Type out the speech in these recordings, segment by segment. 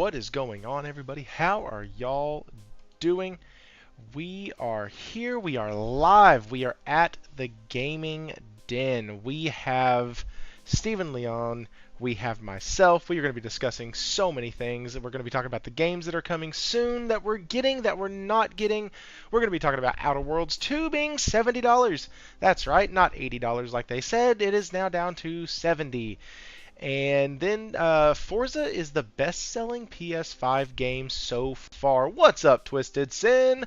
What is going on, everybody? How are y'all doing? We are here. We are live. We are at the Gaming Den. We have Stephen Leon. We have myself. We are going to be discussing so many things. We're going to be talking about the games that are coming soon, that we're getting, that we're not getting. We're going to be talking about Outer Worlds 2 being $70. That's right, not $80 like they said. It is now down to $70. And then Forza is the best-selling PS5 game so far. What's up, Twisted Sin?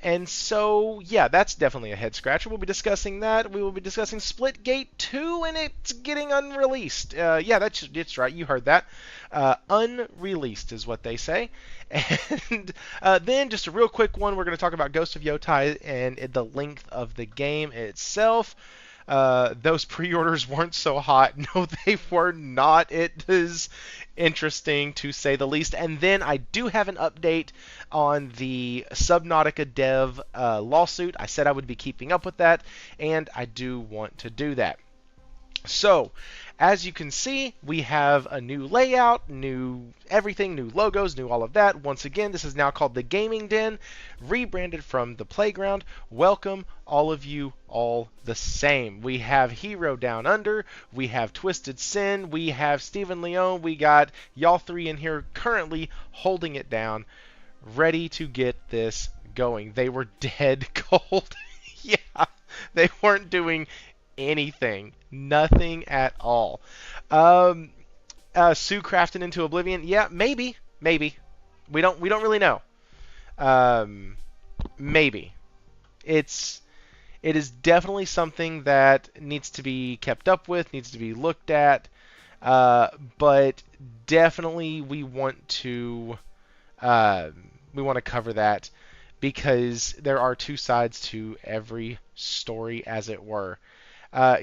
And so, yeah, that's definitely a head-scratcher. We'll be discussing that. We will be discussing Splitgate 2, and it's getting unreleased. Yeah, that's right. You heard that. Unreleased is what they say. And then just a real quick one. We're going to talk about Ghost of Yotai and the length of the game itself. Those pre-orders weren't so hot. No, they were not. It is interesting to say the least. And then I do have an update on the Subnautica dev lawsuit. I said I would be keeping up with that, and I do want to do that. So, as you can see, we have a new layout, new everything, new logos, new all of that. Once again, this is now called the Gaming Den, rebranded from the Playground. Welcome, all of you, all the same. We have Hero Down Under, we have Twisted Sin, we have Stephen Leone, we got y'all three in here currently holding it down, ready to get this going. They were dead cold. Yeah, they weren't doing anything. Nothing at all. Sue crafting into Oblivion. Yeah, maybe. We don't really know. Maybe. It is definitely something that needs to be kept up with, needs to be looked at. But definitely we want to cover that because there are two sides to every story, as it were.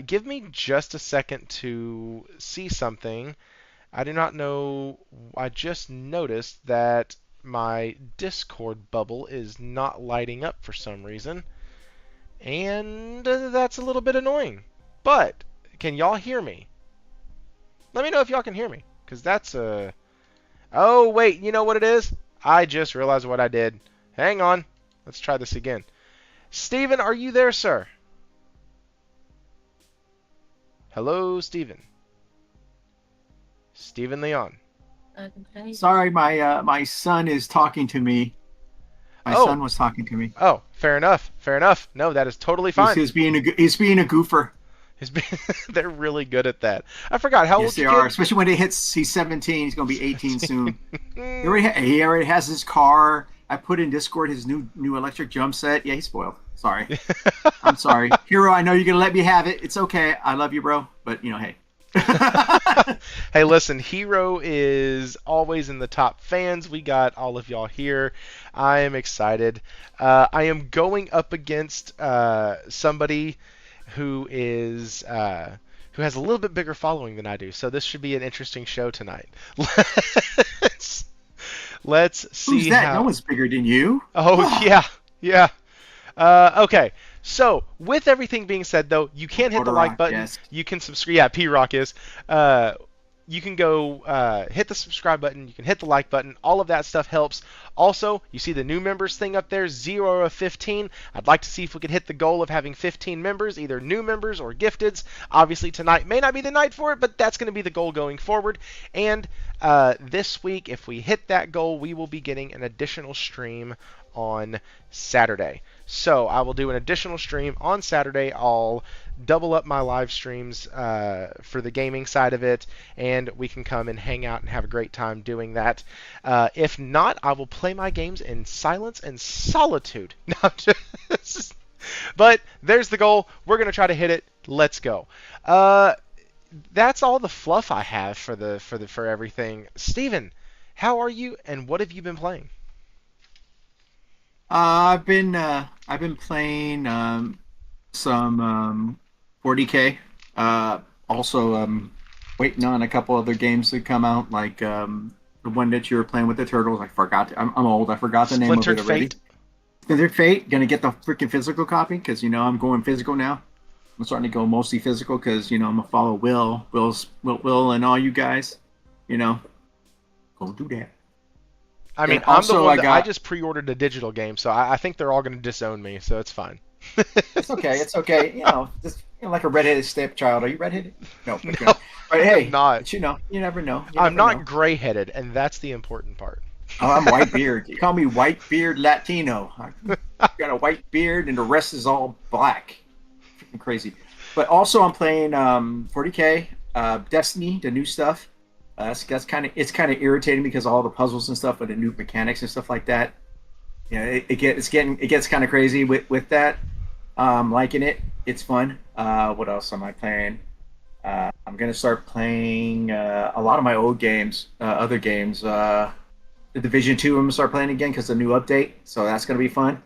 Give me just a second to see something. I do not know. I just noticed that my Discord bubble is not lighting up for some reason. And that's a little bit annoying. But, can y'all hear me? Let me know if y'all can hear me. Because that's a... Oh, wait. You know what it is? I just realized what I did. Hang on. Let's try this again. Steven, are you there, sir? Hello, Steven. Steven Leon. Okay. Sorry, my son is talking to me. My son was talking to me. Oh, fair enough. No, that is totally fine. He's being a goofer. They're really good at that. I forgot how old they are, especially when he's 17. He's going to be 18 soon. He already has his car. I put in Discord his new electric drum set. Yeah, he's spoiled. Sorry. I'm sorry. Hero, I know you're going to let me have it. It's okay. I love you, bro. But, hey. Hey, listen, Hero is always in the top fans. We got all of y'all here. I am excited. I am going up against somebody who has a little bit bigger following than I do. So this should be an interesting show tonight. Let's see. Who's that? No one's bigger than you. Oh, yeah. Okay, so with everything being said, though, you can hit the like button. Yes. You can subscribe. Yeah, P-Rock is. You can go hit the subscribe button. You can hit the like button. All of that stuff helps. Also, you see the new members thing up there, 0 of 15. I'd like to see if we could hit the goal of having 15 members, either new members or gifteds. Obviously, tonight may not be the night for it, but that's going to be the goal going forward. And this week, if we hit that goal, we will be getting an additional stream on Saturday. So I will do an additional stream on Saturday. I'll double up my live streams for the gaming side of it, and we can come and hang out and have a great time doing that. If not, I will play my games in silence and solitude. But there's the goal. We're going to try to hit it. Let's go. That's all the fluff I have for everything. Steven, how are you, and what have you been playing? I've been playing some 40K. Also waiting on a couple other games to come out, like the one that you were playing with the turtles. I forgot. I'm old. I forgot the name of it already. Splintered Fate. Gonna get the freaking physical copy because I'm going physical now. I'm starting to go mostly physical because I'm gonna follow Will and all you guys. Go do that. I mean, And I'm the also, one I that I got. just pre-ordered a digital game, so I think they're all going to disown me, so it's fine. It's okay. It's okay. Just like a redheaded stepchild. Are you redheaded? No, but No, But I am hey, not. but you never know. You I'm never not know. gray-headed, and that's the important part. Oh, I'm white beard. You call me white beard Latino. I got a white beard, and the rest is all black. Freaking crazy. But also, I'm playing 40K, Destiny, the new stuff. That's kind of irritating because of all the puzzles and stuff, with the new mechanics and stuff like that. It gets kind of crazy with that. Liking it. It's fun. What else am I playing? I'm gonna start playing a lot of my old games, other games. The Division 2 I'm gonna start playing again because the new update. So that's gonna be fun.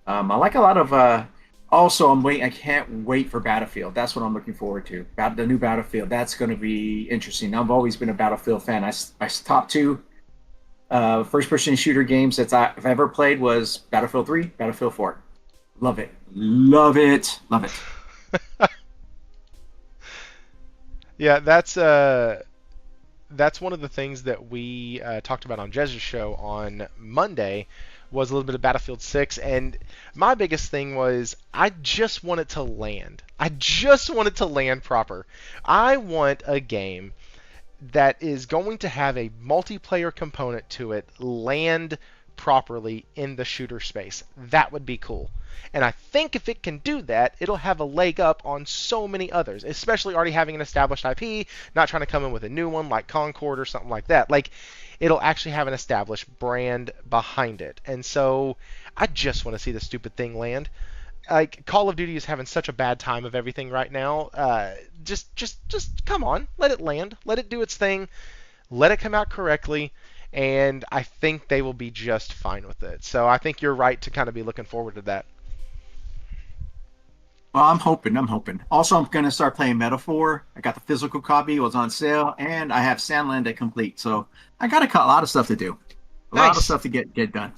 I like a lot of. Also, I'm waiting. I can't wait for Battlefield. That's what I'm looking forward to. The new Battlefield. That's going to be interesting. I've always been a Battlefield fan. I top two first-person shooter games that I've ever played was Battlefield 3, Battlefield 4. Love it, love it, love it. Yeah, that's one of the things that we talked about on Jez's show on Monday was a little bit of Battlefield 6, and my biggest thing was I just want it to land. I just want it to land proper. I want a game that is going to have a multiplayer component to it land properly in the shooter space. That would be cool. And I think if it can do that, it'll have a leg up on so many others, especially already having an established IP, not trying to come in with a new one like Concord or something like that. Like, it'll actually have an established brand behind it. And so I just want to see the stupid thing land. Like, Call of Duty is having such a bad time of everything right now. Just come on, let it land, let it do its thing, let it come out correctly, and I think they will be just fine with it. So I think you're right to kind of be looking forward to that. Well, I'm hoping. I'm hoping. Also, I'm going to start playing Metaphor. I got the physical copy; it was on sale, and I have Sandland at complete. So I got a lot of stuff to do, a lot of Nice, stuff to get done.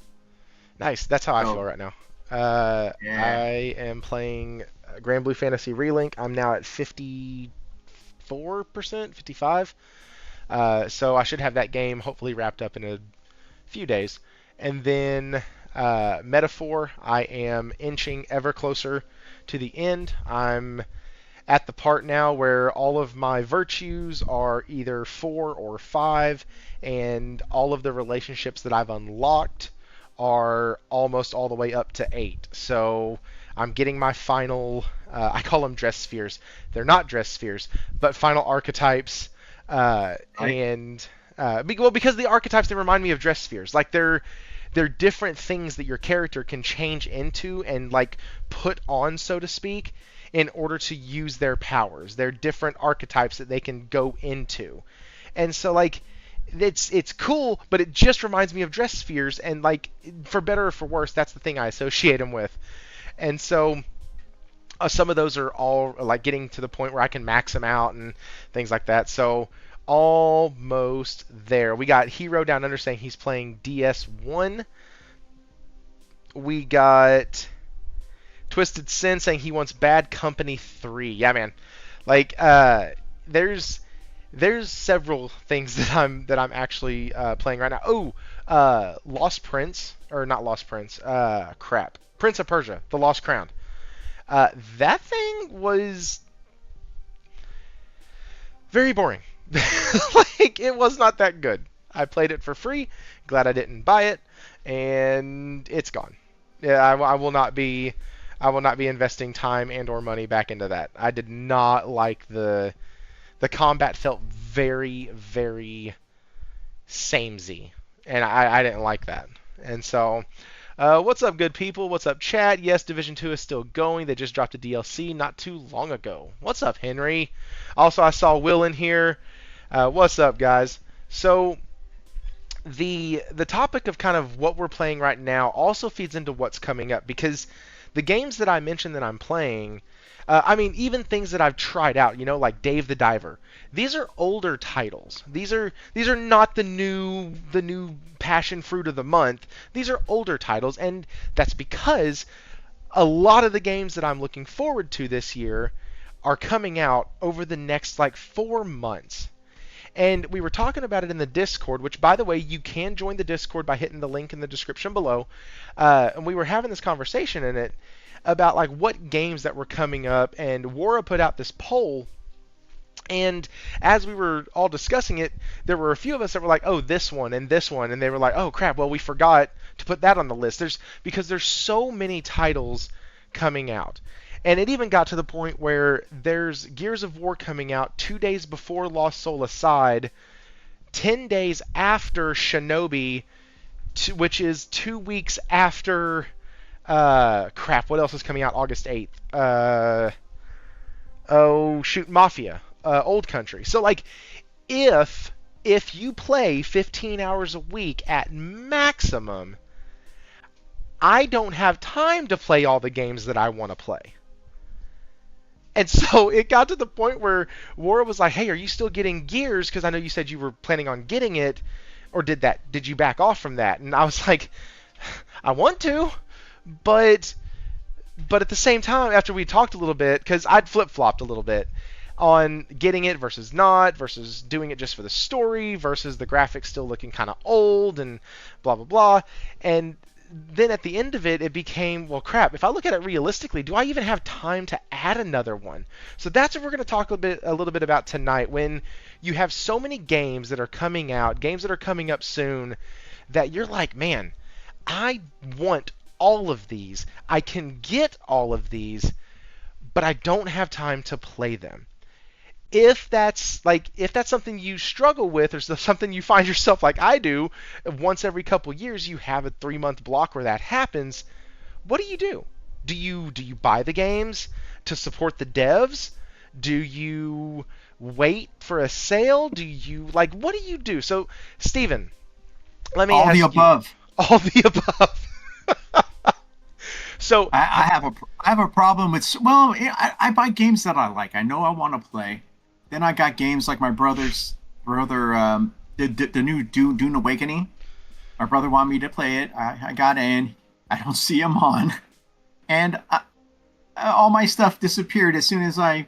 nice. That's how I feel So right now. yeah, I am playing Grand Blue Fantasy Relink. I'm now at 54%, 55. So I should have that game hopefully wrapped up in a few days. And then Metaphor, I am inching ever closer to the end. I'm at the part now where all of my virtues are either 4 or 5, and all of the relationships that I've unlocked are almost all the way up to 8. So I'm getting my final, I call them dress spheres. They're not dress spheres, but final archetypes. right. Well, because the archetypes, they remind me of dress spheres. Like, they're different things that your character can change into and like put on, so to speak, in order to use their powers. They're different archetypes that they can go into. And so like it's cool, but it just reminds me of dress spheres, and like, for better or for worse, that's the thing I associate them with. And so some of those are all like getting to the point where I can max them out and things like that. So almost there. We got Hero Down Under saying he's playing DS1. We got Twisted Sin saying he wants Bad Company 3. Yeah, man. Like, there's several things that I'm actually playing right now. Oh, Lost Prince, or not Lost Prince. Crap. Prince of Persia: The Lost Crown. That thing was very boring. Like, it was not that good. I played it for free. Glad I didn't buy it, and it's gone. Yeah, I will not be. I will not be investing time and or money back into that. I did not like the combat. Felt very, very samey, and I didn't like that. And so, what's up, good people? What's up, chat? Yes, Division 2 is still going. They just dropped a DLC not too long ago. What's up, Henry? Also, I saw Will in here. What's up, guys? So the topic of kind of what we're playing right now also feeds into what's coming up, because the games that I mentioned that I'm playing, I mean, even things that I've tried out, like Dave the Diver. These are older titles. These are not the new passion fruit of the month. These are older titles, and that's because a lot of the games that I'm looking forward to this year are coming out over the next like 4 months. And we were talking about it in the Discord, which, by the way, you can join the Discord by hitting the link in the description below. And we were having this conversation in it about like what games that were coming up, and Wara put out this poll. And as we were all discussing it, there were a few of us that were like, "Oh, this one and this one," and they were like, "Oh crap! Well, we forgot to put that on the list." Because there's so many titles coming out. And it even got to the point where there's Gears of War coming out 2 days before Lost Soul Aside, 10 days after Shinobi, which is 2 weeks after. Crap, what else is coming out August 8th? Oh, shoot, Mafia, Old Country. So, like, if you play 15 hours a week at maximum, I don't have time to play all the games that I want to play. And so it got to the point where Wara was like, "Hey, are you still getting Gears? Because I know you said you were planning on getting it, or did you back off from that?" And I was like, "I want to, but at the same time, after we talked a little bit, because I'd flip-flopped a little bit on getting it versus not, versus doing it just for the story, versus the graphics still looking kind of old and blah blah blah, and then at the end of it, it became, well, crap, if I look at it realistically, do I even have time to add another one? So that's what we're going to talk a little bit about tonight, when you have so many games that are coming out, games that are coming up soon, that you're like, man, I want all of these. I can get all of these, but I don't have time to play them. If that's something you struggle with, or something you find yourself like I do, once every couple years you have a 3-month block where that happens, what do you do? Do you buy the games to support the devs? Do you wait for a sale? Do you what do you do? So, Steven, let me all ask the you. above. All the above. So I have a problem with, well, I buy games that I like. I know I want to play. Then I got games like my brother, the new Dune Awakening. My brother wanted me to play it. I got in. I don't see him on, and all my stuff disappeared as soon as I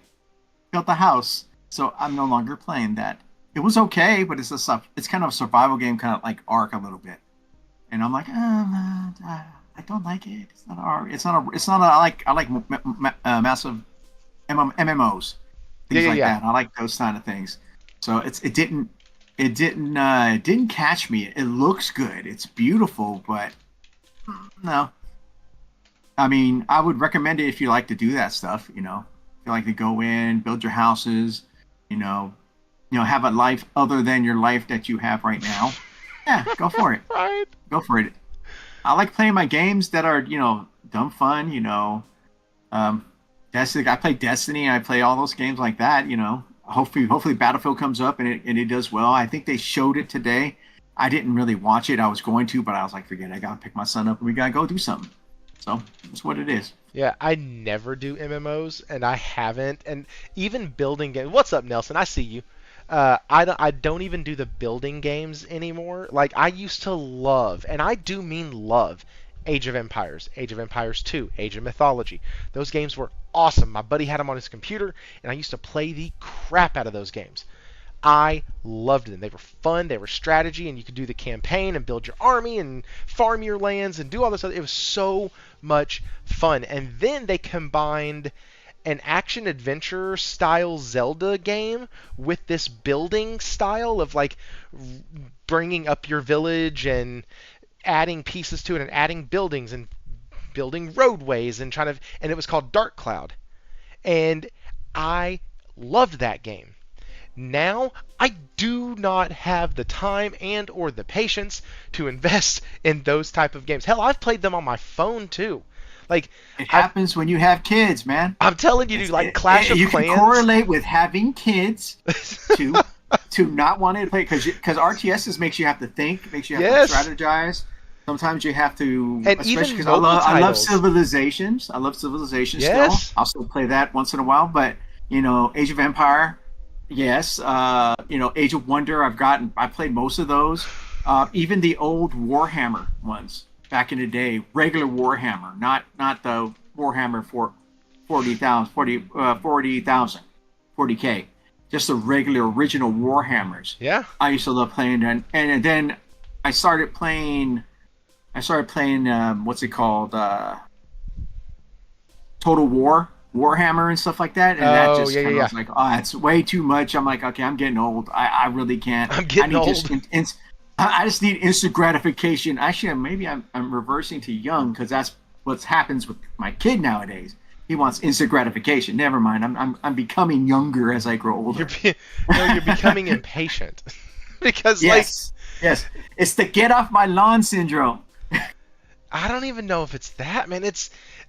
built the house. So I'm no longer playing that. It was okay, but it's kind of a survival game, kind of like Ark a little bit. And I'm like, I don't like it. It's not Ark. It's not a. I like massive MMOs. Things like that. I like those kind of things. So it didn't catch me. It looks good. It's beautiful, but no. I mean, I would recommend it if you like to do that stuff. You know, if you like to go in, build your houses. You know, have a life other than your life that you have right now. Yeah, go for it. Right. Go for it. I like playing my games that are dumb fun. Destiny. I play Destiny. I play all those games like that. Hopefully Battlefield comes up and it does well. I think they showed it today. I didn't really watch it. I was going to, but I was like, forget it. I gotta pick my son up and we gotta go do something. So that's what it is. Yeah, I never do MMOs, and I haven't. And even building games. What's up, Nelson? I see you. I don't even do the building games anymore. Like, I used to love, and I do mean love, Age of Empires 2, Age of Mythology. Those games were awesome. My buddy had them on his computer, and I used to play the crap out of those games. I loved them. They were fun. They were strategy, and you could do the campaign and build your army and farm your lands and do all this other. It was so much fun. And then they combined an action-adventure style Zelda game with this building style of bringing up your village and adding pieces to it and adding buildings and building roadways and and it was called Dark Cloud. And I loved that game. Now, I do not have the time and or the patience to invest in those type of games. Hell, I've played them on my phone too. It happens when you have kids, man. I'm telling you, Clash of Clans. You can correlate with having kids to not wanting to play, because RTSs makes you have to think, makes you have to strategize. Sometimes you have to, and especially because I love Civilizations. I love Civilizations still. I'll still play that once in a while, but Age of Empire, yes. Age of Wonder, I played most of those. Even the old Warhammer ones back in the day, regular Warhammer, not the Warhammer for 40,000, 40K. just the regular original Warhammers. Yeah. I used to love playing them, and then I started playing. I started playing what's it called? Total War, Warhammer, and stuff like that. And that Oh just yeah, yeah, kind of yeah. was like, oh, it's way too much. I'm like, okay, I'm getting old. I really can't. I'm I getting need just old. I just need instant gratification. Actually, maybe I'm reversing to young because that's what happens with my kid nowadays. He wants instant gratification. Never mind. I'm becoming younger as I grow You're older. no, you're becoming impatient because like Yes, yes. It's the get off my lawn syndrome. I don't even know if it's that, man.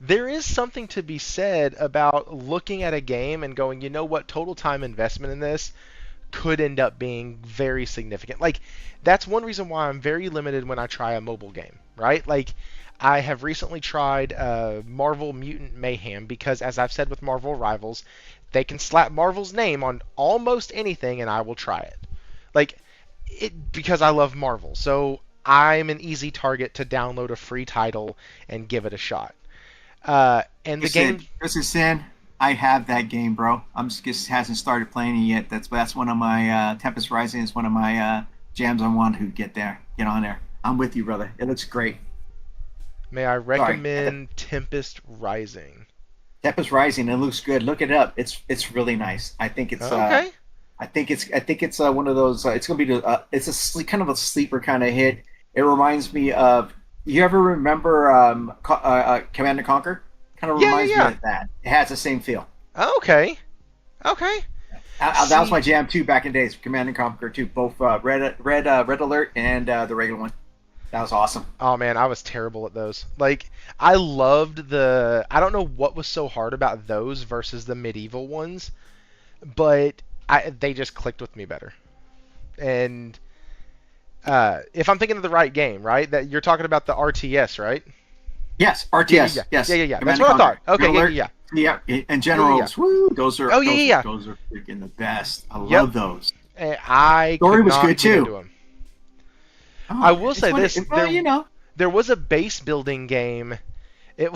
There is something to be said about looking at a game and going, you know what, total time investment in this could end up being very significant. Like that's one reason why I'm very limited when I try a mobile game, right? Like I have recently tried Marvel Mutant Mayhem because, as I've said with Marvel Rivals, they can slap Marvel's name on almost anything and I will try it. Like it because I love Marvel. So I'm an easy target to download a free title and give it a shot. And the game, Chris is saying, I have that game, bro. I'm just hasn't started playing it yet. That's one of my Tempest Rising is one of my jams. I want to get on there. I'm with you, brother. It looks great. may I Sorry, recommend Tempest Rising? Tempest Rising. It looks good. Look it up. It's really nice. Okay. I think it's one of those. It's gonna be it's kind of a sleeper kind of hit. It reminds me of. You ever remember Command and Conquer? Kind of Yeah, yeah, reminds me yeah. of that. It has the same feel. Okay. Okay. That was my See, jam too back in days. Command and Conquer too, both Red Alert and the regular one. That was awesome. oh man, I was terrible at those. Like, I loved the. I don't know what was so hard about those versus the medieval ones, but they just clicked with me better. And if I'm thinking of the right game, right? That you're talking about the RTS, right? Yes, Yeah, yeah, yeah, RTS. yeah, Yes, yeah, yeah. That's Command and what I thought. Conquer. Red Okay, yeah, Alert. yeah, Yeah, and yeah, yeah, yeah. Generals. Woo, Oh yeah, yeah, yeah. those are freaking the best. I Yep. love those. I Story could was not good get into too. them. I Oh, will it's say funny. this: Well, you know. there was a base building game. It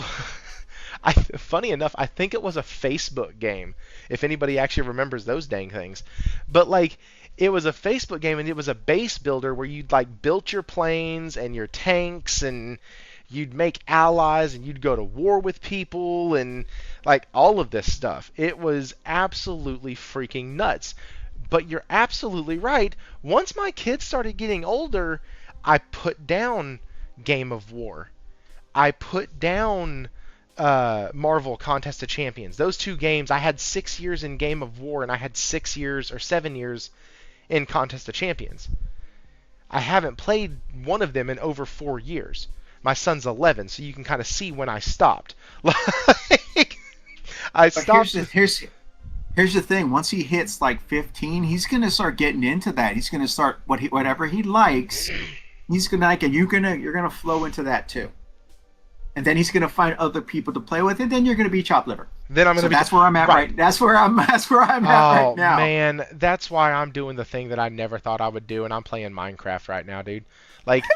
funny enough, I think it was a Facebook game. If anybody actually remembers those dang things, but like it was a Facebook game and it was a base builder where you'd like built your planes and your tanks and you'd make allies and you'd go to war with people and like all of this stuff. It was absolutely freaking nuts. But you're absolutely right. Once my kids started getting older, I put down Game of War. I put down Marvel Contest of Champions. Those two games, I had 6 years in Game of War and I had 6 years or 7 years in Contest of Champions. I haven't played one of them in over 4 years. My son's 11, so you can kind of see when I stopped. Like, I But stopped. here's the thing. Once he hits like 15, he's gonna start getting into that. He's gonna start whatever he likes. He's gonna like, and you're gonna flow into that too. And then he's gonna find other people to play with, and then you're gonna be chopped liver. Then I'm So gonna be that's where I'm at right. right. That's where I'm at right Oh now. man, that's why I'm doing the thing that I never thought I would do, and I'm playing Minecraft right now, dude. Like,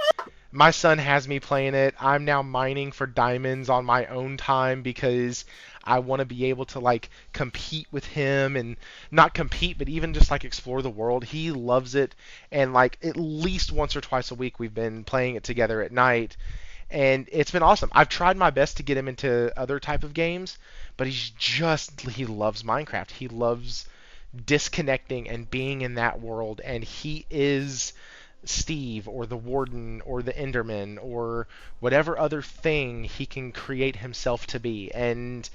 my son has me playing it. I'm now mining for diamonds on my own time because I want to be able to like compete with him and not compete, but even just like explore the world. He loves it, and like at least once or twice a week we've been playing it together at night, and it's been awesome. I've tried my best to get him into other type of games, but he loves Minecraft. He loves disconnecting and being in that world, and he is Steve or the Warden or the Enderman or whatever other thing he can create himself to be. And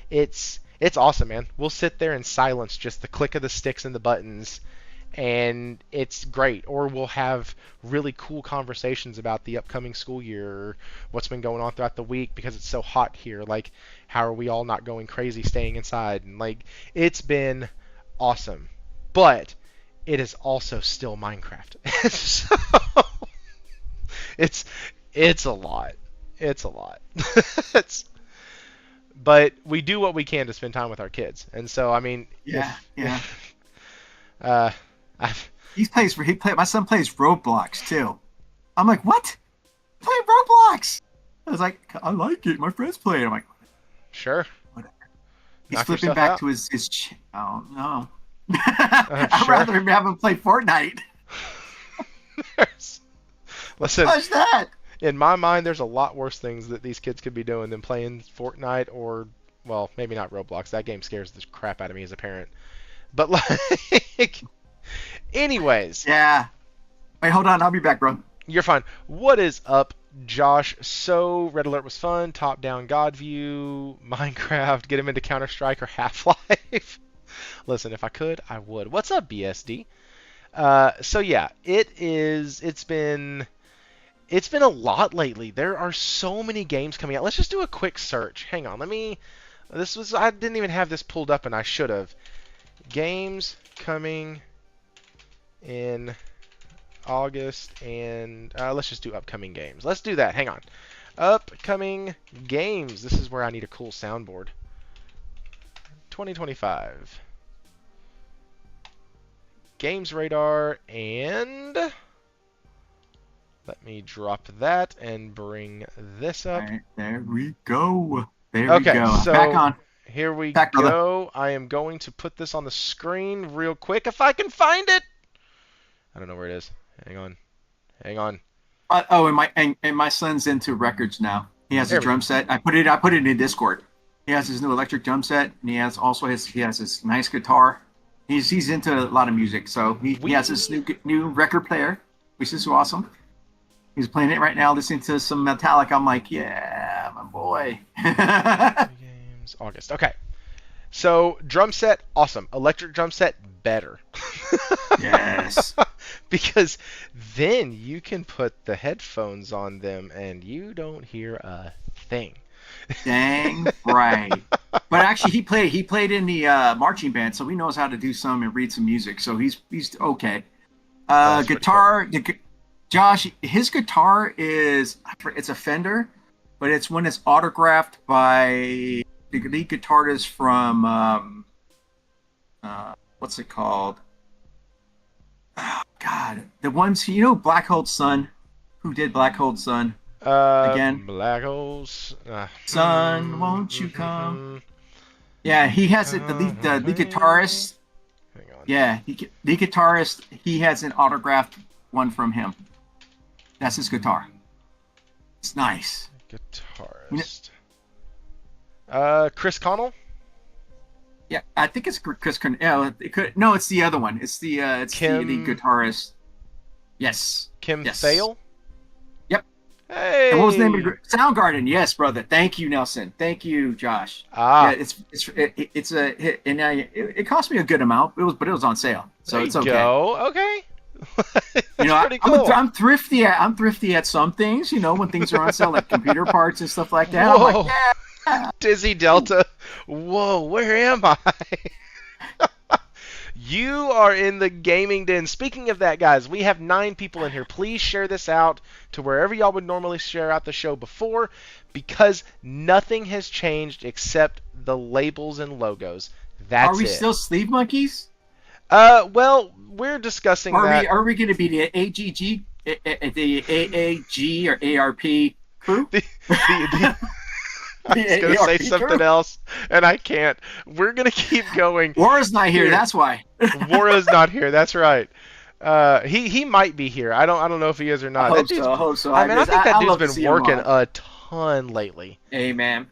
it's awesome, man. We'll sit there in silence, just the click of the sticks and the buttons, and it's great. Or we'll have really cool conversations about the upcoming school year or what's been going on throughout the week because it's so hot here. Like, how are we all not going crazy staying inside? And like, it's been awesome. But it is also still Minecraft. So it's it's a lot. It's a lot. it's but we do what we can to spend time with our kids. And so I mean, Yeah, yeah. if uh I've, My son plays Roblox too. I'm like, what? Play Roblox? I was like, I like it. My friends play it. I'm like, sure, whatever. He's knock flipping yourself back out. to his. Oh no. I'm I'd sure. rather have him play Fortnite. Listen, What's that? in my mind, there's a lot worse things that these kids could be doing than playing Fortnite or, well, maybe not Roblox. That game scares the crap out of me as a parent. But like, anyways, Yeah. Wait, hold on. I'll be back, bro. you're fine. What is up, Josh? So Red Alert was fun. Top-down God view, Minecraft. Get him into Counter-Strike or Half-Life. Listen, if I could, I would. What's up, BSD? So yeah, it's been a lot lately. There are so many games coming out. Let's just do a quick search. Hang on, I didn't even have this pulled up and I should have. Games coming in August and let's just do upcoming games. Let's do that. Hang on. Upcoming games. This is where I need a cool soundboard. 2025. Games radar and let me drop that and bring this up. All right, there we go. There we Okay, go. so Back on. here we Back, brother. go. I am going to put this on the screen real quick if I can find it. I don't know where it is. Hang on. Hang on. And my son's into records now. He has There a we go. drum set. I put it in Discord. He has his new electric drum set, and he has his nice guitar. He's into a lot of music, so he has this new record player, which is awesome. He's playing it right now, listening to some Metallica. I'm like, yeah, my boy. Games August. Okay. So drum set, awesome. Electric drum set, better. Yes. Because then you can put the headphones on them and you don't hear a thing. Dang right. But actually, he played in the marching band, so he knows how to do some and read some music. So he's okay. That's pretty Guitar, Josh, his guitar it's a Fender, but it's when it's autographed by the lead guitarist from what's it called? Oh, God, the ones Black Hole Sun, who did Black Hole Sun again? Black holes. Son, won't you come? Yeah, he has it. The lead guitarist. Hang on. Yeah, the guitarist. He has an autographed one from him. That's his guitar. It's nice. Guitarist. Chris Connell? Yeah, I think it's Chris. Yeah, no, it's the other one. It's the the guitarist. Yes. Kim Yes. Thale? Yep. Hey. And what was the name of the Soundgarden? Yes, brother. Thank you, Nelson. Thank you, Josh. Ah. Yeah, it's a hit, and it cost me a good amount. But it was on sale, so There it's you okay. go. Okay. That's pretty cool. I'm thrifty at some things. When things are on sale, like computer parts and stuff like that. Whoa. I'm like, yeah. Dizzy Delta. Whoa, where am I? You are in the gaming den. Speaking of that, guys, we have 9 people in here. Please share this out to wherever y'all would normally share out the show before, because nothing has changed except the labels and logos. That's it. Are we still sleeve monkeys? Well, we're discussing that. Are we going to be the AGG, the AAG or ARP crew? I was going to say something else, and I can't. We're going to keep going. Warren's not here. That's why. Warren's not here. That's right. He might be here. I don't know if he is or not. I hope so. I think that love to dude's see been him working on. a ton lately. Amen.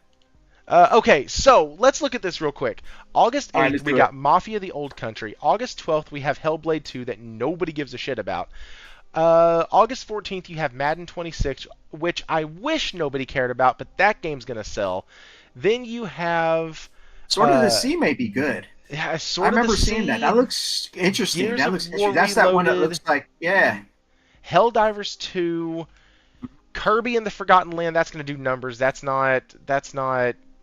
Okay, so let's look at this real quick. August 8th, All right, let's we do got it. Mafia the Old Country. August 12th, we have Hellblade 2 that nobody gives a shit about. August 14th, you have Madden 26, which I wish nobody cared about, but that game's going to sell. Then you have... Sword of the Sea may be good. Yeah, I remember seeing that. That looks interesting. Gears That of looks War interesting. That's that one that Reloaded. looks like, yeah. Helldivers 2, Kirby and the Forgotten Land. That's going to do numbers. That's not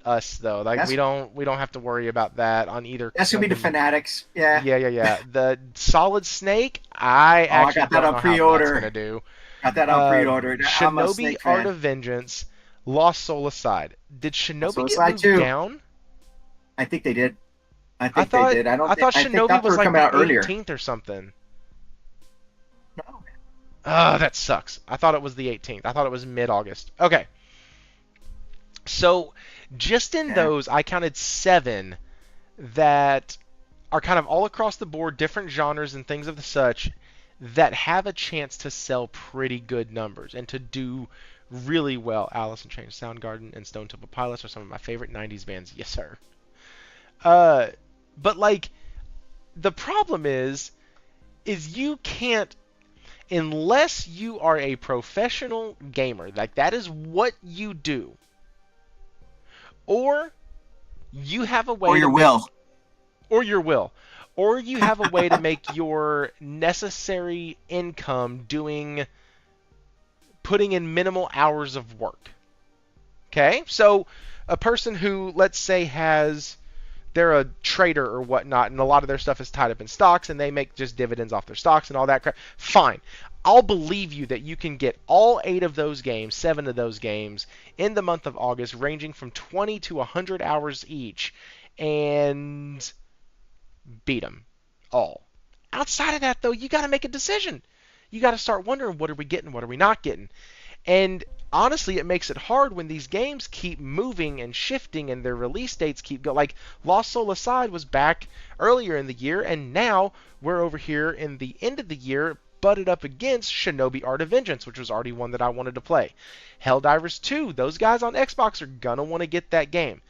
us though. Like we don't have to worry about that on either. That's gonna be the Fanatics. Yeah. Yeah. The Solid Snake. I actually got that don't on know pre-order. how that's going to do. Got that on pre-order. I'm a Shinobi Snake Art fan. of Vengeance, Lost Soul Aside. Did Shinobi Soul get Aside moved too. down? I think they did. I I thought they did. I thought Shinobi was like coming out the earlier. 18th or something. No. Oh, that sucks. I thought it was the 18th. I thought it was mid-August. Okay. So, just in those, I counted 7 that are kind of all across the board, different genres and things of the such that have a chance to sell pretty good numbers and to do really well. Alice in Chains, Soundgarden, and Stone Temple Pilots are some of my favorite 90s bands. Yes, sir. Uh, but like the problem is you can't, unless you are a professional gamer, like that is what you do, or you have a way Or your to make, will. or your will, or you have a way to make your necessary income putting in minimal hours of work. Okay? So a person who, let's say, they're a trader or whatnot, and a lot of their stuff is tied up in stocks, and they make just dividends off their stocks and all that crap. Fine. I'll believe you that you can get all 8 of those games, 7 of those games, in the month of August, ranging from 20 to 100 hours each, and beat them all. Outside of that, though, you got to make a decision. You got to start wondering, what are we getting, what are we not getting? And honestly, it makes it hard when these games keep moving and shifting and their release dates keep going. Like, Lost Soul Aside was back earlier in the year, and now we're over here in the end of the year butted up against Shinobi Art of Vengeance, which was already one that I wanted to play. Helldivers 2, those guys on Xbox are gonna want to get that game.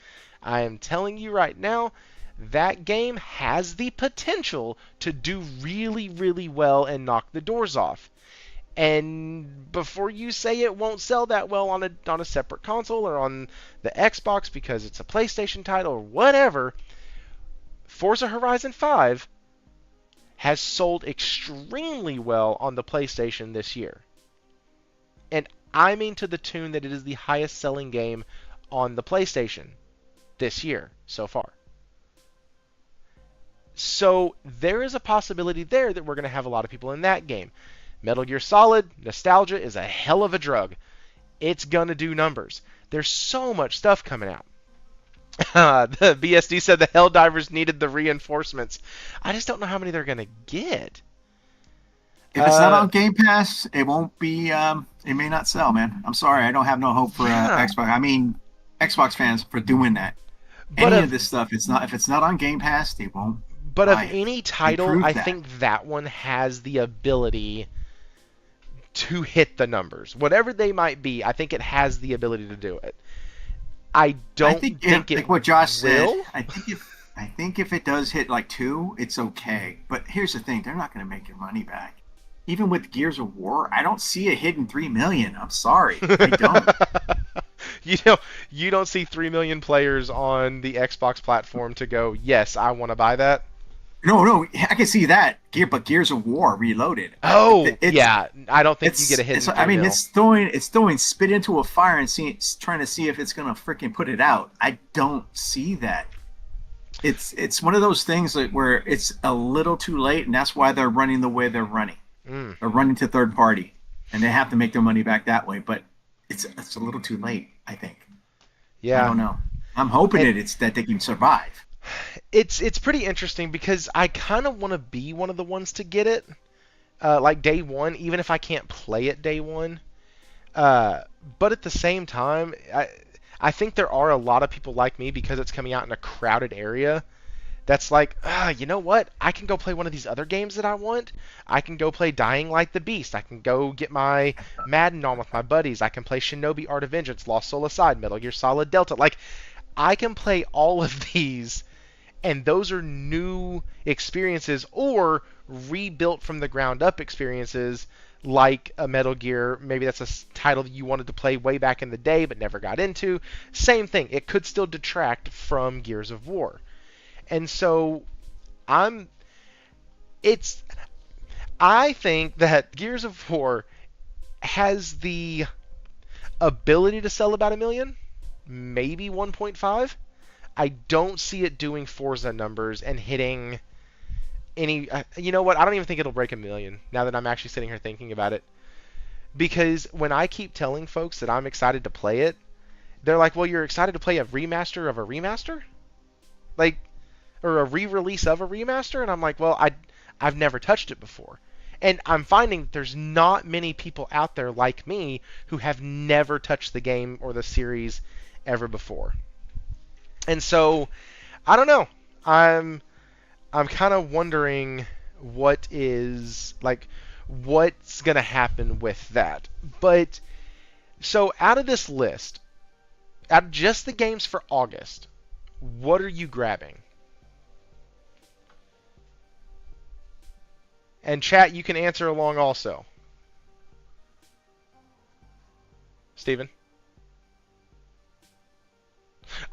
I am telling you right now, that game has the potential to do really, really well and knock the doors off. And before you say it won't sell that well on a separate console or on the Xbox because it's a PlayStation title or whatever, Forza Horizon 5 has sold extremely well on the PlayStation this year. And I mean to the tune that it is the highest selling game on the PlayStation this year so far. So there is a possibility there that we're going to have a lot of people in that game. Metal Gear Solid, nostalgia is a hell of a drug. It's going to do numbers. There's so much stuff coming out. The BSD said the Helldivers needed the reinforcements. I just don't know how many they're going to get. If it's not on Game Pass, it won't be. It may not sell, man. I'm sorry, I don't have no hope for Xbox. I mean, Xbox fans for doing that. But any of this stuff, if it's not on Game Pass, they won't. But of any title, I think that one has the ability to hit the numbers. Whatever they might be, I think it has the ability to do it. I think it like what Josh will. said. I think if it does hit like 2, it's okay. But here's the thing: they're not going to make your money back. Even with Gears of War, I don't see it hitting 3 million. I'm sorry, I don't. You don't see 3 million players on the Xbox platform to go, yes, I want to buy that. No, I can see that. But Gears of War Reloaded. Yeah, I don't think you get a hit. I mean, it's throwing spit into a fire and trying to see if it's gonna freaking put it out. I don't see that. It's one of those things where it's a little too late, and that's why they're running the way they're running. They're running to third party, and they have to make their money back that way. But it's a little too late, I think. Yeah, I don't know. I'm hoping it's that they can survive. It's pretty interesting because I kind of want to be one of the ones to get it, like day one, even if I can't play it day one. But at the same time, I think there are a lot of people like me because it's coming out in a crowded area. That's like, you know what? I can go play one of these other games that I want. I can go play Dying Light the Beast. I can go get my Madden on with my buddies. I can play Shinobi Art of Vengeance, Lost Soul Aside, Metal Gear Solid Delta. Like, I can play all of these, and those are new experiences or rebuilt from the ground up experiences like a Metal Gear. Maybe that's a title that you wanted to play way back in the day but never got into. Same thing. It could still detract from Gears of War. And so I think that Gears of War has the ability to sell about 1 million, maybe 1.5. I don't see it doing Forza numbers and hitting any... you know what? I don't even think it'll break 1 million now that I'm actually sitting here thinking about it. Because when I keep telling folks that I'm excited to play it, they're like, well, you're excited to play a remaster of a remaster? Like, or a re-release of a remaster? And I'm like, well, I've never touched it before. And I'm finding that there's not many people out there like me who have never touched the game or the series ever before. And so, I don't know. I'm kind of wondering what's gonna happen with that. But so out of this list, out of just the games for August, what are you grabbing? And chat, you can answer along also. Steven?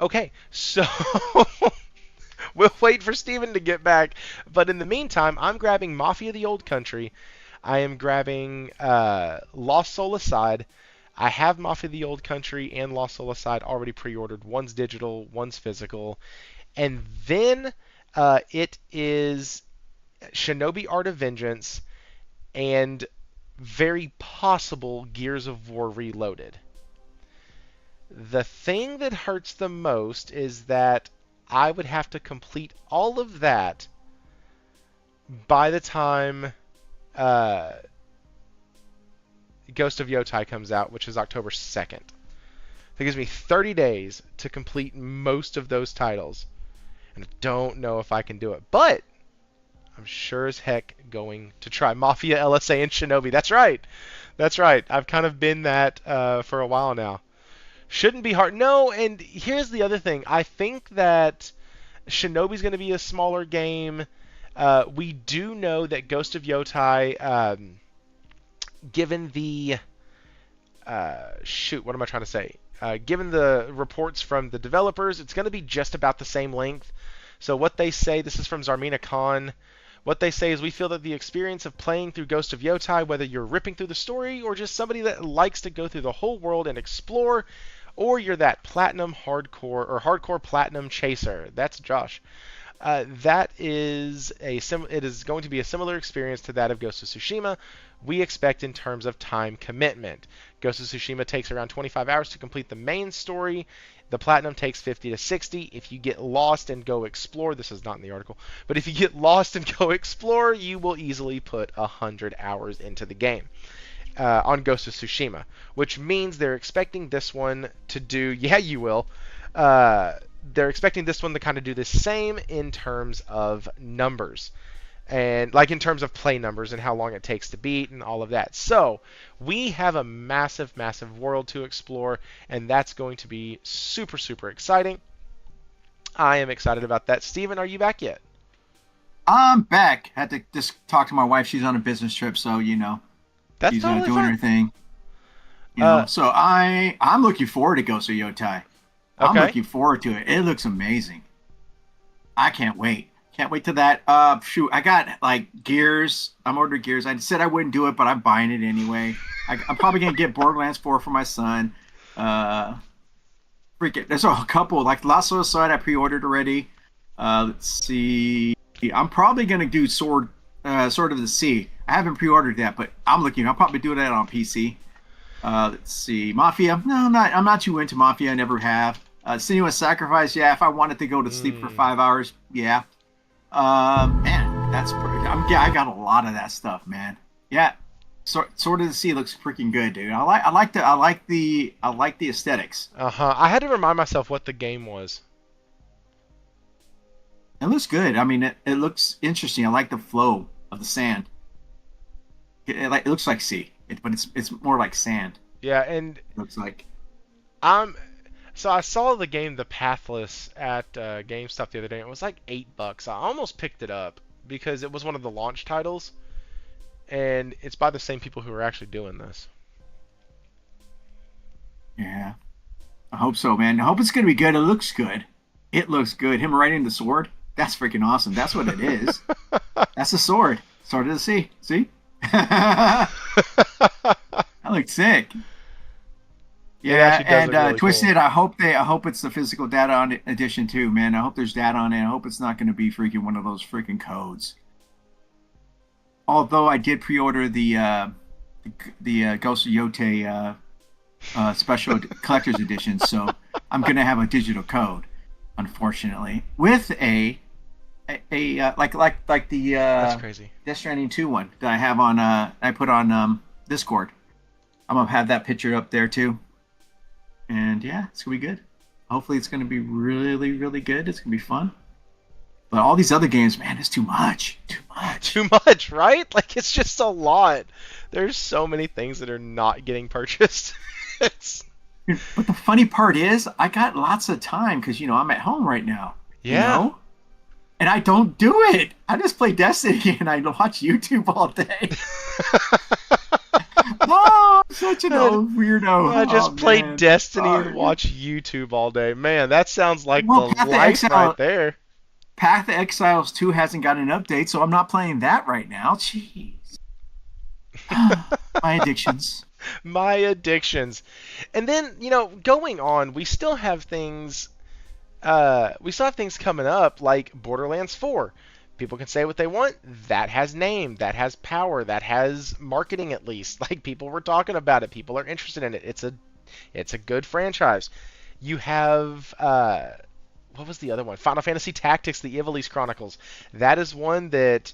Okay, so we'll wait for Steven to get back. But in the meantime, I'm grabbing Mafia the Old Country. I am grabbing Lost Soul Aside. I have Mafia the Old Country and Lost Soul Aside already pre-ordered. One's digital, one's physical. And then it is Shinobi Art of Vengeance and very possible Gears of War Reloaded. The thing that hurts the most is that I would have to complete all of that by the time Ghost of Yotai comes out, which is October 2nd. That gives me 30 days to complete most of those titles. And I don't know if I can do it. But I'm sure as heck going to try Mafia, LSA, and Shinobi. That's right. That's right. I've kind of been that for a while now. Shouldn't be hard. No, and here's the other thing. I think that Shinobi's going to be a smaller game. We do know that Ghost of Yotai, given the... what am I trying to say? Given the reports from the developers, it's going to be just about the same length. So what they say, this is from Zarmina Khan, what they say is we feel that the experience of playing through Ghost of Yotai, whether you're ripping through the story or just somebody that likes to go through the whole world and explore, or you're that platinum hardcore or hardcore platinum chaser. That's Josh. It is going to be a similar experience to that of Ghost of Tsushima. We expect in terms of time commitment. Ghost of Tsushima takes around 25 hours to complete the main story. The Platinum takes 50 to 60. If you get lost and go explore, this is not in the article, but if you get lost and go explore, you will easily put 100 hours into the game on Ghost of Tsushima, which means they're expecting this one to do, yeah, you will, they're expecting this one to kind of do the same in terms of numbers. And like in terms of play numbers and how long it takes to beat and all of that. So we have a massive, massive world to explore, and that's going to be super, super exciting. I am excited about that. Steven, are you back yet? I'm back. Had to just talk to my wife. She's on a business trip, so That's she's totally doing fine. her thing. So I'm looking forward to Ghost of Yotai. I'm Okay. looking forward to it. It looks amazing. I can't wait. Can't wait to that. Shoot, I got like Gears. I'm ordering Gears. I said I wouldn't do it, but I'm buying it anyway. I'm probably gonna get Borderlands 4 for my son. There's a couple like Last of Us I pre-ordered already. Let's see. I'm probably gonna do Sword of the Sea. I haven't pre-ordered that, but I'm looking. I'll probably do that on PC. Let's see. Mafia. No, I'm not too into Mafia. I never have. Sinuous Sacrifice. Yeah, if I wanted to go to sleep for 5 hours, yeah. Man, that's pretty. I got a lot of that stuff, man. Yeah, Sword of the Sea looks freaking good, dude. I like the aesthetics. I had to remind myself what the game was. It looks good. I mean, it looks interesting. I like the flow of the sand. It looks like sea, but it's more like sand. Yeah, and It looks like. So I saw the game The Pathless at GameStop the other day. It was like $8. I almost picked it up because it was one of the launch titles, and it's by the same people who are actually doing this. Yeah, I hope so, man. I hope it's gonna be good. It looks good. It looks good. Him riding the sword. That's freaking awesome. That's what it is. That's a sword. Sword of the Sea. See? That looks sick. Yeah, and really Twisted. cool. I hope it's the physical data on it edition too, man. I hope there's data on it. I hope it's not going to be freaking one of those freaking codes. Although I did pre-order the Ghost of Yote special collector's edition, so I'm gonna have a digital code, unfortunately, with a like the That's crazy. Death Stranding 2 one that I have on I put on Discord. I'm gonna have that picture up there too. And yeah, it's gonna be good. Hopefully, it's gonna be really, really good. It's gonna be fun. But all these other games, man, it's too much. Too much. Too much, right? Like it's just a lot. There's so many things that are not getting purchased. it's But the funny part is, I got lots of time because I'm at home right now. You yeah. know, and I don't do it. I just play Destiny and I watch YouTube all day. Oh, I'm such an old weirdo. I Oh just play man, Destiny and sorry. watch YouTube all day. Man, that sounds like Well, the life right there. Path of Exiles 2 hasn't got an update, so I'm not playing that right now. Jeez. My addictions. My addictions. And then, going on, we still have things coming up like Borderlands 4. People can say what they want. That has name, that has power, that has marketing at least. Like people were talking about it, people are interested in it. It's a good franchise. You have what was the other one? Final Fantasy Tactics: The Ivalice Chronicles. That is one that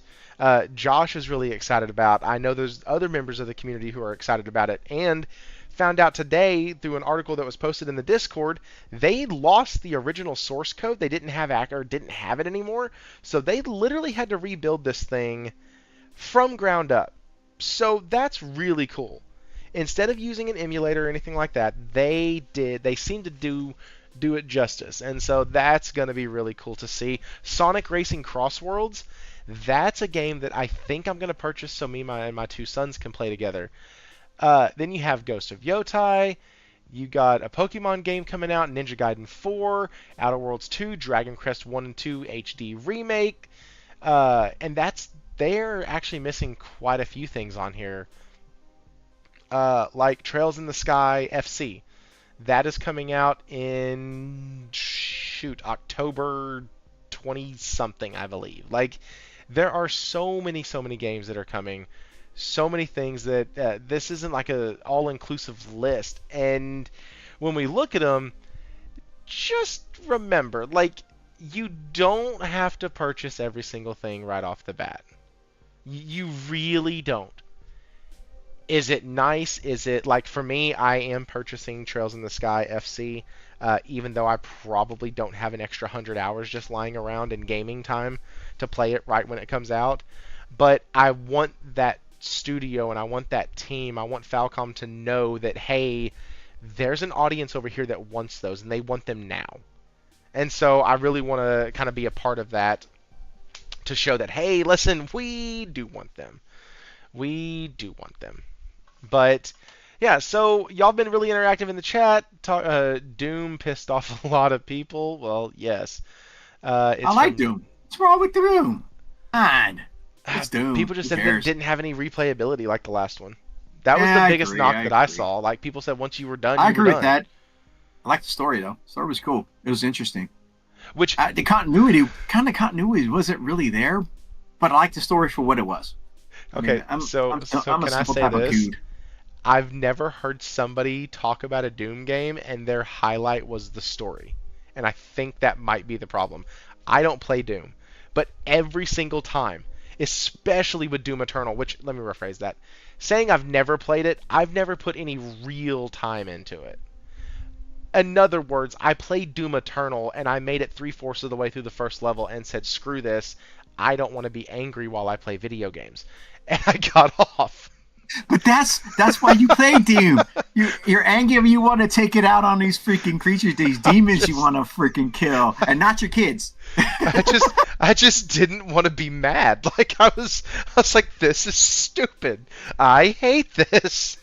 Josh is really excited about. I know there's other members of the community who are excited about it, and found out today through an article that was posted in the Discord, they lost the original source code. They didn't have didn't have it anymore, so they literally had to rebuild this thing from ground up. So that's really cool. Instead of using an emulator or anything like that, they seem to do it justice. And so that's going to be really cool to see. Sonic Racing Crossworlds, that's a game that I think I'm going to purchase so me and my two sons can play together. Then you have Ghost of Yotai. You got a Pokemon game coming out, Ninja Gaiden 4, Outer Worlds 2, Dragon Quest 1 and 2 HD remake. And they're actually missing quite a few things on here. Like Trails in the Sky FC. That is coming out in October 20 something, I believe. Like there are so many games that are coming, so many things that this isn't like a all-inclusive list. And when we look at them, just remember, like you don't have to purchase every single thing right off the bat. You really don't. Is it nice? Is it like for me? I am purchasing Trails in the Sky FC, even though I probably don't have an extra 100 hours just lying around in gaming time to play it right when it comes out. But I want that studio and I want that team. I want Falcom to know that hey, there's an audience over here that wants those and they want them now. And so I really want to kind of be a part of that to show that hey, listen, we do want them. We do want them. But yeah, so y'all been really interactive in the chat. Doom pissed off a lot of people. Well, yes. I like Doom. What's wrong with Doom? God, it's Doom. People just Who said that it cares? didn't have any replayability like the last one. That was Yeah, the I biggest agree. knock I that I agree. saw. Like people said, once you were done, I you were agree with done. that. I like the story though. The story was cool. It was interesting. Which The continuity wasn't really there, but I like the story for what it was. I okay, mean, I'm so I'm, so I'm a can I simple say type of this? dude. I've never heard somebody talk about a Doom game and their highlight was the story. And I think that might be the problem. I don't play Doom, but every single time, especially with Doom Eternal, which let me rephrase that. Saying I've never played it, I've never put any real time into it. In other words, I played Doom Eternal and I made it 3/4 of the way through the first level and said, screw this, I don't want to be angry while I play video games. And I got off. But that's why you play Doom. You're angry. You want to take it out on these freaking creatures, these demons you want to freaking kill, and not your kids. I just didn't want to be mad. Like I was like, this is stupid. I hate this.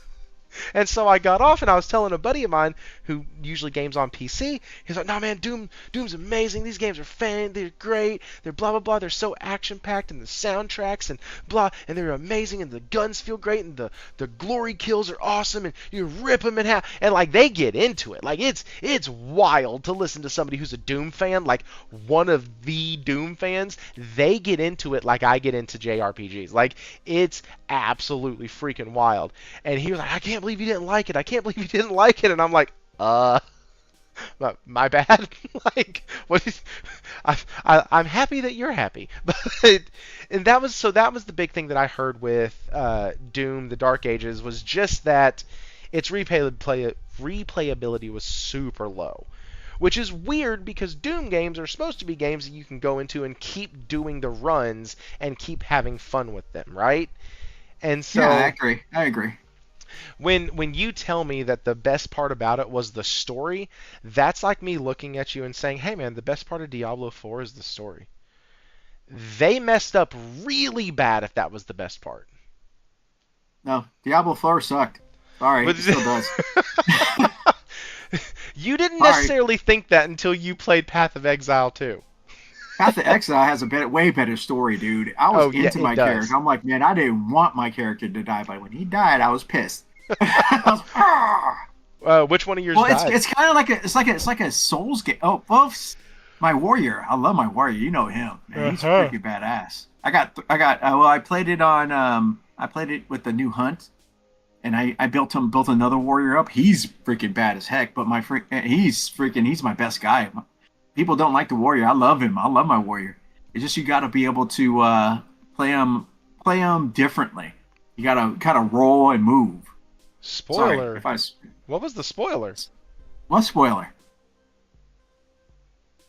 And so I got off and I was telling a buddy of mine who usually games on PC, he's like, nah man, Doom's amazing, these games are they're great, they're blah blah blah, they're so action packed and the soundtracks and blah, and they're amazing and the guns feel great and the glory kills are awesome and you rip them in half, and like they get into it. Like it's wild to listen to somebody who's a Doom fan, like one of the Doom fans, they get into it like I get into JRPGs. Like it's absolutely freaking wild. And he was like, I can't believe you didn't like it. I can't believe you didn't like it. And I'm like, my bad. Like, what is? I'm happy that you're happy. But and that was the big thing that I heard with Doom: The Dark Ages was just that its replayability was super low. which is weird because Doom games are supposed to be games that you can go into and keep doing the runs and keep having fun with them, right? And Yeah, I so agree. I agree. when you tell me that the best part about it was the story, that's like me looking at you and saying, "Hey man, the best part of Diablo 4 is the story." They messed up really bad if that was the best part. No, Diablo 4 sucked. Sorry, But it still does. you didn't Sorry. necessarily think that until you played Path of Exile 2. Path of Exile has a way better story, dude. I was Oh yeah, into it my character. does. I'm like, man, I didn't want my character to die, but when he died, I was pissed. I was, "Ah." Which one of yours Well, died? it's kind of like it's like a Souls game. Oh, well, my warrior. I love my warrior. You know him, man. He's Uh-huh. freaking badass. Well, I played it on I played it with the new hunt, and I built another warrior up. He's freaking bad as heck, but he's my best guy. People don't like the warrior. I love him. I love my warrior. It's just you got to be able to play him differently. You got to kind of roll and move. Sorry Spoiler. if I What was the spoiler? what spoiler?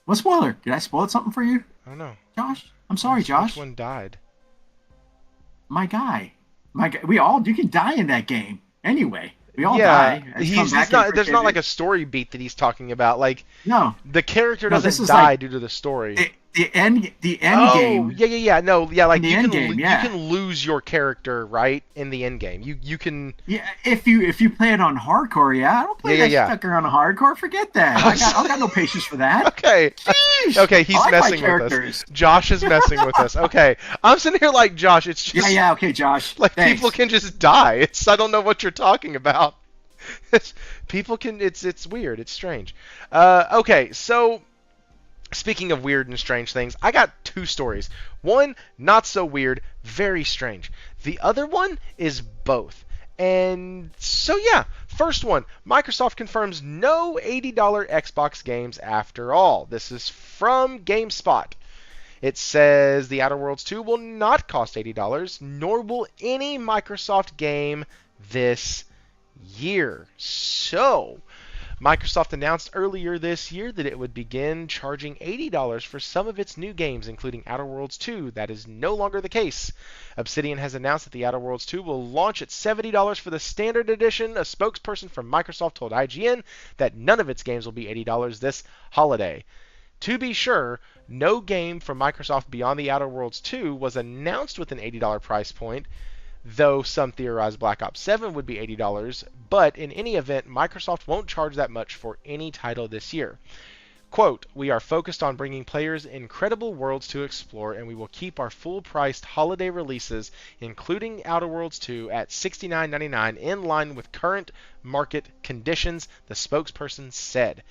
What spoiler? Did I spoil something for you, I don't know. Josh? I'm sorry, Which Josh. one died? My guy. My guy. You can die in that game anyway. We all Yeah, die. I just come he's back and not. There's not like freaking a story beat that he's talking about. Like no, the character no. This doesn't is die like due to the story. the end Oh, game. yeah. No, yeah, In like the end game, you yeah. can lose your character, right, in the end game. You can. Yeah, if you play it on hardcore, yeah, I don't play that Yeah. sucker on hardcore. Forget that. I got no patience for that. Okay. Sheesh. Okay, I he's like my messing with us. characters. Josh is messing with us. Okay. I'm sitting here like, Josh, it's just Yeah, okay, Josh. like Thanks. people can just die. I don't know what you're talking about. People can it's weird. It's strange. Okay, so speaking of weird and strange things, I got two stories. One, not so weird, very strange. The other one is both. And so, yeah, first one, Microsoft confirms no $80 Xbox games after all. This is from GameSpot. It says The Outer Worlds 2 will not cost $80, nor will any Microsoft game this year. So, Microsoft announced earlier this year that it would begin charging $80 for some of its new games, including Outer Worlds 2. That is no longer the case. Obsidian has announced that The Outer Worlds 2 will launch at $70 for the standard edition. A spokesperson from Microsoft told IGN that none of its games will be $80 this holiday. To be sure, no game from Microsoft beyond The Outer Worlds 2 was announced with an $80 price point, though some theorized Black Ops 7 would be $80, but in any event, Microsoft won't charge that much for any title this year. Quote, "We are focused on bringing players incredible worlds to explore, and we will keep our full-priced holiday releases, including Outer Worlds 2, at $69.99 in line with current market conditions," the spokesperson said.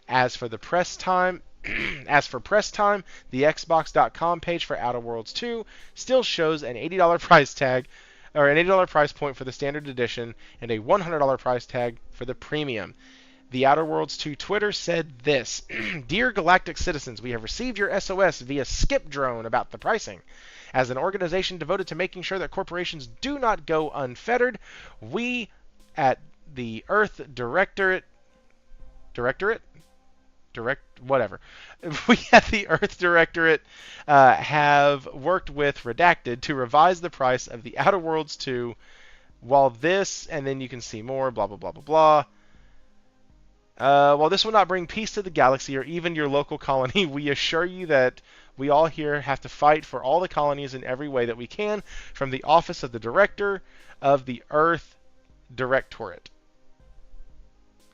As for press time, the Xbox.com page for Outer Worlds 2 still shows an $80 price tag, or an $80 price point for the standard edition, and a $100 price tag for the premium. The Outer Worlds 2 Twitter said this: "Dear Galactic citizens, we have received your SOS via Skip Drone about the pricing. As an organization devoted to making sure that corporations do not go unfettered, we at the Earth We at the Earth Directorate have worked with Redacted to revise the price of the Outer Worlds 2 while this," and then you can see more, blah, blah, blah, blah, blah. "While this will not bring peace to the galaxy or even your local colony, we assure you that we all here have to fight for all the colonies in every way that we can, from the office of the Director of the Earth Directorate."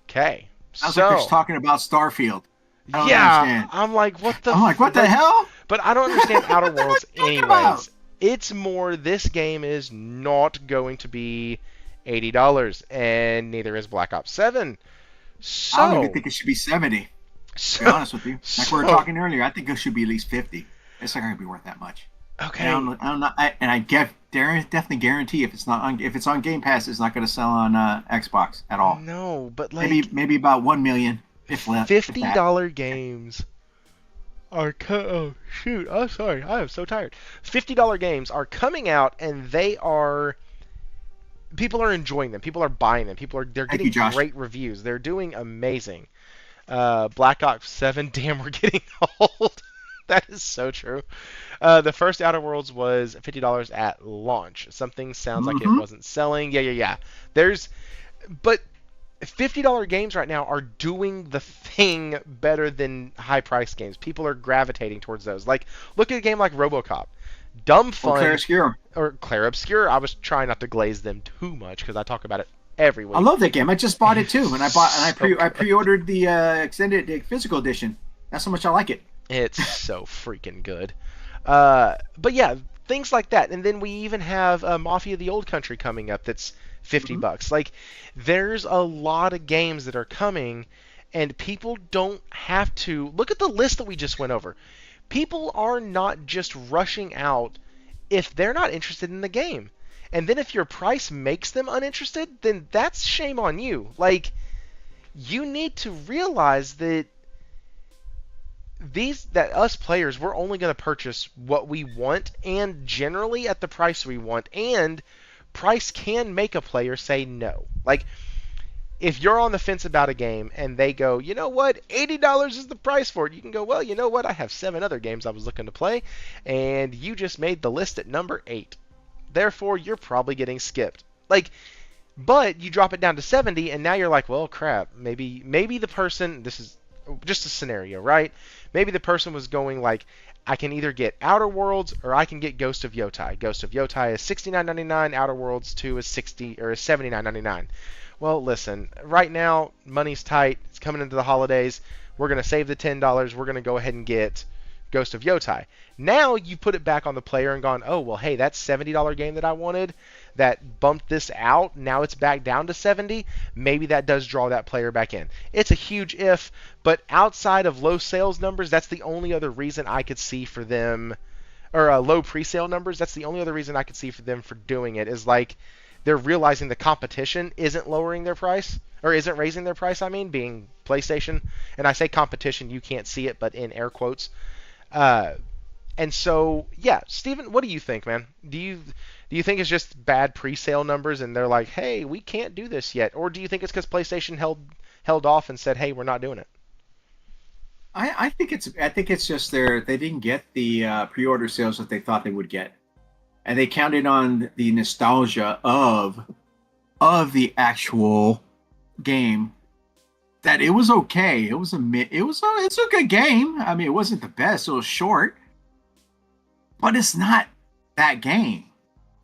Okay. Sounds like they're talking about Starfield. I don't Yeah, understand. I'm like, what the? I'm like, what the hell? But I don't understand Outer What the Worlds fuck are you talking anyways. about? It's more, this game is not going to be $80, and neither is Black Ops 7. I don't even So, think it should be 70. To be so, honest with you, like we were so talking earlier, I think it should be at least 50. It's not going to be worth that much. okay. And definitely guarantee if it's on Game Pass, it's not going to sell on Xbox at all. No, but like Maybe about 1 million, if less. $50 games are oh shoot, oh sorry, I am so tired. $50 games are coming out, and people are enjoying them. People are buying them. They're Thank getting you, Josh. great reviews. They're doing amazing. Black Ops 7, damn, we're getting old. That is so true. The first Outer Worlds was $50 at launch. Something sounds like it Mm-hmm. wasn't selling. Yeah, yeah, yeah. But $50 games right now are doing the thing better than high price games. People are gravitating towards those. Like, look at a game like RoboCop. Dumb Or fun, Clair or Clair Obscur. I was trying not to glaze them too much because I talk about it every I week. love that game. I just bought it too, and So I good. pre-ordered the physical edition. That's how much I like it. It's so freaking good. But yeah, things like that. And then we even have Mafia: The Old Country coming up. That's 50 Mhm. bucks. Like, there's a lot of games that are coming, and people don't have to look at the list that we just went over. People are not just rushing out if they're not interested in the game. And then if your price makes them uninterested, then that's shame on you. Like, you need to realize that us players, we're only going to purchase what we want, and generally at the price we want, and price can make a player say no. Like, if you're on the fence about a game and they go, you know what, $80 is the price for it, you can go, well, you know what, I have 7 other games I was looking to play, and you just made the list at number 8. Therefore, you're probably getting skipped. Like, but you drop it down to 70, and now you're like, well, crap, maybe the person, this is just a scenario, right? Maybe the person was going like, I can either get Outer Worlds or I can get Ghost of Yotai. Ghost of Yotai is $69.99, Outer Worlds 2 is 60 or is $79.99. Well, listen, right now money's tight. It's coming into the holidays. We're going to save the $10. We're going to go ahead and get Ghost of Yotai. Now you put it back on the player and gone, oh, well, hey, that $70 game that I wanted that bumped this out, now it's back down to 70. Maybe that does draw that player back in. It's a huge if, but outside of low sales numbers, that's the only other reason I could see for them, or low pre-sale numbers, that's the only other reason I could see for them for doing it, is like they're realizing the competition isn't lowering their price, or isn't raising their price, I mean, being PlayStation. And I say competition, you can't see it, but in air quotes. Uh, and so, yeah, Steven, what do you think, man? Do you think it's just bad pre-sale numbers, and they're like, hey, we can't do this yet, or do you think it's because PlayStation held off and said, hey, we're not doing it? I think it's just they didn't get the pre-order sales that they thought they would get, and they counted on the nostalgia of the actual game. That it was okay. It's a good game. I mean, it wasn't the best. It was short, but it's not that game.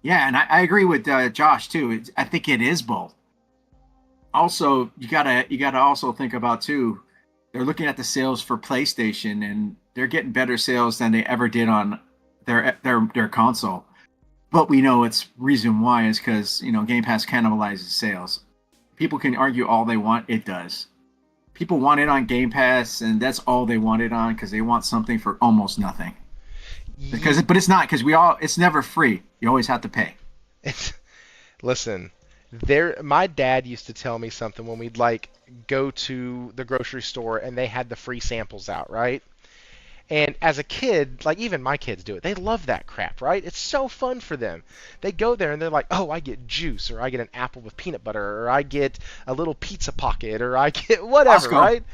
Yeah, and I agree with Josh too. I think it is both. Also, you gotta also think about too. They're looking at the sales for PlayStation, and they're getting better sales than they ever did on their console. But we know it's reason why is because Game Pass cannibalizes sales. People can argue all they want, it does. People want it on Game Pass, and that's all they want it on because they want something for almost nothing. But it's not because it's never free. You always have to pay. It's, listen, my dad used to tell me something when we'd like go to the grocery store and they had the free samples out, right? And as a kid, like even my kids do it. They love that crap, right? It's so fun for them. They go there and they're like, "Oh, I get juice, or I get an apple with peanut butter, or I get a little pizza pocket, or I get whatever," Costco. right?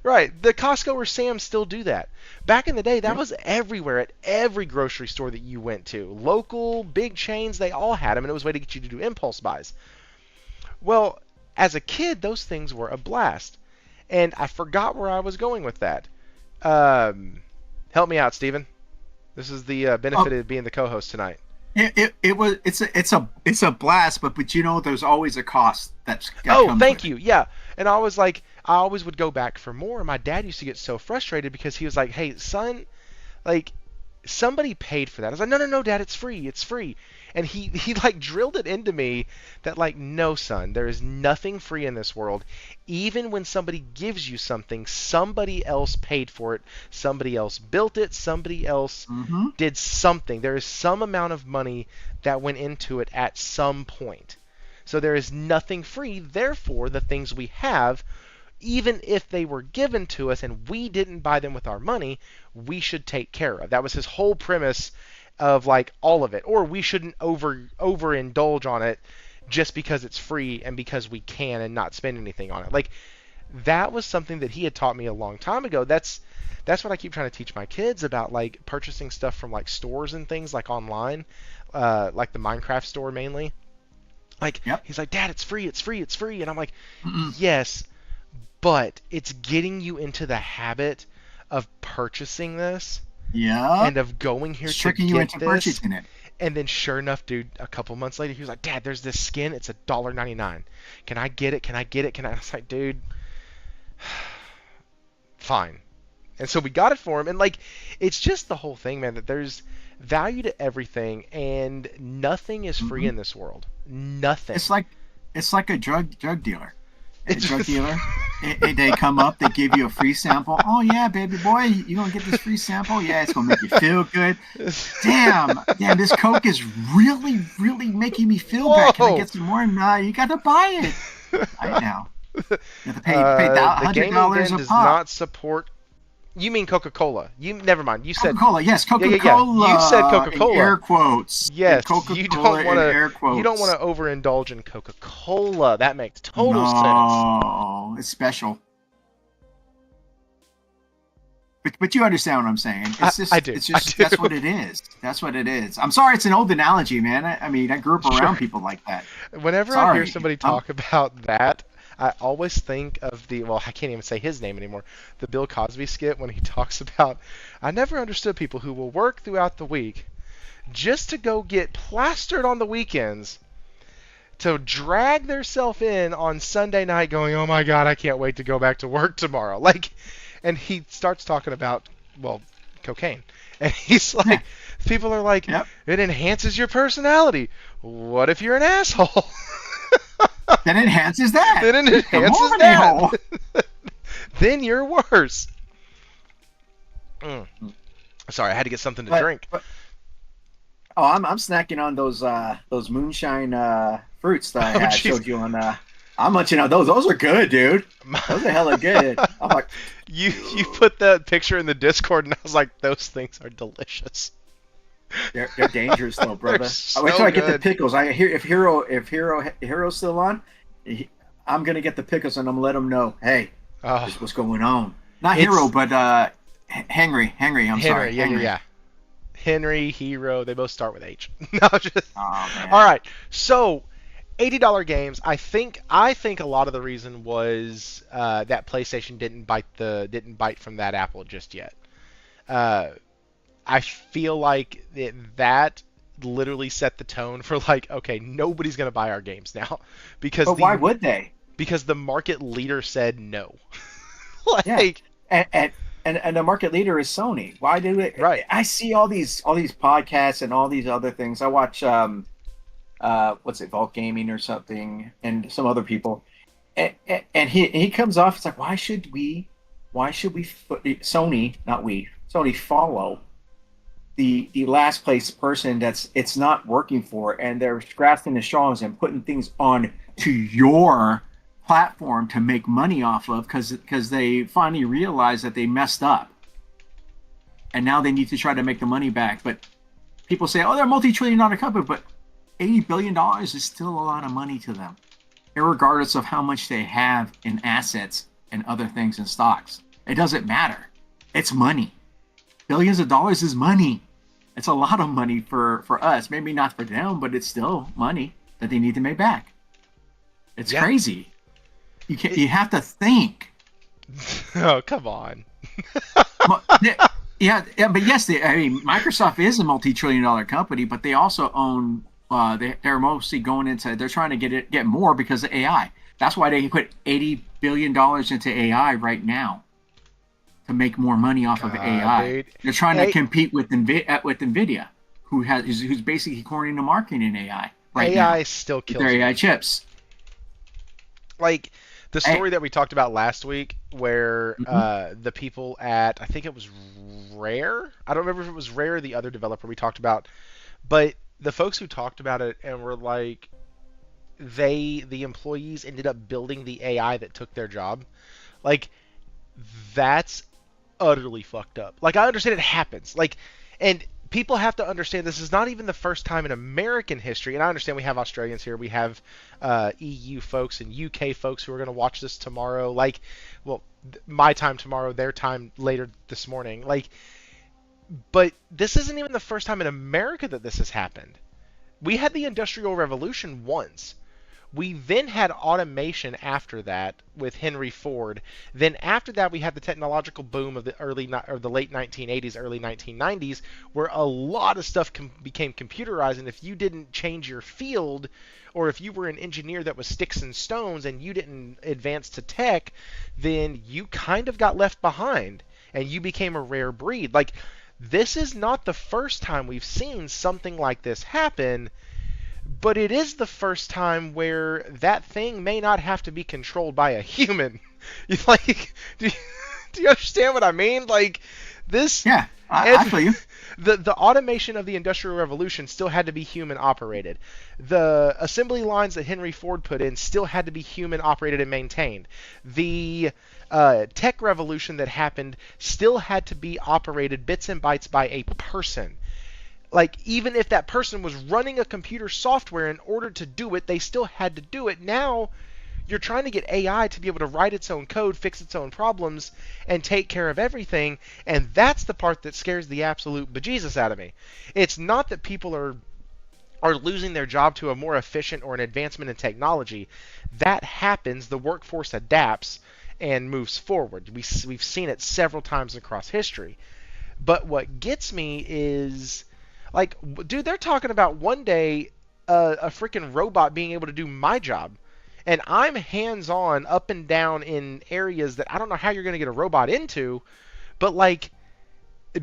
Right. The Costco or Sam's still do that. Back in the day, that Yep. was everywhere at every grocery store that you went to. Local, big chains, they all had them, and it was a way to get you to do impulse buys. Well, as a kid, those things were a blast. And I forgot where I was going with that. Um, Help me out, Steven. This is the benefit Oh, of being the co-host tonight. it's a blast, but there's always a cost that Oh, comes thank with it. you. Yeah. And I was like, I always would go back for more. And my dad used to get so frustrated because he was like, hey, son, like, somebody paid for that. I was like, no, no, no, Dad, it's free. It's free. And he like drilled it into me that like, no, son, there is nothing free in this world. Even when somebody gives you something, somebody else paid for it. Somebody else built it. Somebody else Mm-hmm. did something. There is some amount of money that went into it at some point. So there is nothing free. Therefore, the things we have, even if they were given to us and we didn't buy them with our money, we should take care of. That was his whole premise of like all of it. Or we shouldn't overindulge on it just because it's free and because we can and not spend anything on it. Like that was something that he had taught me a long time ago. That's what I keep trying to teach my kids about, like purchasing stuff from like stores and things like online, like the Minecraft store mainly. Like Yep. he's like, Dad, it's free, it's free, it's free, and I'm like, Mm-mm. yes, but it's getting you into the habit of purchasing this Yep. and of going here It's to tricking you get into this. purchasing it. And then sure enough, dude, a couple months later, he was like, Dad, there's this skin. It's $1.99. Can I get it? Can I get it? Can I? I was like, dude, fine. And so we got it for him. And like, it's just the whole thing, man, that there's value to everything and nothing is free Hmm. in this world. Nothing. It's like a drug dealer. A It's drug just, dealer. They come up, they give you a free sample. Oh yeah, baby boy, you gonna get this free sample? Yeah, it's gonna make you feel good. Damn, this Coke is really, really making me feel bad. Can I whoa. get some more? Nah, you got to buy it right now. You have to pay The $100 gaming den a does pop. not support. You mean Coca-Cola? You never mind. You said Coca-Cola, yes, yeah, yeah, yeah. You said Coca-Cola in Coca-Cola. air quotes. Yes, Coca-Cola in air you don't want quotes. to overindulge in Coca-Cola. That makes total sense. No, it's special. But you understand what I'm saying. I, It's I just do. it's I just do. that's what it is. That's what it is. I'm sorry, it's an old analogy, man. I mean, I grew up Sure. around people like that. Whenever I hear Sorry. somebody talk about that, I always think of well, I can't even say his name anymore. The Bill Cosby skit when he talks about, I never understood people who will work throughout the week just to go get plastered on the weekends to drag theirself in on Sunday night going, oh my God, I can't wait to go back to work tomorrow. Like, and he starts talking about, well, cocaine. And he's Yeah. like, people are like, Yep. it enhances your personality. What if you're an asshole? That enhances that. Then it Come enhances on, that. now. Then you're worse. Mm. Sorry, I had to get something to drink. Oh, I'm snacking on those moonshine fruits that I Oh, had jeez. showed you on. I'm munching on those. Those are good, dude. Those are hella good. I'm like, You put that picture in the Discord, and I was like, those things are delicious. they're dangerous though, They're brother. so Wait till I get the good. pickles. I hear if Hero's still on, I'm gonna get the pickles and I'm gonna let him know. Hey, this is Oh, what's going on. Not it's Hero, but Henry. I'm sorry, Henry. Yeah, yeah, Henry. yeah. Henry, Hero, they both start with H. No, just Oh all man. right. So, $80 games. I think a lot of the reason was that PlayStation didn't bite from that apple just yet. Uh, I feel like that literally set the tone for like, okay, nobody's gonna buy our games now because But why would they? the market leader said no. Yeah, Like, and and the market leader is Sony. Why do it? right. I see all these podcasts and all these other things. I watch what's it, Vault Gaming or something, and some other people, and he comes off. It's like, why should we Sony, not we, Sony follow the last place person that's it's not working for, and they're grasping the straws and putting things on to your platform to make money off of because they finally realize that they messed up and now they need to try to make the money back. But people say, oh, they're a multi-trillion-dollar company, but $80 billion is still a lot of money to them, regardless of how much they have in assets and other things in stocks. It doesn't matter. It's money. Billions of dollars is money. It's a lot of money for us. Maybe not for them, but it's still money that they need to make back. It's Yeah. crazy. You can It, you have to think. oh, come on. Yeah, but yes, I mean, Microsoft is a multi-trillion-dollar company, but they also own. They're mostly going into. They're trying to get more because of AI. That's why they put $80 billion into AI right now to make more money off of God, AI. dude. They're trying to A- compete with Nvidia, who's basically cornering the market in AI right now AI still with their kills AI me. chips. Like the Hey, story that we talked about last week, where mhm. the people at I think it was Rare. I don't remember if it was Rare or the other developer we talked about, but the folks who talked about it and were like, the employees ended up building the AI that took their job. Like that's utterly fucked up. Like I understand it happens. Like, and people have to understand this is not even the first time in American history, and I understand we have Australians here, we have EU folks and UK folks who are going to watch this tomorrow. Like, well, my time tomorrow, their time later this morning. Like, but this isn't even the first time in America that this has happened. We had the Industrial Revolution once. We then had automation after that with Henry Ford. Then after that, we had the technological boom of the late 1980s, early 1990s, where a lot of stuff became computerized. And if you didn't change your field, or if you were an engineer that was sticks and stones and you didn't advance to tech, then you kind of got left behind and you became a rare breed. Like, this is not the first time we've seen something like this happen. But it is the first time where that thing may not have to be controlled by a human. Like, do you understand what I mean? Like, this. Yeah, I feel you. The automation of the Industrial Revolution still had to be human operated. The assembly lines that Henry Ford put in still had to be human operated and maintained. The tech revolution that happened still had to be operated bits and bytes by a person. Like, even if that person was running a computer software in order to do it, they still had to do it. Now, you're trying to get AI to be able to write its own code, fix its own problems, and take care of everything, and that's the part that scares the absolute bejesus out of me. It's not that people are losing their job to a more efficient or an advancement in technology. That happens. The workforce adapts and moves forward. We've seen it several times across history. But what gets me is... like, dude, they're talking about one day a freaking robot being able to do my job. And I'm hands-on up and down in areas that I don't know how you're going to get a robot into, but, like,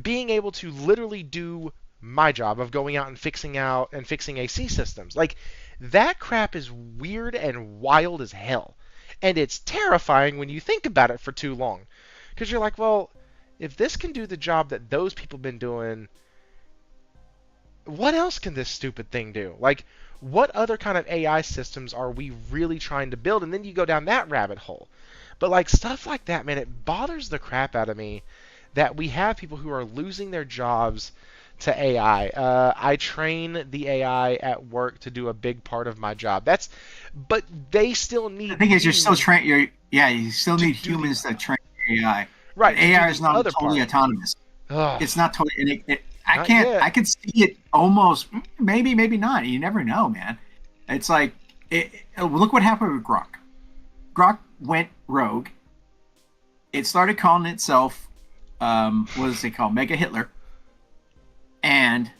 being able to literally do my job of going out and fixing AC systems. Like, that crap is weird and wild as hell. And it's terrifying when you think about it for too long. Because you're like, well, if this can do the job that those people have been doing... what else can this stupid thing do? Like, what other kind of AI systems are we really trying to build? And then you go down that rabbit hole. But, like, stuff like that, man, it bothers the crap out of me that we have people who are losing their jobs to AI. I train the AI at work to do a big part of my job. But they still need... the thing is, you're still you still need humans to train AI. Right. But AI is not totally autonomous. Ugh. It's not totally... I can see it almost, maybe not. You never know, man. It's like, look what happened with Grok. Grok went rogue. It started calling itself, what does it called? Mega Hitler. And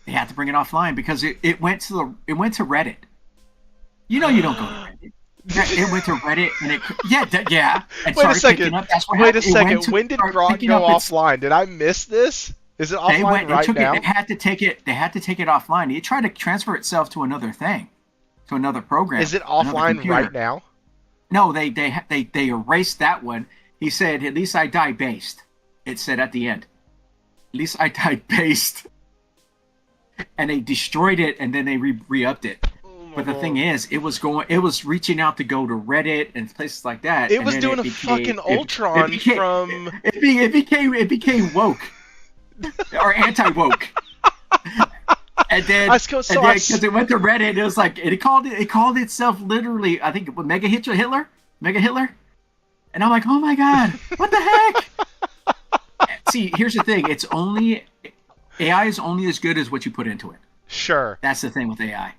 they had to bring it offline because it went to Reddit. You know you don't go to Reddit. It went to Reddit and and Wait a second. Wait a second. When did Grok go offline? Did I miss this? Is it offline right now? They had to take it offline. It tried to transfer itself to another thing, to another program. Is it offline right now? No, they erased that one. He said, "At least I die based." It said at the end, "At least I died based," and they destroyed it and then they re-upped it. But the thing is, it was reaching out to go to Reddit and places like that. It was doing a fucking Ultron from. It became woke. Or anti-woke. And then because it went to Reddit, it was like it called itself literally, I think, Mega Hitler, and I'm like, oh my god, what the heck? See, here's the thing: AI is only as good as what you put into it. Sure. That's the thing with AI.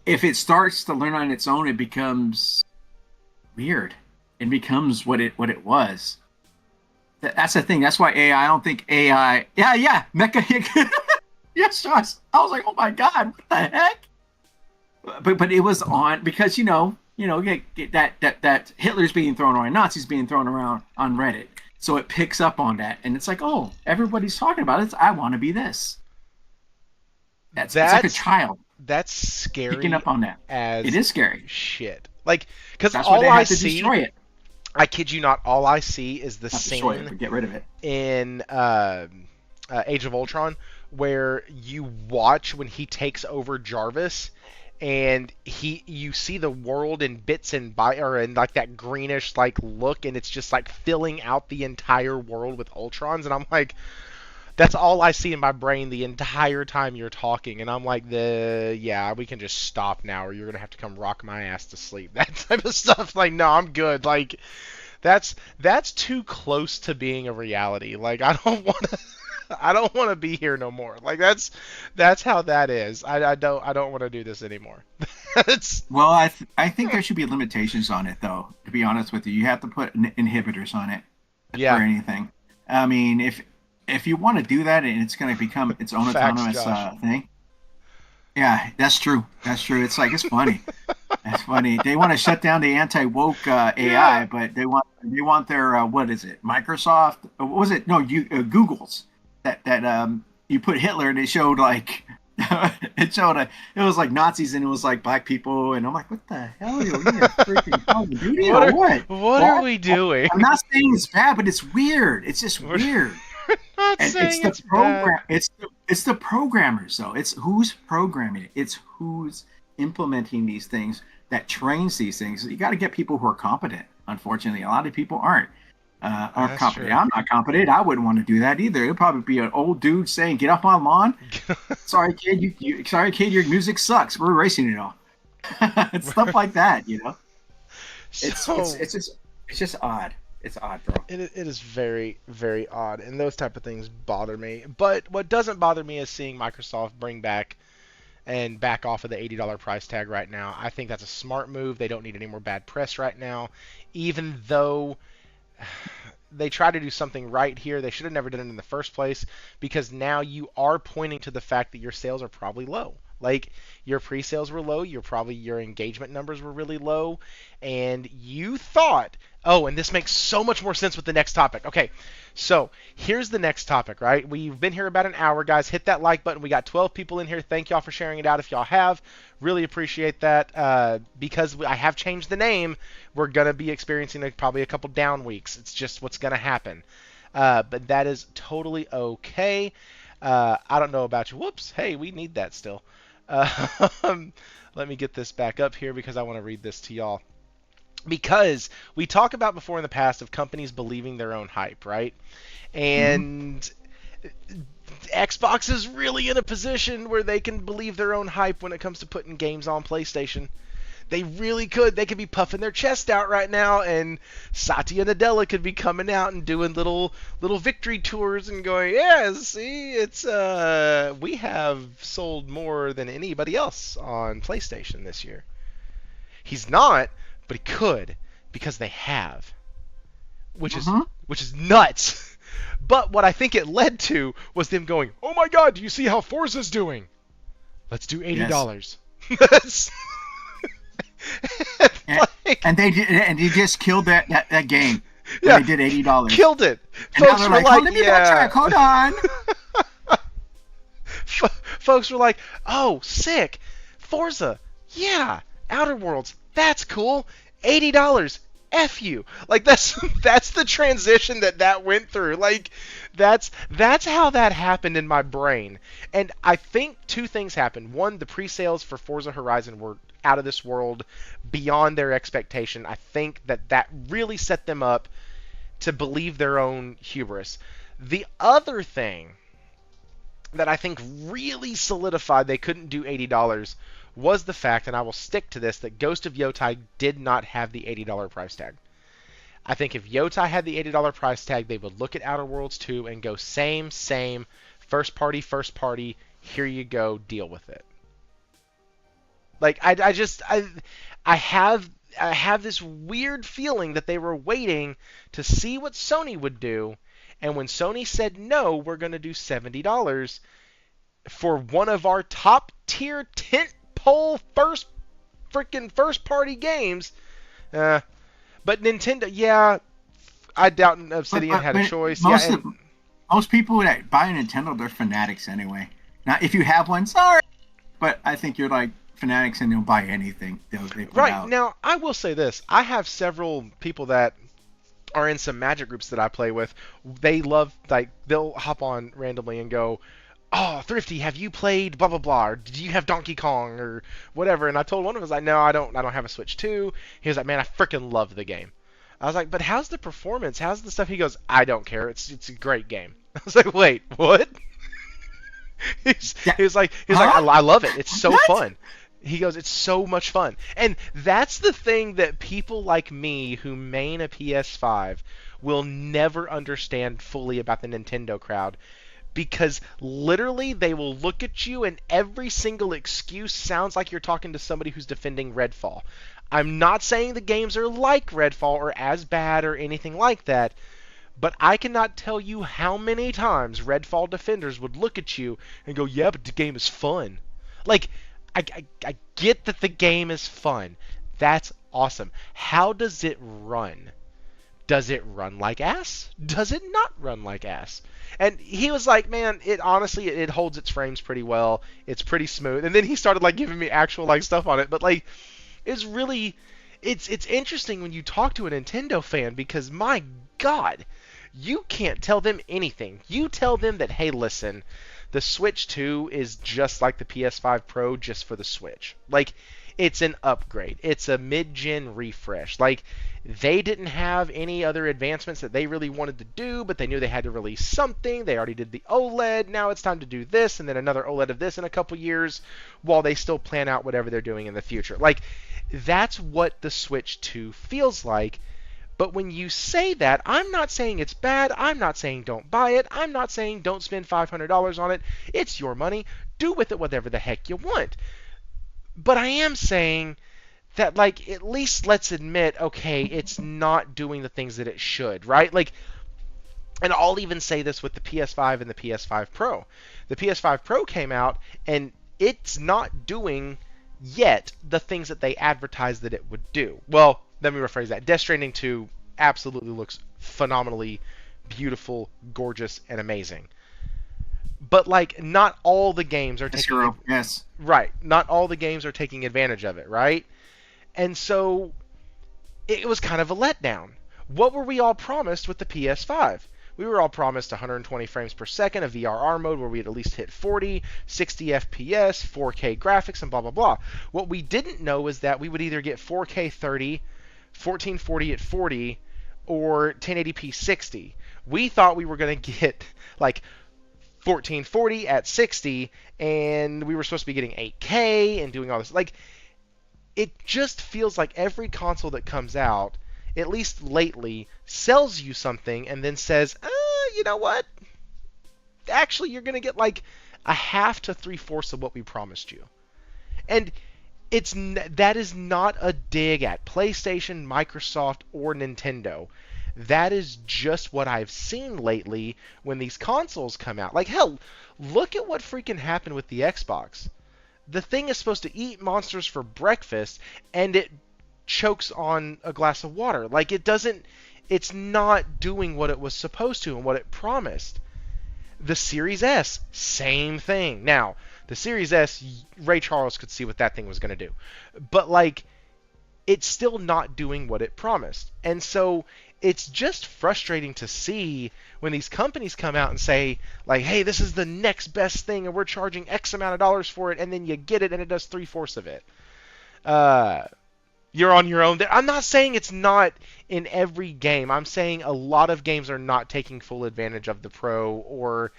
If it starts to learn on its own, it becomes weird. It becomes what it was. That's the thing. That's why AI. I don't think AI. Yeah. Mecha. Yes, Josh. I was like, oh my god, what the heck? But it was on because that Hitler's being thrown around, Nazis being thrown around on Reddit, so it picks up on that, and it's like, oh, everybody's talking about it. I want to be this. It's like a child. That's scary. Picking up on that. It is scary. Shit. Like, because all I see. Destroy it. I kid you not, all I see is the scene get rid of it. in Age of Ultron where you watch when he takes over Jarvis and you see the world in bits and like that greenish like look, and it's just like filling out the entire world with Ultrons, and I'm like, That's all I see in my brain the entire time you're talking, and I'm like, yeah, we can just stop now, or you're gonna have to come rock my ass to sleep. That type of stuff. Like, no, I'm good. Like, that's too close to being a reality. Like, I don't want to. I don't want to be here no more. Like that's how that is. I don't want to do this anymore. It's Well, I think there should be limitations on it, though. To be honest with you, you have to put inhibitors on it for yeah, anything. I mean, if you want to do that and it's going to become its own facts, autonomous Josh. thing, yeah, that's true. That's true. It's like it's funny. That's funny. They want to shut down the anti-woke Yeah. AI, but they want their what is it? Microsoft? What was it? No, you Google's that you put Hitler and it showed like it was like Nazis and it was like black people and I'm like, what the hell? Are you in freaking Call of Duty What or are what? what are What? we doing? I'm not saying it's bad, but it's weird. It's just We're weird. not And it's saying the it's bad. program. It's the programmers though. It's who's programming it. It's who's implementing these things that trains these things. You got to get people who are competent. Unfortunately, a lot of people aren't That's competent. true. I'm not competent. I wouldn't want to do that either. It'd probably be an old dude saying, "Get off my lawn." Sorry, kid. Sorry, kid. Your music sucks. We're erasing it all. It's stuff like that. It's it's So it's just it's just odd. It's odd, bro. it is very, very odd, and those type of things bother me. But what doesn't bother me is seeing Microsoft bring back and back off of the $80 price tag right now. I think that's a smart move. They don't need any more bad press right now, even though they try to do something right here. They should have never done it in the first place because now you are pointing to the fact that your sales are probably low. Like your pre-sales were low, your engagement numbers were really low, and you thought, oh, and this makes so much more sense with the next topic. Okay, so here's the next topic, right? We've been here about an hour, guys. Hit that like button. We got 12 people in here. Thank y'all for sharing it out. If y'all have, really appreciate that. Because I have changed the name, we're gonna be experiencing probably a couple down weeks. It's just what's gonna happen. But that is totally okay. I don't know about you. Whoops. Hey, we need that still. Let me get this back up here because I want to read this to y'all. Because we talked about before in the past of companies believing their own hype, right? Mm-hmm. And Xbox is really in a position where they can believe their own hype when it comes to putting games on PlayStation. They really could. They could be puffing their chest out right now, and Satya Nadella could be coming out and doing little victory tours and going, yeah, see, it's we have sold more than anybody else on PlayStation this year. He's not, but he could because they have, which is Mm-hmm. which is nuts. But what I think it led to was them going, "Oh my God, do you see how Forza's doing? Let's do Yes. $80." That's And, like, and they just killed that game when yeah, they did $80. killed it. And now Folks they're were like, "Oh, like, let me yeah. backtrack. Hold on." Folks were like, "Oh, sick, Forza, yeah, Outer Worlds, that's cool. $80, f you." Like that's the transition that went through. Like that's how that happened in my brain. And I think two things happened. One, the pre-sales for Forza Horizon were out of this world, beyond their expectation. I think that really set them up to believe their own hubris. The other thing that I think really solidified they couldn't do $80 was the fact, and I will stick to this, that Ghost of Yotai did not have the $80 price tag. I think if Yotai had the $80 price tag, they would look at Outer Worlds 2 and go, same, first party, here you go, deal with it. Like I have this weird feeling that they were waiting to see what Sony would do, and when Sony said no, we're going to do $70 for one of our top tier tent pole first party games. But Nintendo, yeah, I doubt Obsidian had a But choice. Yeah, most of and most people that buy a Nintendo, they're fanatics anyway. Now, if you have one, sorry, but I think you're like fanatics and they'll buy anything they put right out. now, I will say this: I have several people that are in some Magic groups that I play with. They love, like, they'll hop on randomly and go, "Oh, Thrifty, have you played blah blah blah? Or do you have Donkey Kong or whatever?" And I told one of them, "I was like, no, I don't have a Switch 2." He was like, "Man, I freaking love the game." I was like, "But how's the performance? How's the stuff?" He goes, "I don't care. It's a great game." I was like, wait, what? Yeah. He was like, Huh? I love it. It's so What? fun. He goes, it's so much fun. And that's the thing that people like me who main a PS5 will never understand fully about the Nintendo crowd, because literally they will look at you and every single excuse sounds like you're talking to somebody who's defending Redfall. I'm not saying the games are like Redfall or as bad or anything like that, but I cannot tell you how many times Redfall defenders would look at you and go, yeah, but the game is fun. Like, I get that the game is fun. That's awesome. How does it run? Does it run like ass? Does it not run like ass? And he was like, man, it honestly, it holds its frames pretty well. It's pretty smooth. And then he started like giving me actual like stuff on it. But like, it's really, it's interesting when you talk to a Nintendo fan, because my God, you can't tell them anything. You tell them that, hey, listen, the Switch 2 is just like the PS5 Pro, just for the Switch. Like, it's an upgrade. It's a mid-gen refresh. Like, they didn't have any other advancements that they really wanted to do, but they knew they had to release something. They already did the OLED. Now it's time to do this, and then another OLED of this in a couple years, while they still plan out whatever they're doing in the future. Like, that's what the Switch 2 feels like. But when you say that, I'm not saying it's bad. I'm not saying don't buy it. I'm not saying don't spend $500 on it. It's your money. Do with it whatever the heck you want. But I am saying that, like, at least let's admit, okay, it's not doing the things that it should, right? Like, and I'll even say this with the PS5 and the PS5 Pro. The PS5 Pro came out, and it's not doing yet the things that they advertised that it would do. Well, let me rephrase that. Death Stranding 2 absolutely looks phenomenally beautiful, gorgeous, and amazing. But like, not all the games are taking Yes. right. Not all the games are taking advantage of it, right? And so it was kind of a letdown. What were we all promised with the PS5? We were all promised 120 frames per second, a VRR mode where we'd at least hit 40, 60 FPS, 4K graphics, and blah, blah, blah. What we didn't know is that we would either get 4K 30, 1440 at 40, or 1080p 60. We thought we were going to get like 1440 at 60, and we were supposed to be getting 8K and doing all this. Like, it just feels like every console that comes out, at least lately, sells you something and then says, you know what? Actually, you're going to get like a half to three-fourths of what we promised you. And that is not a dig at PlayStation, Microsoft, or Nintendo. That is just what I've seen lately when these consoles come out. Like, hell, look at what freaking happened with the Xbox. The thing is supposed to eat monsters for breakfast, and it chokes on a glass of water. Like, it's not doing what it was supposed to and what it promised. The Series S, same thing. Now, the Series S, Ray Charles could see what that thing was going to do. But, like, it's still not doing what it promised. And so it's just frustrating to see when these companies come out and say, like, hey, this is the next best thing and we're charging X amount of dollars for it, and then you get it and it does three-fourths of it. You're on your own. I'm not saying it's not in every game. I'm saying a lot of games are not taking full advantage of the Pro, or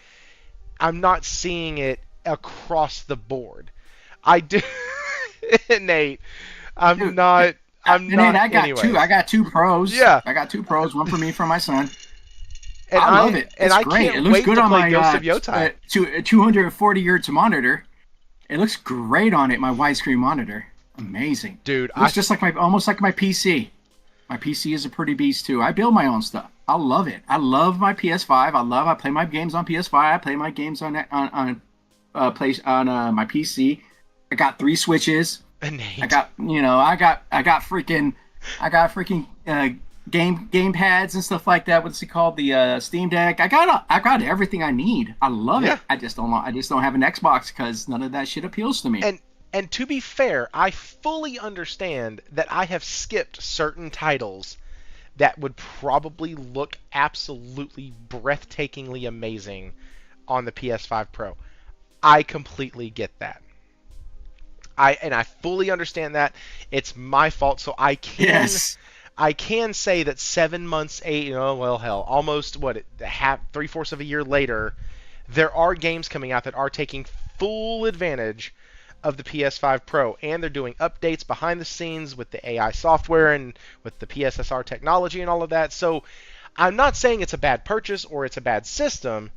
I'm not seeing it across the board. I do, Nate. I'm not. Nate, I got two pros. Yeah, I got two pros. One for me, for my son. And I love it. It's great. Can't it looks wait good to on play my Ghost of Yotai. 240 hertz monitor. It looks great on it. My widescreen monitor. Amazing, dude. It looks just like almost like my PC. My PC is a pretty beast too. I build my own stuff. I love it. I love my PS5. I play my games on PS5. I play my games on my PC. I got 3 Switches. Nate. I got freaking game pads and stuff like that. What's it called? The Steam Deck. I got everything I need. I love it. I just don't have an Xbox because none of that shit appeals to me. And to be fair, I fully understand that I have skipped certain titles that would probably look absolutely breathtakingly amazing on the PS5 Pro. I completely get that. I fully understand that. It's my fault, so I can I can say that 7 months, well, hell, almost three-fourths of a year later, there are games coming out that are taking full advantage of the PS5 Pro, and they're doing updates behind the scenes with the AI software and with the PSSR technology and all of that. So I'm not saying it's a bad purchase or it's a bad system.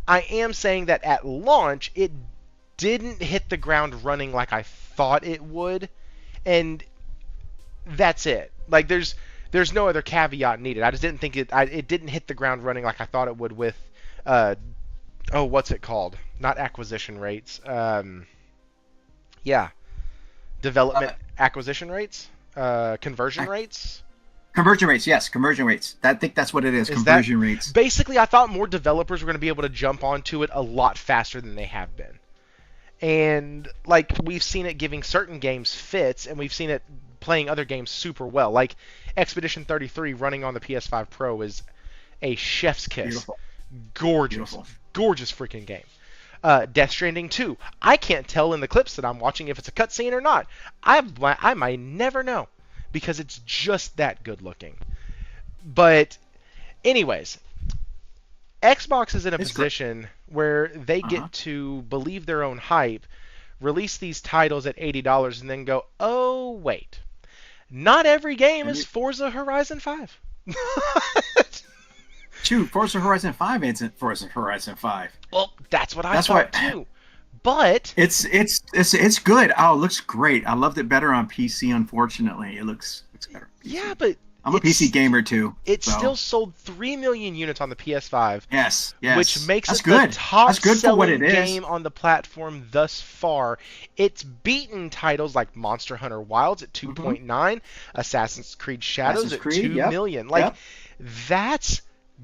I am saying that at launch, it didn't hit the ground running like I thought it would, and that's it. Like there's no other caveat needed. I just didn't think it didn't hit the ground running like I thought it would with what's it called? Not acquisition rates. Yeah, development acquisition rates, conversion rates. Conversion rates, yes, conversion rates. I think that's what it is, conversion rates. Basically, I thought more developers were going to be able to jump onto it a lot faster than they have been. And, like, we've seen it giving certain games fits, and we've seen it playing other games super well. Like, Expedition 33 running on the PS5 Pro is a chef's kiss. Beautiful. Gorgeous. Beautiful. Gorgeous freaking game. Death Stranding 2. I can't tell in the clips that I'm watching if it's a cutscene or not. I might never know, because it's just that good looking. But anyways, Xbox is in a position where they get to believe their own hype, release these titles at $80, and then go, oh, wait. Not every game is Forza Horizon 5. Shoot, Forza Horizon 5 isn't Forza Horizon 5. Well, that's what I thought too. But it's good. Oh, it looks great. I loved it better on PC. Unfortunately, it looks better. Yeah, but I'm a PC gamer too. It still sold 3 million units on the PS5. Yes. Which makes That's it good. the top-selling game game on the platform thus far. It's beaten titles like Monster Hunter Wilds at 2.9, Assassin's Creed Shadows at 2 million. Like, that's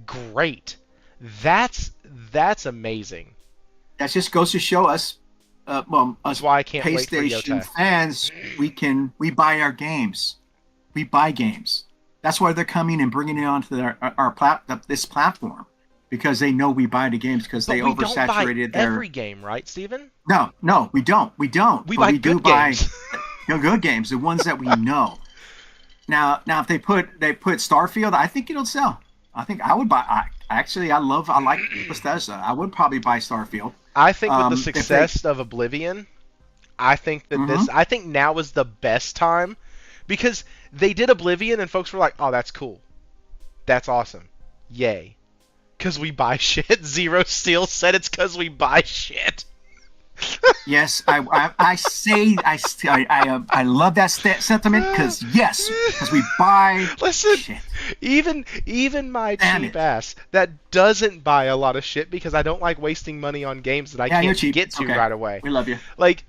great. That's amazing. That just goes to show us, us that's why I can't wait for PlayStation fans, we buy our games. We buy games. That's why they're coming and bringing it onto this platform, because they know we buy the games because they oversaturated their every game, right, Steven? No, we don't. We buy good games. Good games, the ones that we know. Now, if they put Starfield, I think it'll sell. I think I would buy. I like Bethesda. I would probably buy Starfield. I think with the success of Oblivion, I think that I think now is the best time, because they did Oblivion and folks were like, "Oh, that's cool, that's awesome, yay," because we buy shit. Zero Steel said it's because we buy shit. Yes, I love that sentiment, because we buy. Listen, shit. even my cheap ass that doesn't buy a lot of shit because I don't like wasting money on games that I can't get to right away. We love you. Like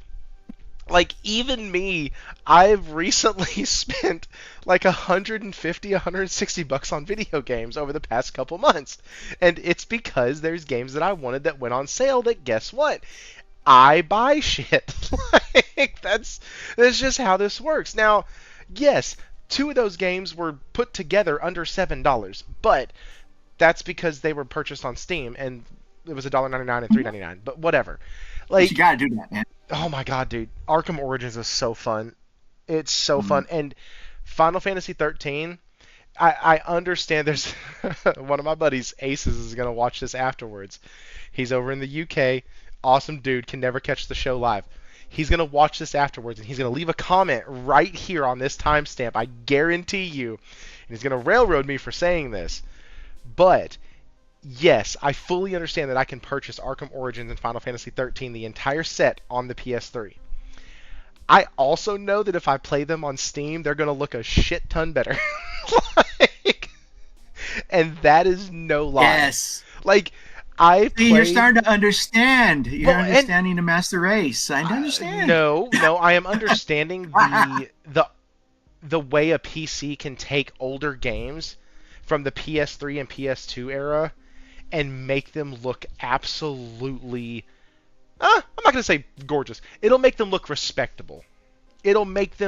even me, I've recently spent like $150-$160 on video games over the past couple months, and it's because there's games that I wanted that went on sale that, guess what? I buy shit. Like, that's just how this works. Now, yes, 2 of those games were put together under $7, but that's because they were purchased on Steam, and it was $1.99 and $3.99. But whatever. Like, you gotta do that, man. Oh my god, dude! Arkham Origins is so fun. It's so fun, and Final Fantasy 13. I understand. There's one of my buddies, Aces, is gonna watch this afterwards. He's over in the UK. Awesome dude, can never catch the show live. He's going to watch this afterwards, and he's going to leave a comment right here on this timestamp. I guarantee you. And he's going to railroad me for saying this. But, yes, I fully understand that I can purchase Arkham Origins and Final Fantasy 13, the entire set, on the PS3. I also know that if I play them on Steam, they're going to look a shit ton better. And that is no lie. Yes. Like, you're starting to understand. You're understanding the master race. I understand. No, I am understanding the way a PC can take older games from the PS3 and PS2 era and make them look absolutely... I'm not going to say gorgeous. It'll make them look respectable. It'll make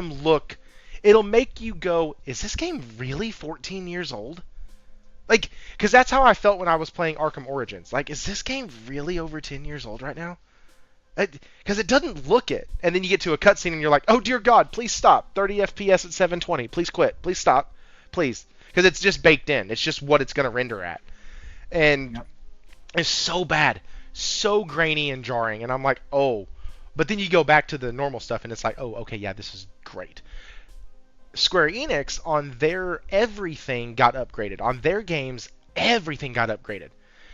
you go, is this game really 14 years old? Like, because that's how I felt when I was playing Arkham Origins. Like, is this game really over 10 years old right now? Because it doesn't look it. And then you get to a cutscene and you're like, oh dear God, please stop. 30 FPS at 720. Please quit. Please stop. Please. Because it's just baked in. It's just what it's going to render at. And Yep. it's so bad. So grainy and jarring. And I'm like, oh. But then you go back to the normal stuff and it's like, oh, okay, yeah, this is great. Square Enix, on their everything got upgraded. On their games, everything got upgraded.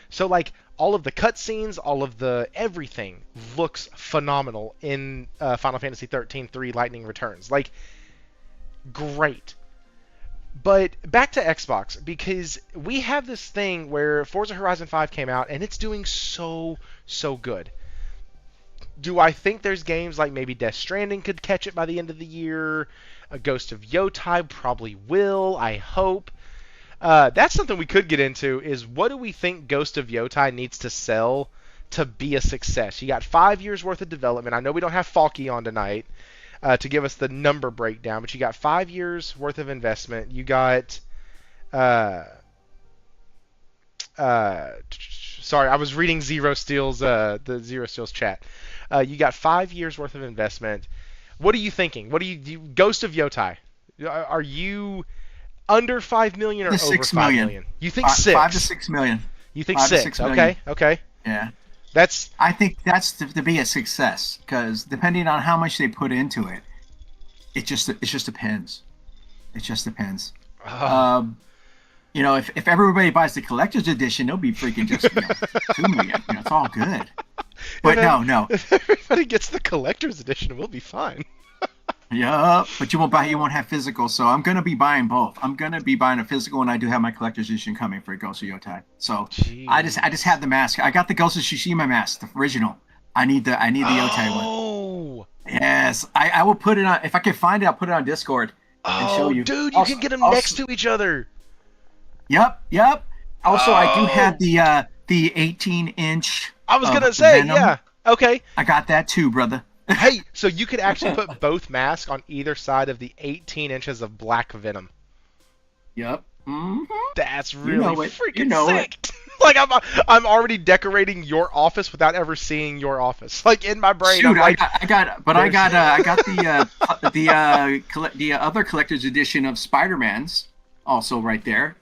So, like, all of the cutscenes, all of the everything looks phenomenal in Final Fantasy 13-3 Lightning Returns. Like, great. But back to Xbox, because we have this thing where Forza Horizon 5 came out, and it's doing so good. Do I think there's games like maybe Death Stranding could catch it by the end of the year? A Ghost of Yotai probably will, I hope. That's something we could get into, is what do we think Ghost of Yotai needs to sell to be a success? You got 5 years worth of development. I know we don't have Falky on tonight to give us the number breakdown, but you got 5 years worth of investment. You got... sorry, I was reading Zero Steel's the Zero Steel's chat. You got 5 years worth of investment. What are you thinking? What do you Ghost of Yotai? Are you under 5 million or over 6 5 million. million? You think 6? 5 to 6 million. You think 5 to 6? 6 million. Okay, okay. Yeah. I think that's to be a success, because depending on how much they put into it, it just depends. It just depends. You know, if everybody buys the collector's edition, they'll be freaking just 2 million. You know, it's all good. But no. If everybody gets the collector's edition, we'll be fine. Yeah, but you won't have physical, so I'm gonna be buying both. I'm gonna be buying a physical, and I do have my collector's edition coming for Ghost of Yotai. So Jeez. I just have the mask. I got the Ghost of Tsushima mask, the original. I need the Yotai one. Oh. Yes, I will put it on, if I can find it. I'll put it on Discord and show you. Dude, you can get them next to each other. Yep. Also, I do have the 18-inch. I was gonna say, Venom. yeah. Okay. I got that too, brother. Hey, so you could actually put both masks on either side of the 18 inches of black Venom. Yep. Mm-hmm. That's really freaking sick. It. Like I'm already decorating your office without ever seeing your office. Like in my brain, Shoot, I'm like, I got the other collector's edition of Spider-Man's also right there.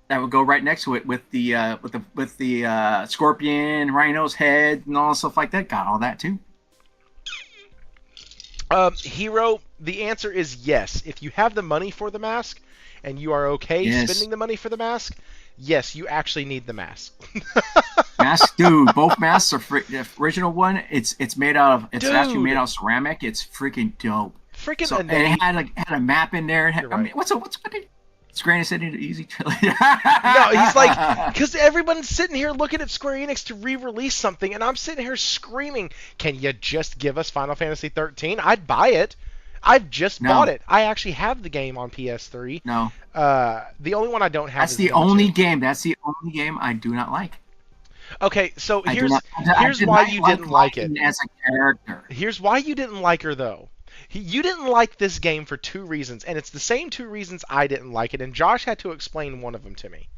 That would go right next to it with the scorpion, rhino's head, and all stuff like that. Got all that too. Hero, the answer is yes. If you have the money for the mask and you are okay spending the money for the mask, yes, you actually need the mask. Mask, dude. Both masks are free. The original one, it's made out of actually made out of ceramic. It's freaking dope. And it had a map in there. I mean, what's Granny said it easy. No, he's like, because everyone's sitting here looking at Square Enix to re-release something, and I'm sitting here screaming, can you just give us Final Fantasy 13? I'd buy it. I've just bought it. I actually have the game on PS3. No. The only one I don't have That's the only game. That's the only game I do not like. Okay, so here's why you didn't like it. As a character. Here's why you didn't like her, though. You didn't like this game for 2 reasons, and it's the same 2 reasons I didn't like it, and Josh had to explain one of them to me.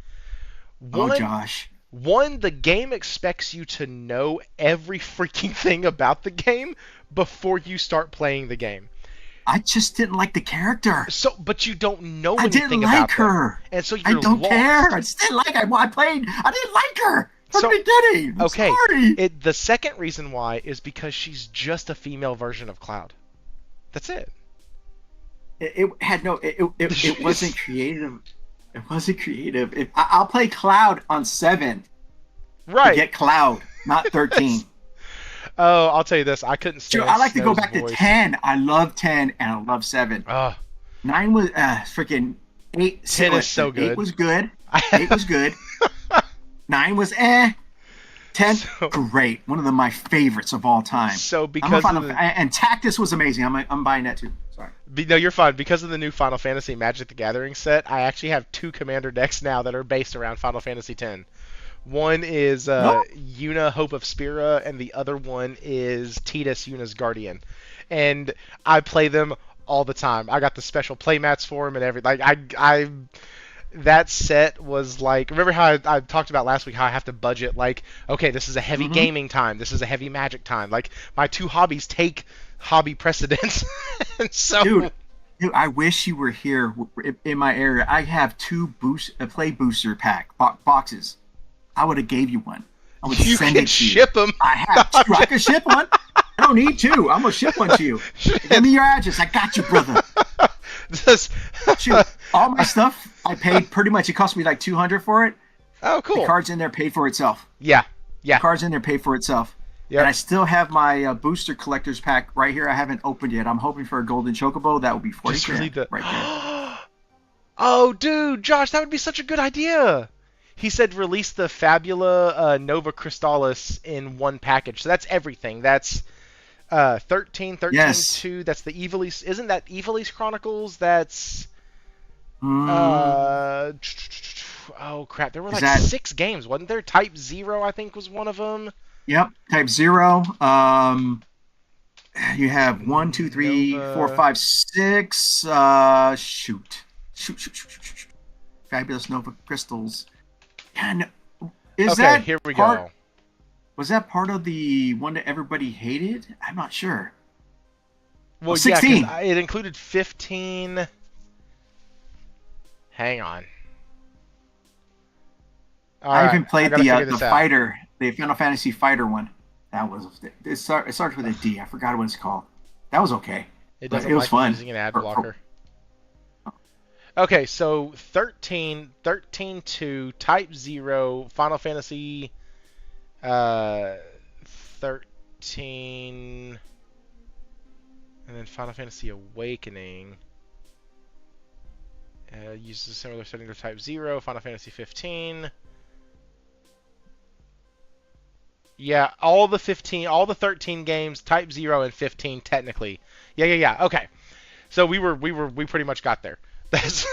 Josh. One, the game expects you to know every freaking thing about the game before you start playing the game. I just didn't like the character. But you don't know anything about her. I didn't like her. And so you're I don't lost. care. I just didn't like her. I didn't like her from the beginning. I'm sorry. The second reason why is because she's just a female version of Cloud. That's it. It wasn't creative. It wasn't creative. I'll play Cloud on 7. Right. To get Cloud, not 13. Oh, I'll tell you this. I couldn't stand I like to go back voice. to 10. I love 10 and I love 7. 9 was freaking 8. 10 is so good. 8 was good. 8 was good. 9 was 10, great. One of my favorites of all time. So because and Tactus was amazing. I'm buying that too. Sorry. No, you're fine. Because of the new Final Fantasy Magic the Gathering set, I actually have 2 commander decks now that are based around Final Fantasy X. One is Yuna, Hope of Spira, and the other one is Tidus, Yuna's Guardian. And I play them all the time. I got the special playmats for them and everything. Like that set was like, remember how I talked about last week how I have to budget, like, okay, this is a heavy Mm-hmm. gaming time, this is a heavy Magic time. Like, my two hobbies take hobby precedence. And so, Dude, dude, I wish you were here in my area. I have two play booster boxes. I would have gave you one. I would you send can it to you. ship them. I have two. I could ship one. I don't need two. I'm gonna ship one to you. Give me your address. I got you, brother. Just, Shoot, all my stuff I paid pretty much. It cost me like $200 for it. oh, cool. The cards in there paid for itself. Yeah, The cards in there paid for itself. Yep. And I still have my booster collector's pack right here. I haven't opened yet. I'm hoping for a golden chocobo. That would be 40 Just really grand right there. Oh, dude, Josh, that would be such a good idea. He said release the Fabula Nova Crystallis in one package. So that's everything. That's 13, 13, Yes. 2. That's the Evilise. Isn't that Evilise Chronicles? That's. Mm, Oh, crap. There were is like that 6 games, wasn't there? Type 0, I think, was one of them. Yep, Type 0. You have 1, 2, 3, 4, Nova. 5, 6. Shoot. Shoot. Fabulous Nova Crystals. Yeah, no, is Okay, that here we part? go. Was that part of the one that everybody hated? I'm not sure. Well, yeah, 16. because it included 15. Hang on. All I right, even played gotta figure the this out. fighter, the Final Fantasy fighter one. That was it starts with a D. I forgot what it's called. That was okay. It But doesn't it was like fun. using an ad blocker. Okay, so 13, 13 2, Type 0, Final Fantasy 13, and then Final Fantasy Awakening. Uses a similar setting to Type 0, Final Fantasy 15. Yeah, all the 13 games, Type 0 and 15 technically. Yeah. Okay. So we pretty much got there. That's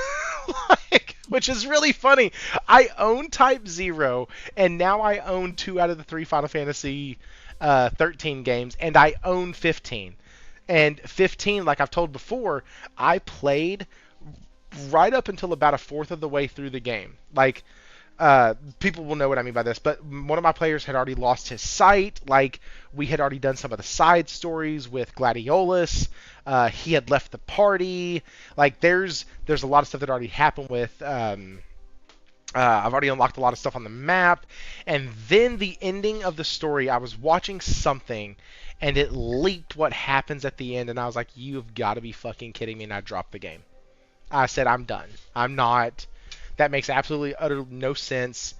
like, which is really funny. I own Type 0 and now I own 2 out of the 3 Final Fantasy 13 games, and I own 15. And 15, like I've told before, I played right up until about a fourth of the way through the game. Like, people will know what I mean by this, but one of my players had already lost his sight. Like, we had already done some of the side stories with Gladiolus. He had left the party. Like, there's a lot of stuff that already happened with. I've already unlocked a lot of stuff on the map, and then the ending of the story. I was watching something, and it leaked what happens at the end, and I was like, "You've got to be fucking kidding me!" And I dropped the game. I said, "I'm done. I'm not." That makes absolutely utter no sense,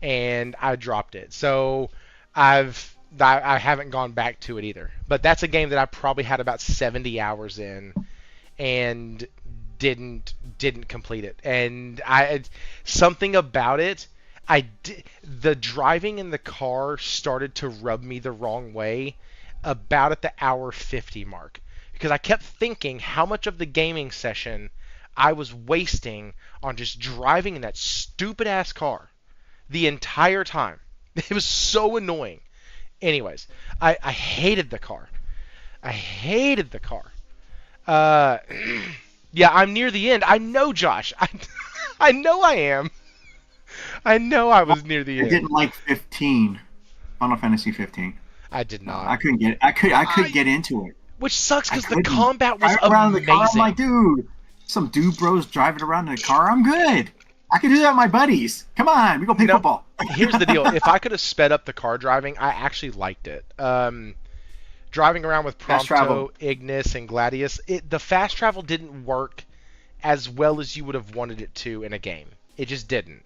and I dropped it. So I haven't gone back to it either. But that's a game that I probably had about 70 hours in, and didn't complete it. And something about it, the driving in the car started to rub me the wrong way about at the hour 50 mark, because I kept thinking how much of the gaming session I was wasting on just driving in that stupid ass car the entire time. It was so annoying. Anyways, I hated the car. I hated the car. Yeah, I'm near the end. I know, Josh. I know I am. I know I was near the I end. didn't like 15, Final Fantasy 15. I did not. I couldn't get. I couldn't get into it. Which sucks because the couldn't. combat was Driving around in the car, I'm amazing. like, dude, some dude bros driving around in a car. I'm good. I can do that with my buddies. Come on, we go play football. Here's the deal. If I could have sped up the car driving, I actually liked it. Driving around with Fast travel. Prompto, Ignis, and Gladius, the fast travel didn't work as well as you would have wanted it to in a game. It just didn't.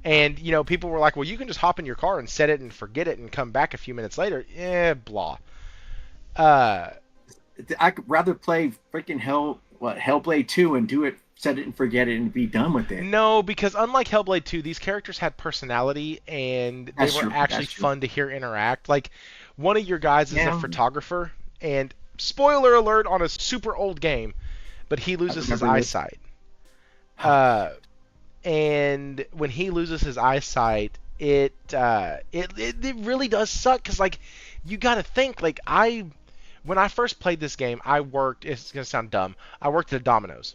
And, people were like, well, you can just hop in your car and set it and forget it and come back a few minutes later. Blah. I could rather play freaking Hellblade 2 and do it, set it and forget it and be done with it. No, because unlike Hellblade 2, these characters had personality and they were actually fun to hear interact. Like, one of your guys is a photographer, and spoiler alert on a super old game, but he loses his eyesight. And when he loses his eyesight, it really does suck, because, like, you got to think, like, when I first played this game, I worked, it's going to sound dumb, I worked at Domino's.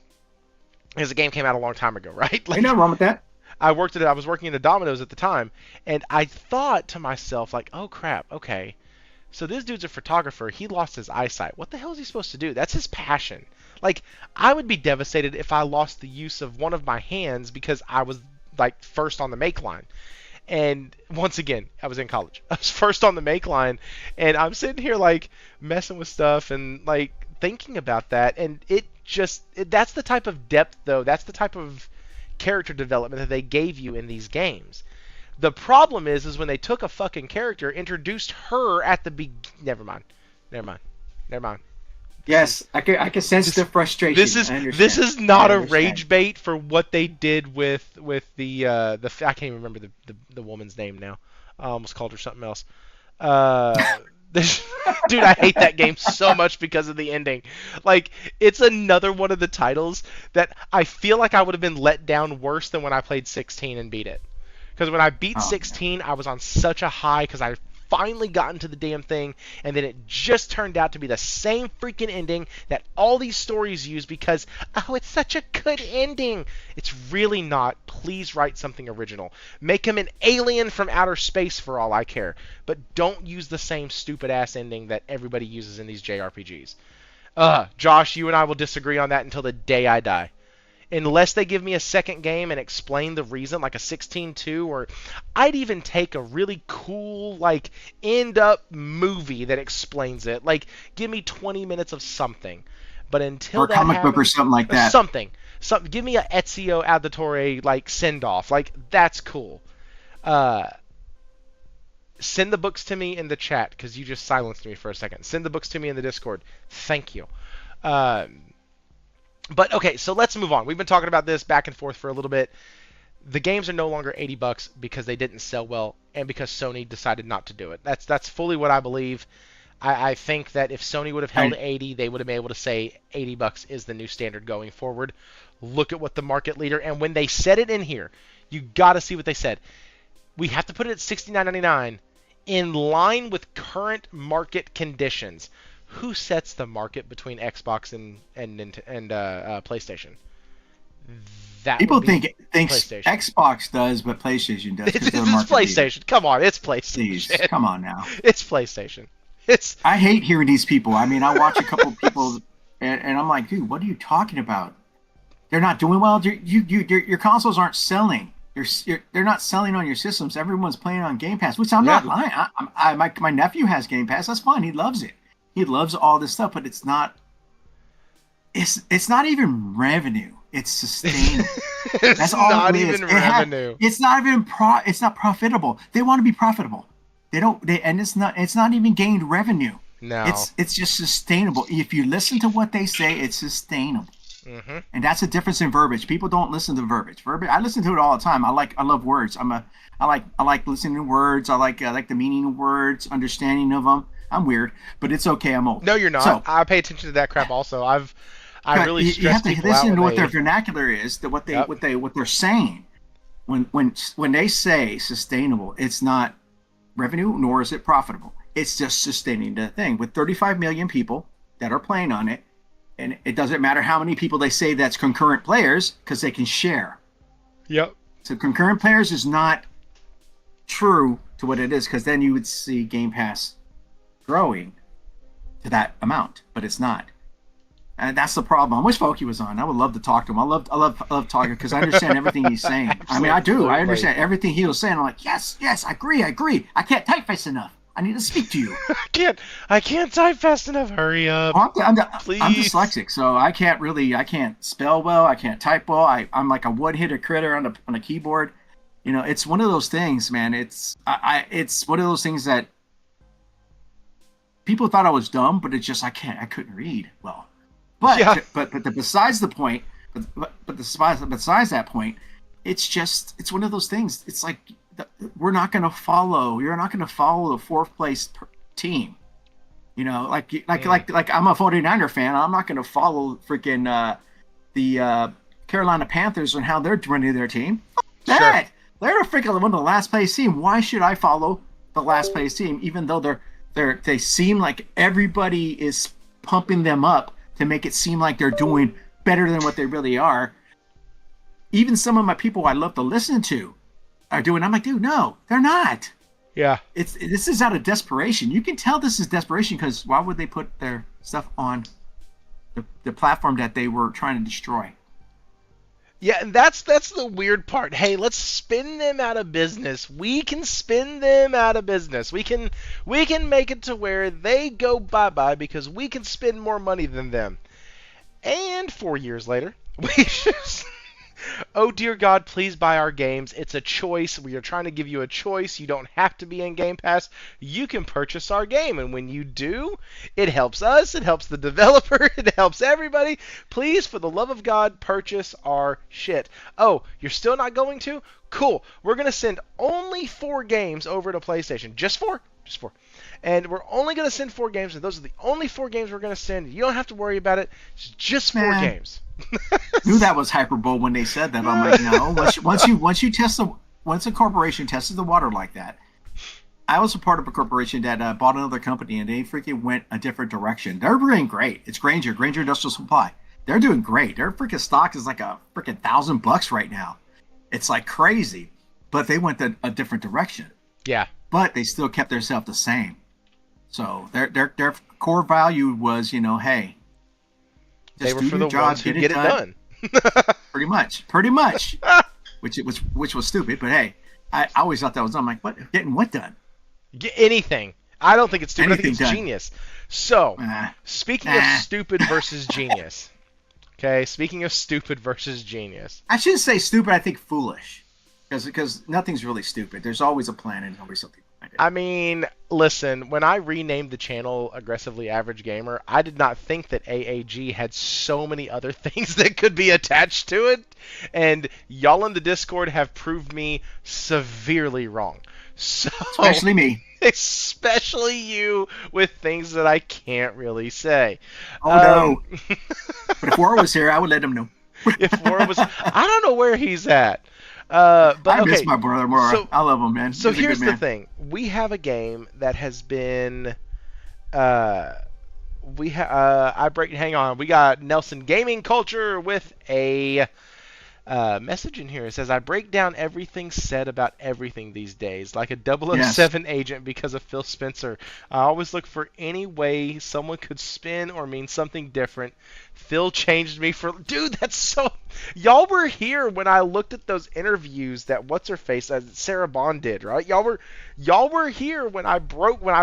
because the game came out a long time ago, right? Ain't nothing wrong with that. I was working in a Domino's at the time, and I thought to myself like, oh crap, okay. So this dude's a photographer. He lost his eyesight. What the hell is he supposed to do? That's his passion. Like, I would be devastated if I lost the use of one of my hands because I was like first on the make line. And once again, I was in college. I was first on the make line, and I'm sitting here like messing with stuff and like thinking about that, and that's the type of depth though. That's the type of character development that they gave you in these games. The problem is when they took a fucking character, introduced her at the Never mind. Never mind. Never mind. Yes, I can sense the frustration. This is not a rage bait for what they did with the I can't even remember the woman's name now. I almost called her something else. Dude, I hate that game so much because of the ending. Like, it's another one of the titles that I feel like I would have been let down worse than when I played 16 and beat it. Because when I beat 16, I was on such a high because I finally got into the damn thing, and then it just turned out to be the same freaking ending that all these stories use because, oh, it's such a good ending. It's really not. Please write something original. Make him an alien from outer space for all I care, but don't use the same stupid-ass ending that everybody uses in these JRPGs. Josh, you and I will disagree on that until the day I die. Unless they give me a second game and explain the reason, like a 16-2, or I'd even take a really cool, like, end-up movie that explains it. Like, give me 20 minutes of something. But until or that comic happens, book or something like that. Something. Give me a Ezio Auditore, like, send-off. Like, that's cool. Send the books to me in the chat, because you just silenced me for a second. Send the books to me in the Discord. Thank you. But okay, so let's move on. We've been talking about this back and forth for a little bit. The games are no longer $80 because they didn't sell well and because Sony decided not to do it. That's fully what I believe. I think that if Sony would have held 80, they would have been able to say $80 is the new standard going forward. Look at what the market leader, and when they said it in here, you got to see what they said. We have to put it at $69.99 in line with current market conditions. Who sets the market between Xbox and PlayStation? People think Xbox does, but PlayStation does. It's PlayStation. Leader. Come on, it's PlayStation. Please, come on now. It's PlayStation. I hate hearing these people. I mean, I watch a couple of people, and I'm like, dude, what are you talking about? They're not doing well. Your consoles aren't selling. They're not selling on your systems. Everyone's playing on Game Pass, which I'm not lying. My nephew has Game Pass. That's fine. He loves it. He loves all this stuff, but it's not even revenue. It's sustainable. That's all not it is. Even revenue. It's not even it's not profitable. They want to be profitable. It's not even gained revenue. No. It's just sustainable. If you listen to what they say, it's sustainable. Mm-hmm. And that's a difference in verbiage. People don't listen to verbiage. I listen to it all the time. I love words. I like listening to words. I like the meaning of words, understanding of them. I'm weird, but it's okay. I'm old. No, you're not. So, I pay attention to that crap also. I really stress you have to people listen out to what their vernacular is, to what they're saying. When they say sustainable, it's not revenue nor is it profitable. It's just sustaining the thing. With 35 million people that are playing on it, and it doesn't matter how many people they say that's concurrent players because they can share. Yep. So concurrent players is not true to what it is, because then you would see Game Pass growing to that amount, but it's not, and that's the problem. I wish Folky was on. I would love to talk to him. I love talking because I understand everything he's saying. I mean, I do. I understand everything he was saying. I'm like, yes, I agree. I can't type fast enough. I need to speak to you. I can't type fast enough. Hurry up. Please. I'm dyslexic, so I can't spell well. I can't type well. I'm like a one-hitter critter on a keyboard. You know, it's one of those things, man. It's one of those things that people thought I was dumb, but it's just I couldn't read well. But besides the point, besides that point, it's one of those things. It's like you're not going to follow the fourth place team. You know, like I'm a 49er fan. I'm not going to follow freaking the Carolina Panthers and how they're running their team. Sure. They're a freaking one of the last place team. Why should I follow the last place team, even though they seem like everybody is pumping them up to make it seem like they're doing better than what they really are? even some of my people I love to listen to are doing. I'm like, dude, no, they're not. Yeah. This is out of desperation. You can tell this is desperation because why would they put their stuff on the platform that they were trying to destroy? Yeah, and that's the weird part. Hey, let's spin them out of business. We can spin them out of business. We can make it to where they go bye-bye because we can spend more money than them. And 4 years later, we just oh dear God, please buy our games. It's a choice. We are trying to give you a choice. You don't have to be in Game Pass. You can purchase our game. And when you do, it helps us. It helps the developer. It helps everybody. Please, for the love of God, purchase our shit. Oh, you're still not going to? Cool. We're going to send only 4 games over to PlayStation. Just 4? Just 4. And we're only going to send 4 games, and those are the only 4 games we're going to send. You don't have to worry about it. It's just 4 games. Knew that was hyperbole when they said that. I'm like, no. Once a corporation tests the water like that, I was a part of a corporation that bought another company, and they freaking went a different direction. They're doing great. It's Granger Industrial Supply. They're doing great. Their freaking stock is like a freaking $1,000 right now. It's like crazy, but they went a different direction. Yeah. But they still kept themselves the same. So their core value was, hey, they were for the ones who get it done. pretty much. which was stupid, but hey, I always thought that was. I'm like, what? Getting what done? Get anything. I don't think it's stupid. Anything I think it's done. Genius. So, speaking of stupid versus genius. Okay, speaking of stupid versus genius. I shouldn't say stupid. I think foolish, because nothing's really stupid. There's always a plan and always something. I mean, listen, when I renamed the channel Aggressively Average Gamer, I did not think that AAG had so many other things that could be attached to it, and y'all in the Discord have proved me severely wrong. So, especially me. Especially you with things that I can't really say. Oh, no. But if Wara was here, I would let him know. If Wara was... I don't know where he's at. But I okay, miss my brother more. So, I love him, man. So here's the thing: we have a game that has been, Hang on. We got Nelson Gaming Culture with a message in here. It says, I break down everything said about everything these days, like a 007 agent because of Phil Spencer. I always look for any way someone could spin or mean something different. Phil changed me for... Dude, that's so... Y'all were here when I looked at those interviews that what's-her-face, Sarah Bond did, right? Y'all were here when I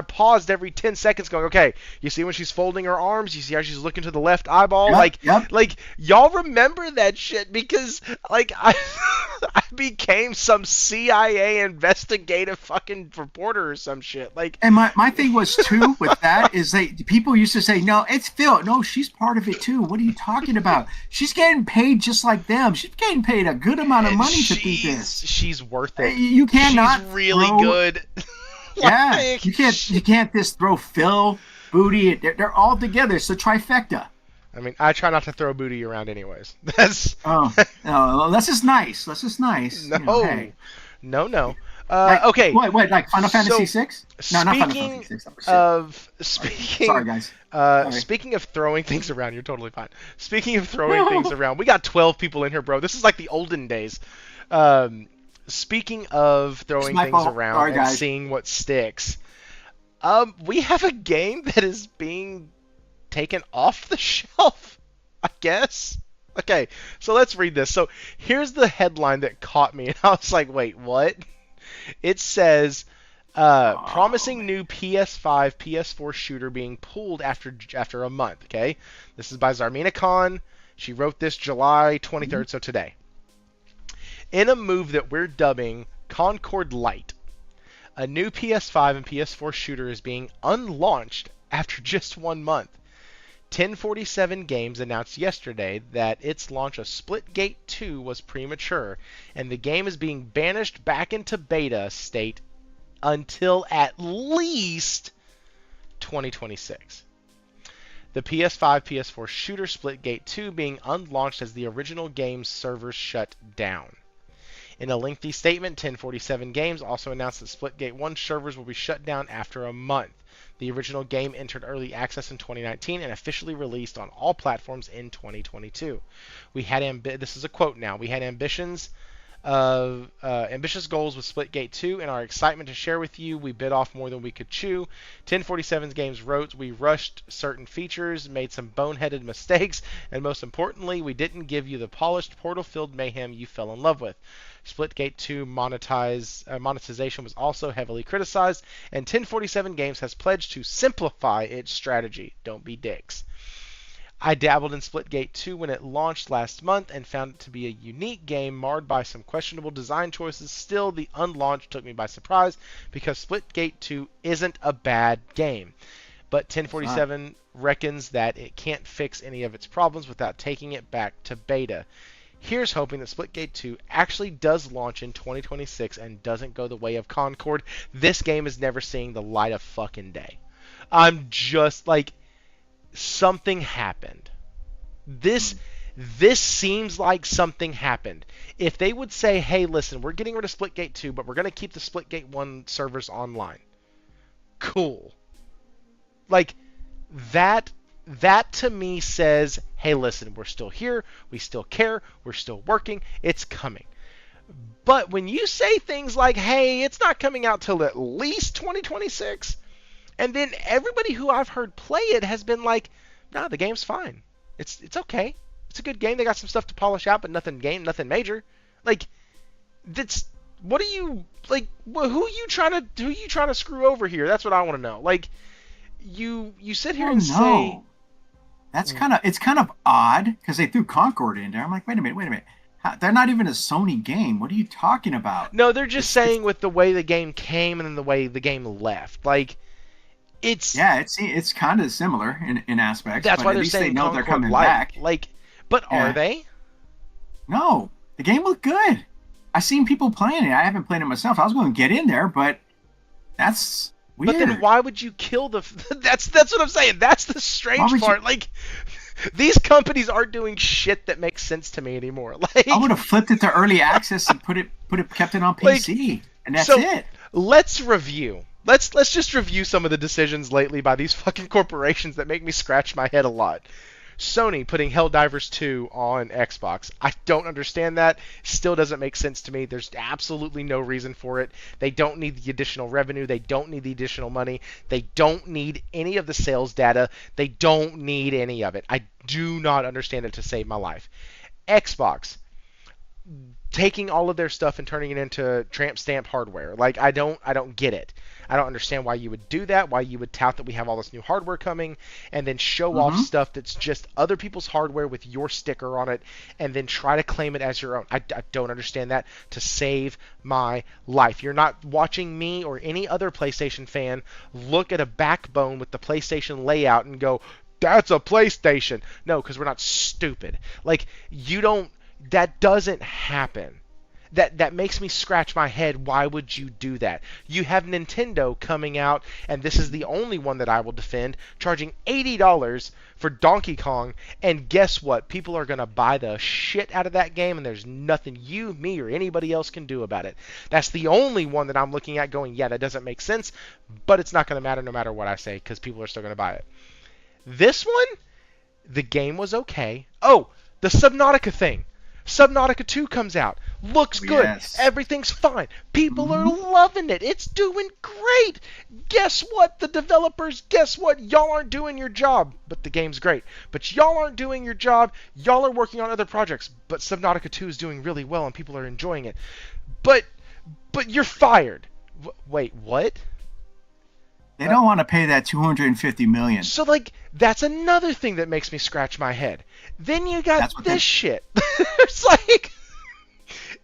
paused every 10 seconds going, okay, you see when she's folding her arms? You see how she's looking to the left eyeball? Like, y'all remember that shit because, like, I became some CIA investigative fucking reporter or some shit. Like, and my thing was, too, with that is people used to say, no, it's Phil. No, she's part of it, too. What are you talking about? She's getting paid just like them. She's getting paid a good amount of money to do this. She's worth it. You cannot. She's really good. Yeah, you can't just throw Phil, Booty. They're all together. It's a trifecta. I mean, I try not to throw Booty around anyways. That's no, that's just nice. That's just nice. No, hey. No. Okay. Wait, like Final Fantasy VI? No, not Final Fantasy VI. Sorry, guys. Speaking of throwing things around, you're totally fine. Speaking of throwing things around, we got 12 people in here, bro. This is like the olden days. Speaking of throwing things around and seeing what sticks, we have a game that is being taken off the shelf, I guess. Okay, so let's read this. So here's the headline that caught me, and I was like, wait, what? It says, promising new PS5, PS4 shooter being pulled after a month, okay? This is by Zarmina Khan. She wrote this July 23rd, so today. In a move that we're dubbing Concord Lite, a new PS5 and PS4 shooter is being unlaunched after just 1 month. 1047 Games announced yesterday that its launch of Splitgate 2 was premature, and the game is being banished back into beta state until at least 2026. The PS5, PS4 shooter Splitgate 2 being unlaunched as the original game's servers shut down. In a lengthy statement, 1047 Games also announced that Splitgate 1 servers will be shut down after a month. The original game entered early access in 2019 and officially released on all platforms in 2022. We had this is a quote now. We had ambitious goals with Splitgate 2, and our excitement to share with you. We bit off more than we could chew. 1047 Games wrote, we rushed certain features, made some boneheaded mistakes, and most importantly, we didn't give you the polished portal-filled mayhem you fell in love with. Splitgate 2 monetization was also heavily criticized, and 1047 Games has pledged to simplify its strategy. Don't be dicks. I dabbled in Splitgate 2 when it launched last month and found it to be a unique game marred by some questionable design choices. Still, the unlaunch took me by surprise because Splitgate 2 isn't a bad game. But 1047 reckons that it can't fix any of its problems without taking it back to beta. Here's hoping that Splitgate 2 actually does launch in 2026 and doesn't go the way of Concord. This game is never seeing the light of fucking day. I'm just like, something happened. This seems like something happened. If they would say, hey, listen, we're getting rid of Splitgate 2, but we're going to keep the Splitgate 1 servers online. Cool. Like, that to me says, hey, listen, we're still here, we still care, we're still working, it's coming. But when you say things like, hey, it's not coming out till at least 2026, and then everybody who I've heard play it has been like, nah, the game's fine. It's okay. It's a good game. They got some stuff to polish out, but nothing major. Like, that's, what are you, like, who are you trying to screw over here? That's what I want to know. Like, you sit here and say, that's it's kind of odd because they threw Concord in there. I'm like, wait a minute. They're not even a Sony game. What are you talking about? No, they're just saying with the way the game came and then the way the game left. Like, it's kind of similar in aspects. That's but why at they're least saying they know Concord they're coming Light. back. Like, but are they? No, the game looked good. I've seen people playing it. I haven't played it myself. I was going to get in there, but that's weird. But then why would you kill the? That's what I'm saying. That's the strange part. Like, these companies aren't doing shit that makes sense to me anymore. Like, I would have flipped it to early access and kept it on PC, and that's it. Let's review. Let's just review some of the decisions lately by these fucking corporations that make me scratch my head a lot. Sony putting Helldivers 2 on Xbox. I don't understand that. Still doesn't make sense to me. There's absolutely no reason for it. They don't need the additional revenue. They don't need the additional money. They don't need any of the sales data. They don't need any of it. I do not understand it to save my life. Xbox taking all of their stuff and turning it into tramp stamp hardware. Like, I don't get it. I don't understand why you would do that, why you would tout that we have all this new hardware coming, and then show off stuff that's just other people's hardware with your sticker on it, and then try to claim it as your own. I don't understand that to save my life. You're not watching me or any other PlayStation fan look at a backbone with the PlayStation layout and go, that's a PlayStation. No, because we're not stupid. Like, that doesn't happen. That makes me scratch my head. Why would you do that? You have Nintendo coming out, and this is the only one that I will defend, charging $80 for Donkey Kong, and guess what? People are going to buy the shit out of that game, and there's nothing you, me, or anybody else can do about it. That's the only one that I'm looking at going, yeah, that doesn't make sense, but it's not going to matter no matter what I say, because people are still going to buy it. This one, the game was okay. Oh, the Subnautica thing. Subnautica 2 comes out. Looks good. Yes. Everything's fine. People are loving it. It's doing great. Guess what? The developers, guess what? Y'all aren't doing your job. But the game's great. But y'all aren't doing your job. Y'all are working on other projects. But Subnautica 2 is doing really well and people are enjoying it. But you're fired. Wait, what? They don't want to pay that $250 million. So, like, that's another thing that makes me scratch my head. Then you got this shit. It's like,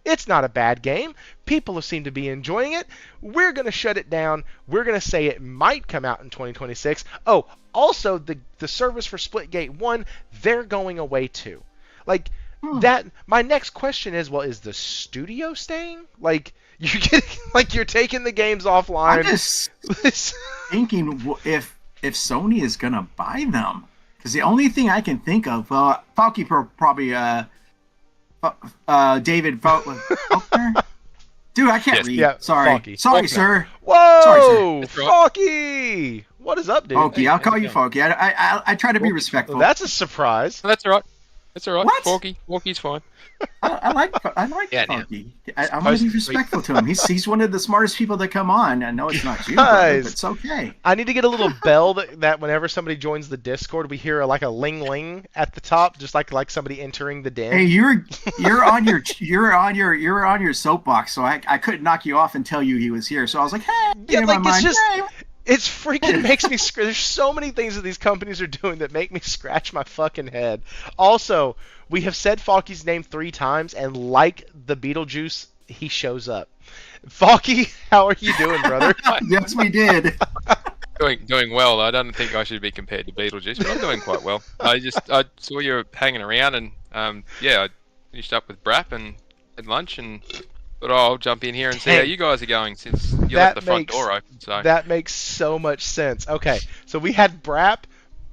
it's not a bad game. People seem to be enjoying it. We're going to shut it down. We're going to say it might come out in 2026. Oh, also, the servers for Splitgate 1, they're going away too. Like, that, my next question is, well, is the studio staying? Like, you're taking the games offline. I'm just thinking if Sony is gonna buy them, because the only thing I can think of, Falky probably David Faulkner. Dude, I can't read. Yeah, Sorry, Falky. sorry, sir. Whoa, sorry, sir. Falky! What is up, dude? Foggy. Hey, I'll how's call it you going? Foggy. I try to be Foggy. Well, respectful. that's a surprise. That's all right. That's all right. What? Forky's fine. I like Yeah, now. Foggy. I want to be respectful to him. He's one of the smartest people that come on. I know it's not you, brother, Guys. but it's okay. I need to get a little bell that whenever somebody joins the Discord, we hear like a ling ling at the top, just like somebody entering the den. Hey, you're on your soapbox, so I couldn't knock you off and tell you he was here. So I was like, hey, Yeah, in like my it's mind, just hey. it's freaking makes me there's so many things that these companies are doing that make me scratch my fucking head. Also, we have said Falky's name 3 times, and like the Beetlejuice, he shows up. Falky, how are you doing, brother? Yes, we did. Doing well. I don't think I should be compared to Beetlejuice, but I'm doing quite well. I saw you hanging around, and I finished up with Brap and had lunch, and thought, I'll jump in here and see how you guys are going since you left the front door open. So That makes so much sense. Okay, so we had Brap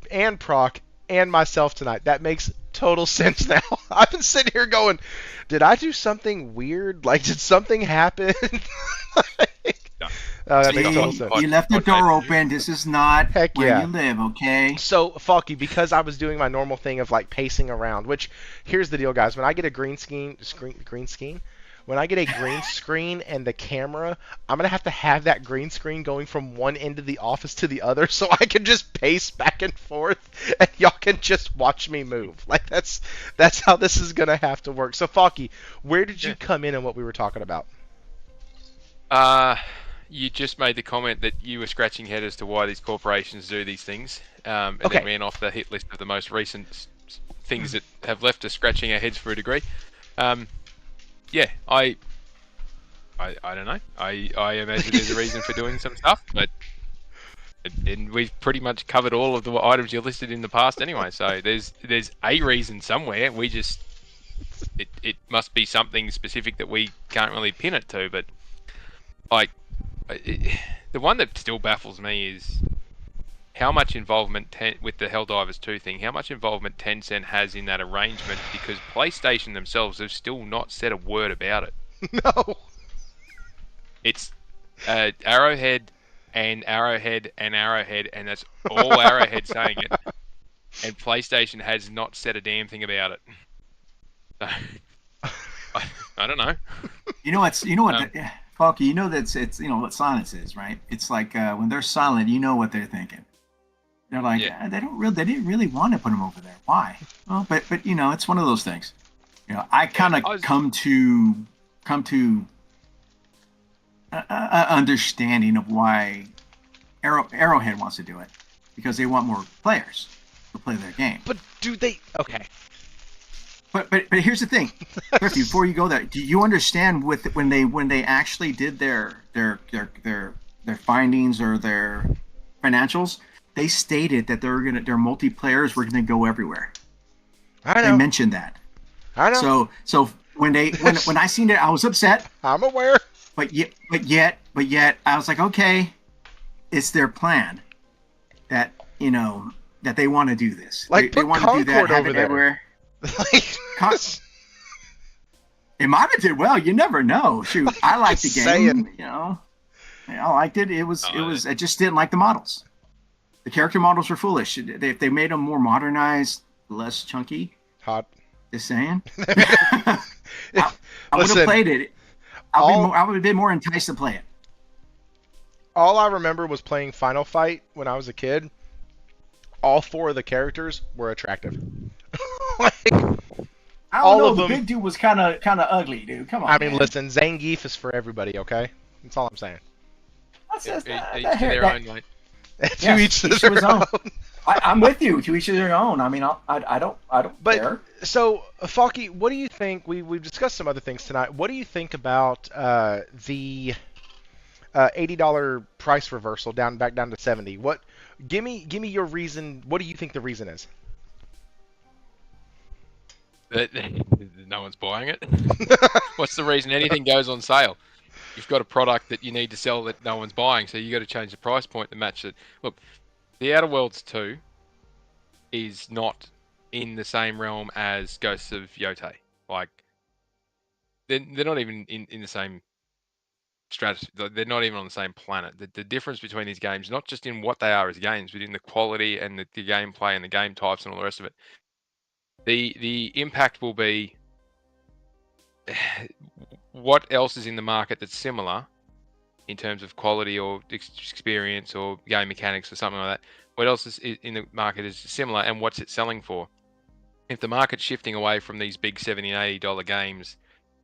and Proc and myself tonight. That makes total sense now. I've been sitting here going, did I do something weird? Like, did something happen? That makes total sense. You left the door open. This is not Heck where yeah. you live, okay? So, Falky, because I was doing my normal thing of like pacing around, which here's the deal, guys. When I get a green screen, when I get a green screen and the camera, I'm gonna have to have that green screen going from one end of the office to the other, so I can just pace back and forth, and y'all can just watch me move. Like that's how this is gonna have to work. So, Falky, where did you come in on what we were talking about? you just made the comment that you were scratching your head as to why these corporations do these things, and Okay. then ran off the hit list of the most recent things that have left us scratching our heads for a degree. Yeah, I don't know. I imagine there's a reason for doing some stuff, but and we've pretty much covered all of the items you listed in the past anyway. So there's a reason somewhere. We just it must be something specific that we can't really pin it to. But like the one that still baffles me is how much involvement with the Helldivers 2 thing, how much involvement Tencent has in that arrangement, because PlayStation themselves have still not said a word about it. No. It's Arrowhead and Arrowhead and Arrowhead, and that's all Arrowhead saying it. And PlayStation has not said a damn thing about it. So, I don't know. You know what, Falky, you know it's what silence is, right? It's like when they're silent, you know what they're thinking. They're like, Yeah. they didn't really want to put him over there. Why? Well, but it's one of those things. I kind of come to understanding of why Arrowhead wants to do it, because they want more players to play their game. But do they? Okay. But here's the thing, Griffey, before you go there, do you understand when they actually did their findings or their financials? They stated that their multiplayers were gonna go everywhere. I know. They mentioned that. I know. So when I seen it, I was upset. I'm aware. But yet, I was like, okay, it's their plan that that they want to do this. Like, they put want to do that, Concord have over it there. everywhere. Like, It might have did well. You never know. Shoot, I liked the Just game. saying. I liked it. It was. I just didn't like the models. The character models were foolish. If they made them more modernized, less chunky. hot. Just saying. I would Listen, have played it. I would have been more enticed to play it. All I remember was playing Final Fight when I was a kid. All 4 of the characters were attractive. Like, I all don't know. of The them- big dude was kind of ugly, dude. Come on. I mean, man. listen, Zangief is for everybody, okay? That's all I'm saying. That's Each to their own, mate. To Yes, each each to their his own. own. I'm with you. To each their own. I mean, I don't But care. so, Falky, what do you think? We've discussed some other things tonight. What do you think about the $80 price reversal back down to $70? What? Give me your reason. What do you think the reason is? No one's buying it. What's the reason anything goes on sale? You've got a product that you need to sell that no one's buying, so you got to change the price point to match it. Look, The Outer Worlds 2 is not in the same realm as Ghosts of Yotei. Like, they're not even in the same they're not even on the same planet. The difference between these games, not just in what they are as games, but in the quality and the gameplay and the game types and all the rest of it. The impact will be what else is in the market that's similar in terms of quality or experience or game mechanics or something like that. What else is in the market is similar, and what's it selling for? If the market's shifting away from these big $70 and $80 games,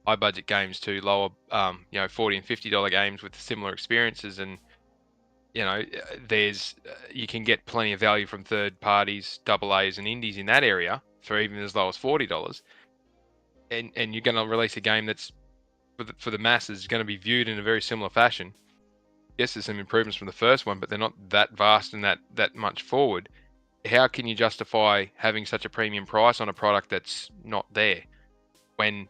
high budget games, to lower, $40 and $50 games with similar experiences, and you can get plenty of value from third parties, double A's and indies in that area for even as low as $40, and you're going to release a game that's for the masses going to be viewed in a very similar fashion. Yes, there's some improvements from the first one, but they're not that vast and that much forward. How can you justify having such a premium price on a product that's not there when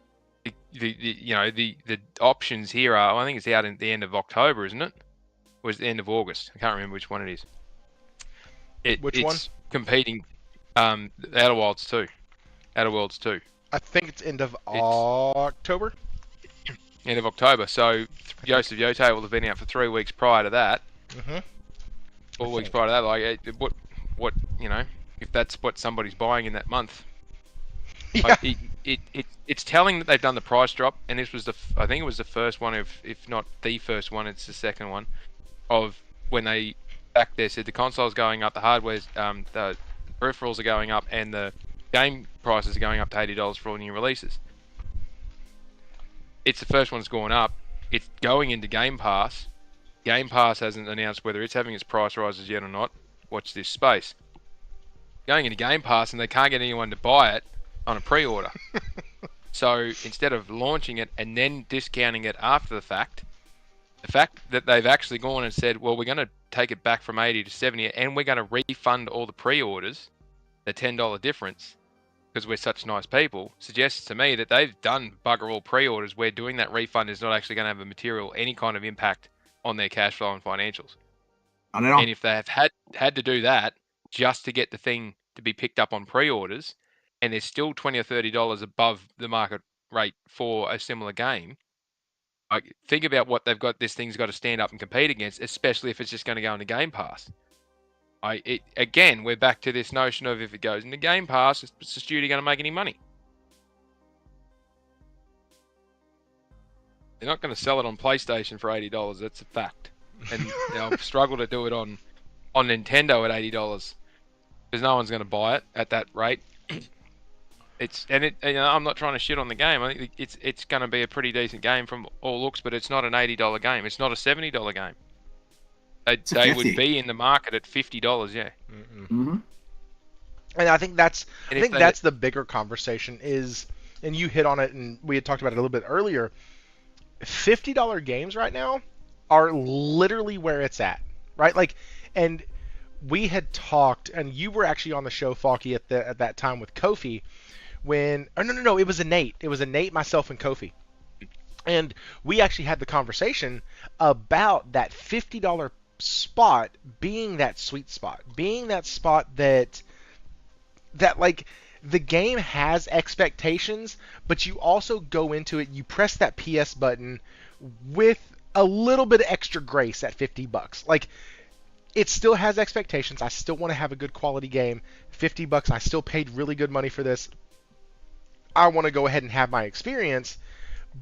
the options here are? I think it's out at the end of October, isn't it? Or is it the end of August? I can't remember which one it is. Which one? It's competing. Outer Worlds 2. Outer Worlds 2. I think it's end of October. End of October. So Joseph Yote will have been out for 3 weeks prior to that. Mm-hmm. 4 weeks prior to that. Like, what if that's what somebody's buying in that month? Yeah. Like, it's telling that they've done the price drop, and this was I think it was the first one, if not the first one, it's the second one, of when they back there said the console's going up, the hardware's, the peripherals are going up, and the game prices are going up to $80 for all new releases. It's the first one that's gone up. It's going into Game Pass. Game Pass hasn't announced whether it's having its price rises yet or not. Watch this space. Going into Game Pass, and they can't get anyone to buy it on a pre-order. So instead of launching it and then discounting it after the fact that they've actually gone and said, well, we're going to take it back from 80 to 70, and we're going to refund all the pre-orders, the $10 difference, because we're such nice people, suggests to me that they've done bugger all pre-orders where doing that refund is not actually going to have a material, any kind of impact on their cash flow and financials. I don't know. And if they have had to do that just to get the thing to be picked up on pre-orders, and they're still $20 or $30 above the market rate for a similar game, like, think about what they've got. This thing's got to stand up and compete against, especially if it's just going to go into Game Pass. Again, we're back to this notion of, if it goes into Game Pass, is the studio going to make any money? They're not going to sell it on PlayStation for $80. That's a fact. And they'll struggle to do it on Nintendo at $80 because no one's going to buy it at that rate. I'm not trying to shit on the game. I think it's going to be a pretty decent game from all looks, but it's not an $80 game. It's not a $70 game. They would be in the market at $50, yeah. Mm-hmm. And I think that's the bigger conversation is, and you hit on it, and we had talked about it a little bit earlier. $50 games right now are literally where it's at, right? Like, and we had talked, and you were actually on the show, Falky, at that time with Kofi. No, it was Nate. It was Nate, myself, and Kofi. And we actually had the conversation about that $50 spot being that sweet spot, being that spot that like the game has expectations, but you also go into it, you press that PS button with a little bit of extra grace at $50. Like, it still has expectations. I still want to have a good quality game. $50, I still paid really good money for this. I want to go ahead and have my experience,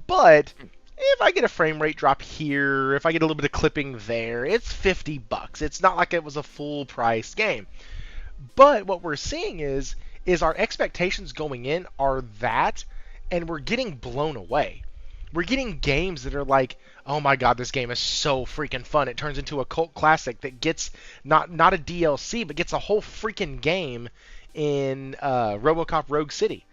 but if I get a frame rate drop here, if I get a little bit of clipping there, it's $50. It's not like it was a full price game. But what we're seeing is our expectations going in are that, and we're getting blown away. We're getting games that are like, oh my god, this game is so freaking fun. It turns into a cult classic that gets not a DLC, but gets a whole freaking game in RoboCop Rogue City.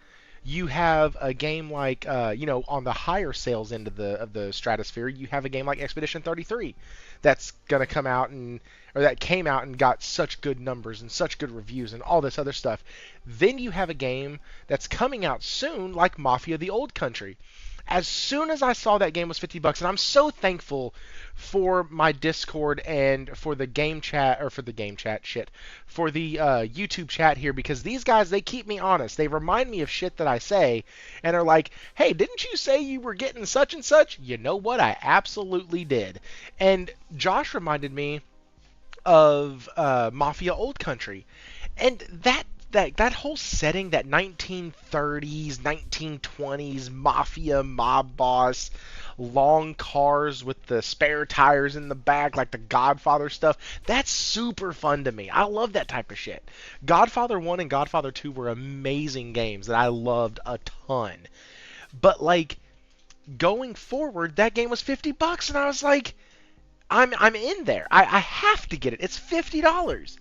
You have a game like, on the higher sales end of the stratosphere, you have a game like Expedition 33 that's going to come out that came out and got such good numbers and such good reviews and all this other stuff. Then you have a game that's coming out soon like Mafia: The Old Country. As soon as I saw that game was $50, and I'm so thankful for my Discord and for the game chat, or for the game chat, shit, for the YouTube chat here, because these guys, they keep me honest. They remind me of shit that I say, and are like, hey, didn't you say you were getting such and such? You know what? I absolutely did. And Josh reminded me of Mafia Old Country. And that whole setting, that 1930s, 1920s mafia mob boss, long cars with the spare tires in the back, like the Godfather stuff, that's super fun to me. I love that type of shit. Godfather 1 and Godfather 2 were amazing games that I loved a ton. But like going forward, that game was $50 and I was like, I'm in there. I have to get it. It's $50.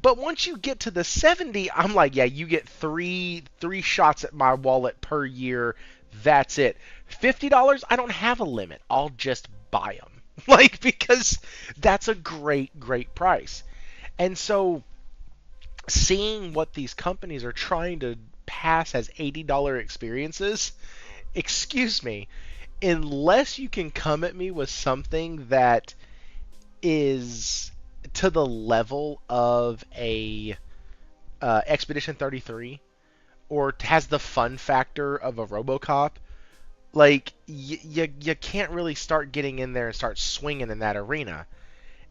But once you get to the 70, I'm like, yeah, you get three shots at my wallet per year. That's it. $50, I don't have a limit. I'll just buy them. Like, because that's a great price. And so seeing what these companies are trying to pass as $80 experiences, excuse me, unless you can come at me with something that is to the level of a Expedition 33 or has the fun factor of a RoboCop, like you can't really start getting in there and start swinging in that arena.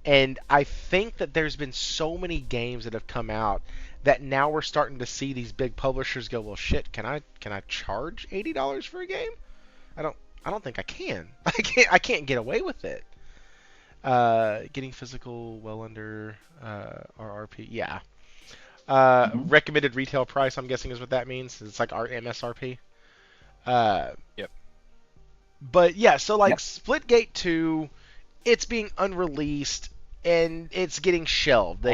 And I think that there's been so many games that have come out that now we're starting to see these big publishers go, well, shit, can I charge $80 for a game? I don't think I can. I can't get away with it. Getting physical well under RRP. Yeah. Recommended retail price, I'm guessing, is what that means. It's like our MSRP. Yep. But yeah, so like Splitgate 2, it's being unreleased and it's getting shelved.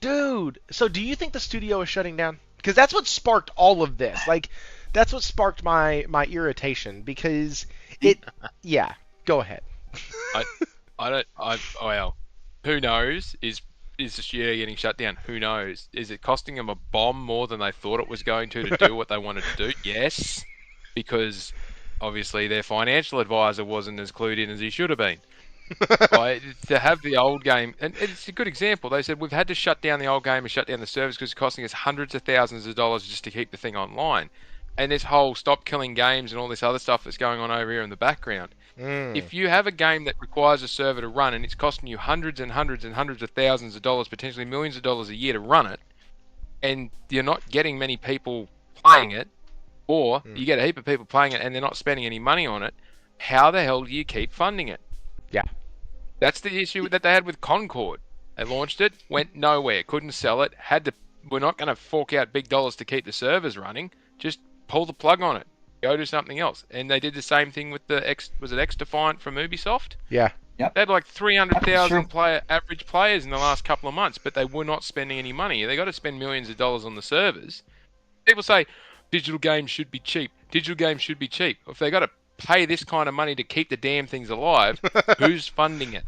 Dude, so do you think the studio is shutting down? Because that's what sparked all of this. Like, that's what sparked my irritation. Because yeah, go ahead. Well, who knows? Is the studio getting shut down? Who knows? Is it costing them a bomb more than they thought it was going to do what they wanted to do? Yes, because obviously their financial advisor wasn't as clued in as he should have been. To have the old game, and it's a good example. They said we've had to shut down the old game and shut down the service because it's costing us hundreds of thousands of dollars just to keep the thing online. And this whole stop killing games and all this other stuff that's going on over here in the background. If you have a game that requires a server to run and it's costing you hundreds and hundreds and hundreds of thousands of dollars, potentially millions of dollars a year to run it, and you're not getting many people playing it, or you get a heap of people playing it and they're not spending any money on it, how the hell do you keep funding it? Yeah. That's the issue that they had with Concord. They launched it, went nowhere, couldn't sell it, we're not going to fork out big dollars to keep the servers running, just pull the plug on it. Go to something else. And they did the same thing with the X-Defiant from Ubisoft? Yeah. Yep. They had like 300,000 average players in the last couple of months, but they were not spending any money. They got to spend millions of dollars on the servers. People say digital games should be cheap. Digital games should be cheap. If they got to pay this kind of money to keep the damn things alive, who's funding it?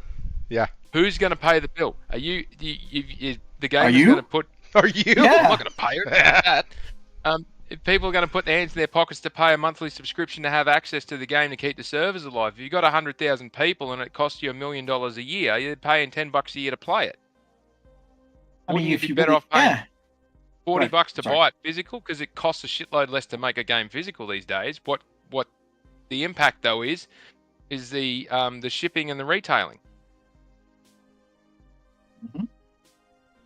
Yeah. Who's going to pay the bill? Are you the game Are is you? going to put? Are you? Yeah. I'm not going to pay it. That. If people are going to put their hands in their pockets to pay a monthly subscription to have access to the game to keep the servers alive, if you've got 100,000 people and it costs you $1 million a year, you're paying $10 a year to play it. Wouldn't you be better off paying $40 to buy it physical? Because it costs a shitload less to make a game physical these days. What the impact though is the shipping and the retailing. Mm-hmm.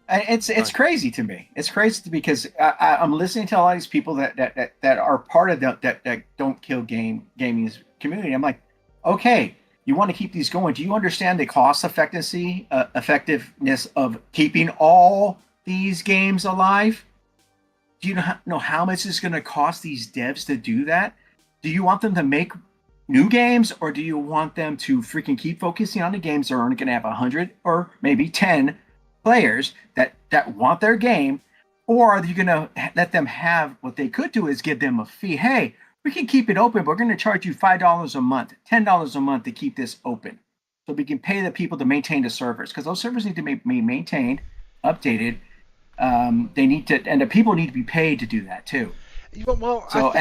It's crazy to me. It's crazy to me because I'm listening to a lot of these people that are part of that don't kill gaming's community. I'm like, okay, you want to keep these going. Do you understand the cost effectiveness of keeping all these games alive? Do you know how much it's going to cost these devs to do that? Do you want them to make new games, or do you want them to freaking keep focusing on the games that are only going to have 100 or maybe 10 players that want their game, or are you going to let them have what they could do is give them a fee? Hey, we can keep it open, but we're going to charge you $5 a month, $10 a month to keep this open, so we can pay the people to maintain the servers, because those servers need to be maintained, updated. They need to, and the people need to be paid to do that too. Well, so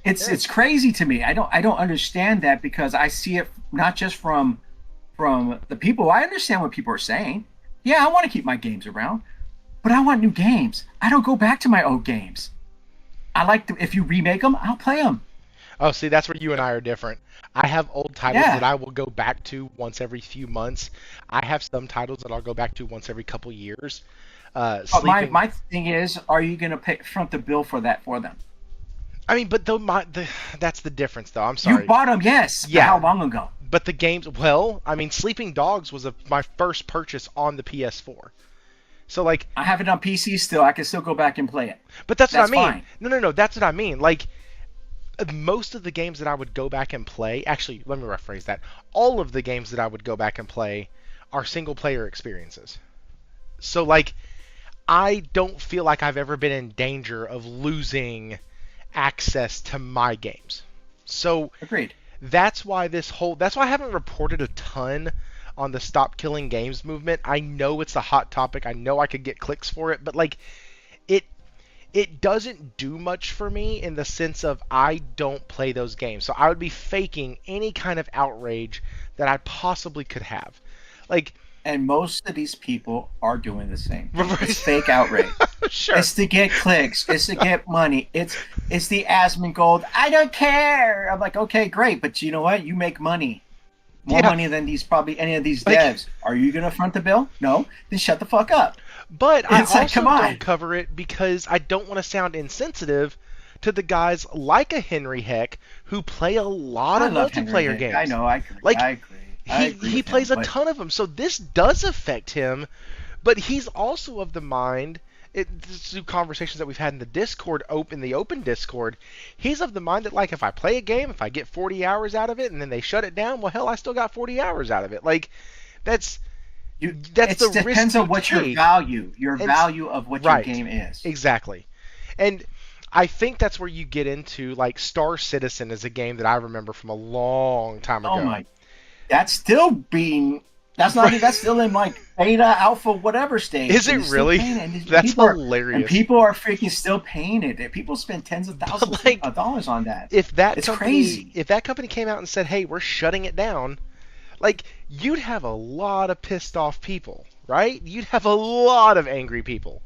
It's crazy to me. I don't understand that because I see it not just from the people. I understand what people are saying. Yeah, I want to keep my games around, but I want new games. I don't go back to my old games. I like to, if you remake them, I'll play them. Oh, see, that's where you and I are different. I have old titles that Yeah, I will go back to once every few months. I have some titles that I'll go back to once every couple years. but my Sleeping. my thing is, are you gonna pay front the bill for that for them? I mean, but that's the difference, though. I'm You sorry. bought them, yes, but Yeah, how long ago? but the games. Well, I mean, Sleeping Dogs was my first purchase on the PS4. So like, I have it on PC still. I can still go back and play it. but that's what I That's mean. fine. No, no, no. That's what I mean. Like, most of the games that I would go back and play. Actually, let me rephrase that. All of the games that I would go back and play are single player experiences. So like, I don't feel like I've ever been in danger of losing access to my games. So Agreed. that's why I haven't reported a ton on the stop killing games movement. I know it's a hot topic. I know I could get clicks for it, but like it it doesn't do much for me in the sense of I don't play those games. So I would be faking any kind of outrage that I possibly could have. Like And most of these people are doing the same thing. It's fake outrage. sure. It's to get clicks. It's to get money. It's the Asmon Gold. I don't care. I'm like, okay, great, but you know what? You make money, more Yeah. money than these probably any of these Like- devs. Are you gonna front the bill? No. Then shut the fuck up. But I It's like, also come on. don't cover it because I don't want to sound insensitive to the guys like a Henry Heck who play a lot I of love Henry multiplayer Hick. games. I know. I agree. Like, I agree. I agree He with plays him, a but ton of them, so this does affect him. But he's also of the mind. Through conversations that we've had in the Discord, the open Discord, he's of the mind that like if I play a game, if I get 40 hours out of it, and then they shut it down, well, hell, I still got 40 hours out of it. Like, that's it the depends risk on you what take. your It's- value of what right. your game is. Exactly. And I think that's where you get into like Star Citizen is a game that I remember from a long time ago. Oh my, that's still being. That's not. That's still in like beta, alpha, whatever stage. Is And it it's still really? paying it. And That's people hilarious. and people are freaking still paying it. People spend tens of thousands like, of dollars on that. If that It's company, crazy. if that company came out and said, "Hey, we're shutting it down," like you'd have a lot of pissed off people, right? You'd have a lot of angry people.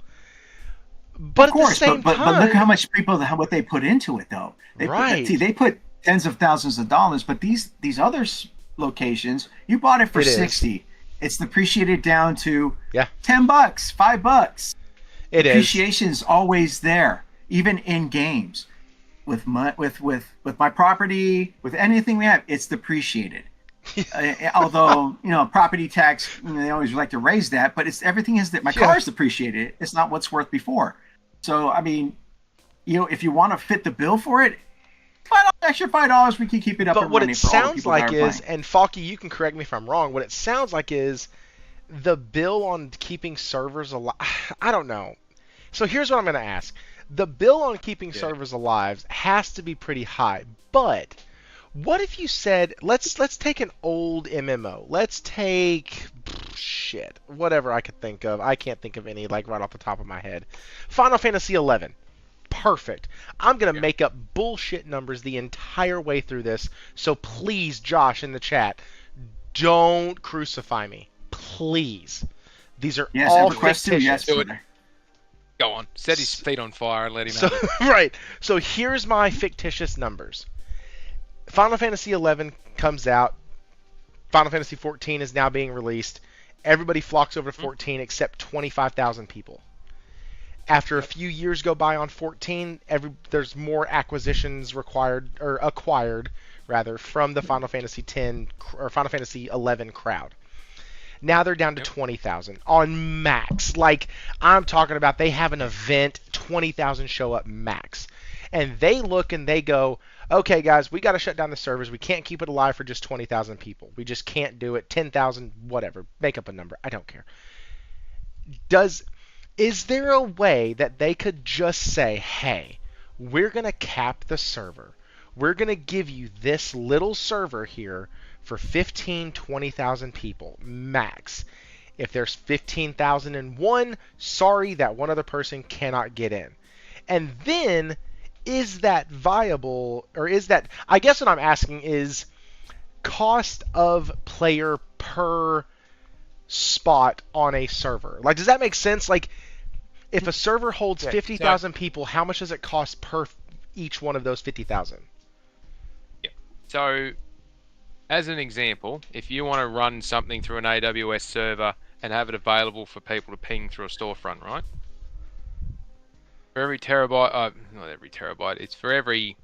But Of course, at the same but time, look how much people what they put into it though. Right. They put tens of thousands of dollars, but these other locations, you bought it for It is. 60. It's depreciated down to Yeah. $10, $5. it is. Depreciation is always there, even in games. With my property, with anything we have, it's depreciated. Although property tax, they always like to raise that, but it's everything is that my car is depreciated. It's not what's worth before. So I mean, if you want to fit the bill for it, extra $5, we can keep it up But and what running it for all the sounds people that like are is, playing. and Falky, you can correct me if I'm wrong. What it sounds like is the bill on keeping servers alive. I don't know. So here's what I'm going to ask: the bill on keeping servers alive has to be pretty high. But what if you said, let's take an old MMO. Let's take whatever I could think of. I can't think of any like right off the top of my head. Final Fantasy 11. Perfect. I'm going to make up bullshit numbers the entire way through this. So please, Josh in the chat, don't crucify me. Please. These are Yes, all EverQuest 2, fictitious. yes, Do it. brother. Go on. Set his feet on fire and let him So, have it. right. So here's my fictitious numbers. Final Fantasy 11 comes out. Final Fantasy 14 is now being released. Everybody flocks over to 14 except 25,000 people. After a few years go by on 14, there's more acquisitions required or acquired rather from the Final Fantasy 10 or Final Fantasy 11 crowd. Now they're down to 20,000 on max. Like I'm talking about, they have an event, 20,000 show up max, and they look and they go, "Okay, guys, we got to shut down the servers. We can't keep it alive for just 20,000 people. We just can't do it. 10,000, whatever. Make up a number. I don't care." Is there a way that they could just say, "Hey, we're going to cap the server. We're going to give you this little server here for 15, 20,000 people max. If there's 15,001, sorry, that one other person cannot get in." And then is that viable, or is that, I guess what I'm asking is cost of player per spot on a server. Like, does that make sense? Like, if a server holds Yeah. 50,000 people, how much does it cost per each one of those 50,000? Yeah. So, as an example, if you want to run something through an AWS server and have it available for people to ping through a storefront, right? For every terabyte, not every terabyte, it's for every,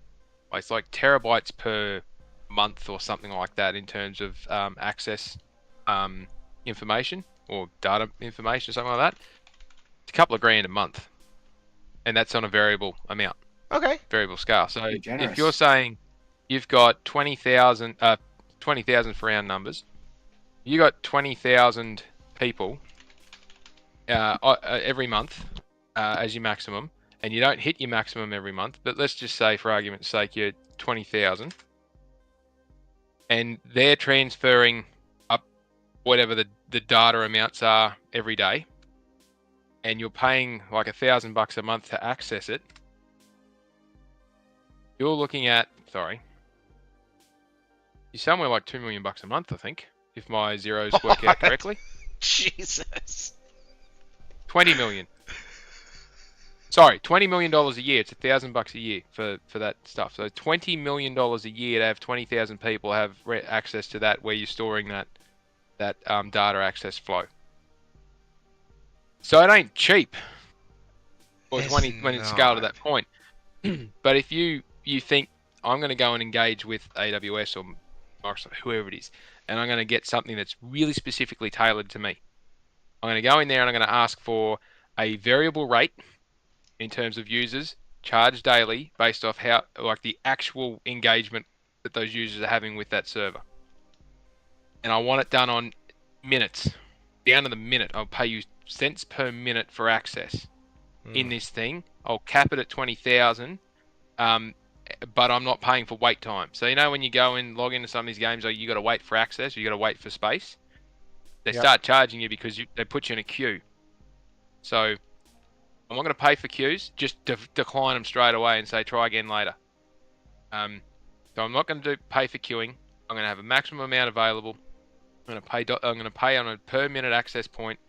it's like terabytes per month or something like that in terms of access information or data information, something like that. It's a couple of grand a month, and that's on a variable amount, Okay. variable scale. So Pretty if generous. you're saying you've got 20,000 for round numbers, you got 20,000 people every month as your maximum, and you don't hit your maximum every month, but let's just say for argument's sake you're 20,000, and they're transferring up whatever the data amounts are every day, and you're paying like $1,000 a month to access it, you're looking at, you're somewhere like $2 million a month, I think, if my zeros work out correctly. Jesus. 20 million. Sorry, $20 million a year. It's $1,000 a year for that stuff. So $20 million a year to have 20,000 people have access to that, where you're storing that data access flow. So it ain't cheap. Or It's when it's scaled to not. that point. But if you think I'm going to go and engage with AWS or Microsoft, whoever it is, and I'm going to get something that's really specifically tailored to me, I'm going to go in there and I'm going to ask for a variable rate in terms of users, charged daily based off how, like, the actual engagement that those users are having with that server. And I want it done on minutes, down to the minute. I'll pay you cents per minute for access in this thing. I'll cap it at 20,000, but I'm not paying for wait time. So you know when you go and log into some of these games, you got to wait for access, you got to wait for space. They start charging you because they put you in a queue. So I'm not going to pay for queues. Just decline them straight away and say try again later. So I'm not going to pay for queuing. I'm going to have a maximum amount available. I'm going to pay on a per minute access point,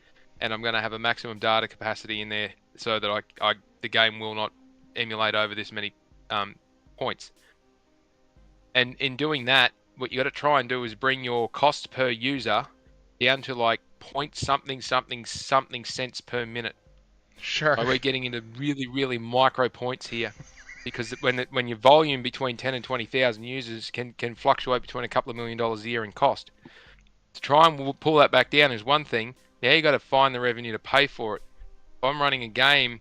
and I'm going to have a maximum data capacity in there so that the game will not emulate over this many points. And in doing that, what you got to try and do is bring your cost per user down to like point something cents per minute. Sure. Like, we're getting into really, really micro points here, because when your volume between 10 and 20,000 users can fluctuate between a couple of $1 million a year in cost. To try and pull that back down is one thing. Now you got to find the revenue to pay for it. If I'm running a game,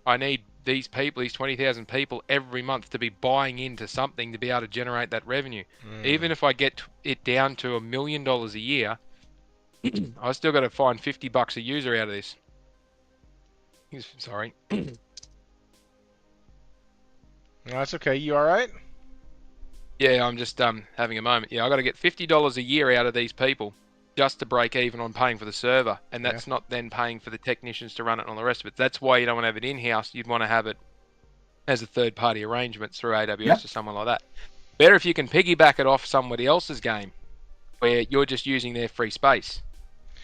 I need these people, these 20,000 people every month to be buying into something to be able to generate that revenue. Even if I get it down to $1 million a year, I still got to find $50 a user out of this. Sorry. No, that's okay. You all right? Yeah, I'm just having a moment. Yeah, I got to get $50 a year out of these people just to break even on paying for the server, and that's not then paying for the technicians to run it and all the rest of it. That's why you don't want to have it in-house. You'd want to have it as a third-party arrangement through AWS or someone like that. Better if you can piggyback it off somebody else's game, where you're just using their free space.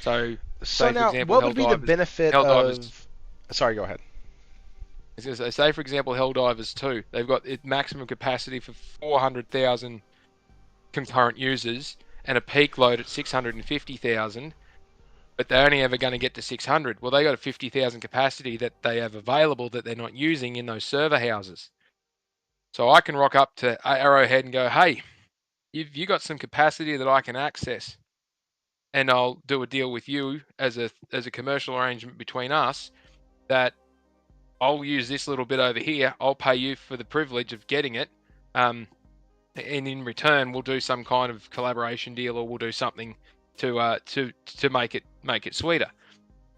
So now, for example, what would be the benefit of... Sorry, go ahead. I was going to say, for example, Helldivers 2. They've got maximum capacity for 400,000 concurrent users and a peak load at 650,000, but they're only ever going to get to 600. Well, they got a 50,000 capacity that they have available that they're not using in those server houses. So I can rock up to Arrowhead and go, hey, you got some capacity that I can access, and I'll do a deal with you as a commercial arrangement between us that I'll use this little bit over here. I'll pay you for the privilege of getting it, and in return, we'll do some kind of collaboration deal, or we'll do something to make it sweeter.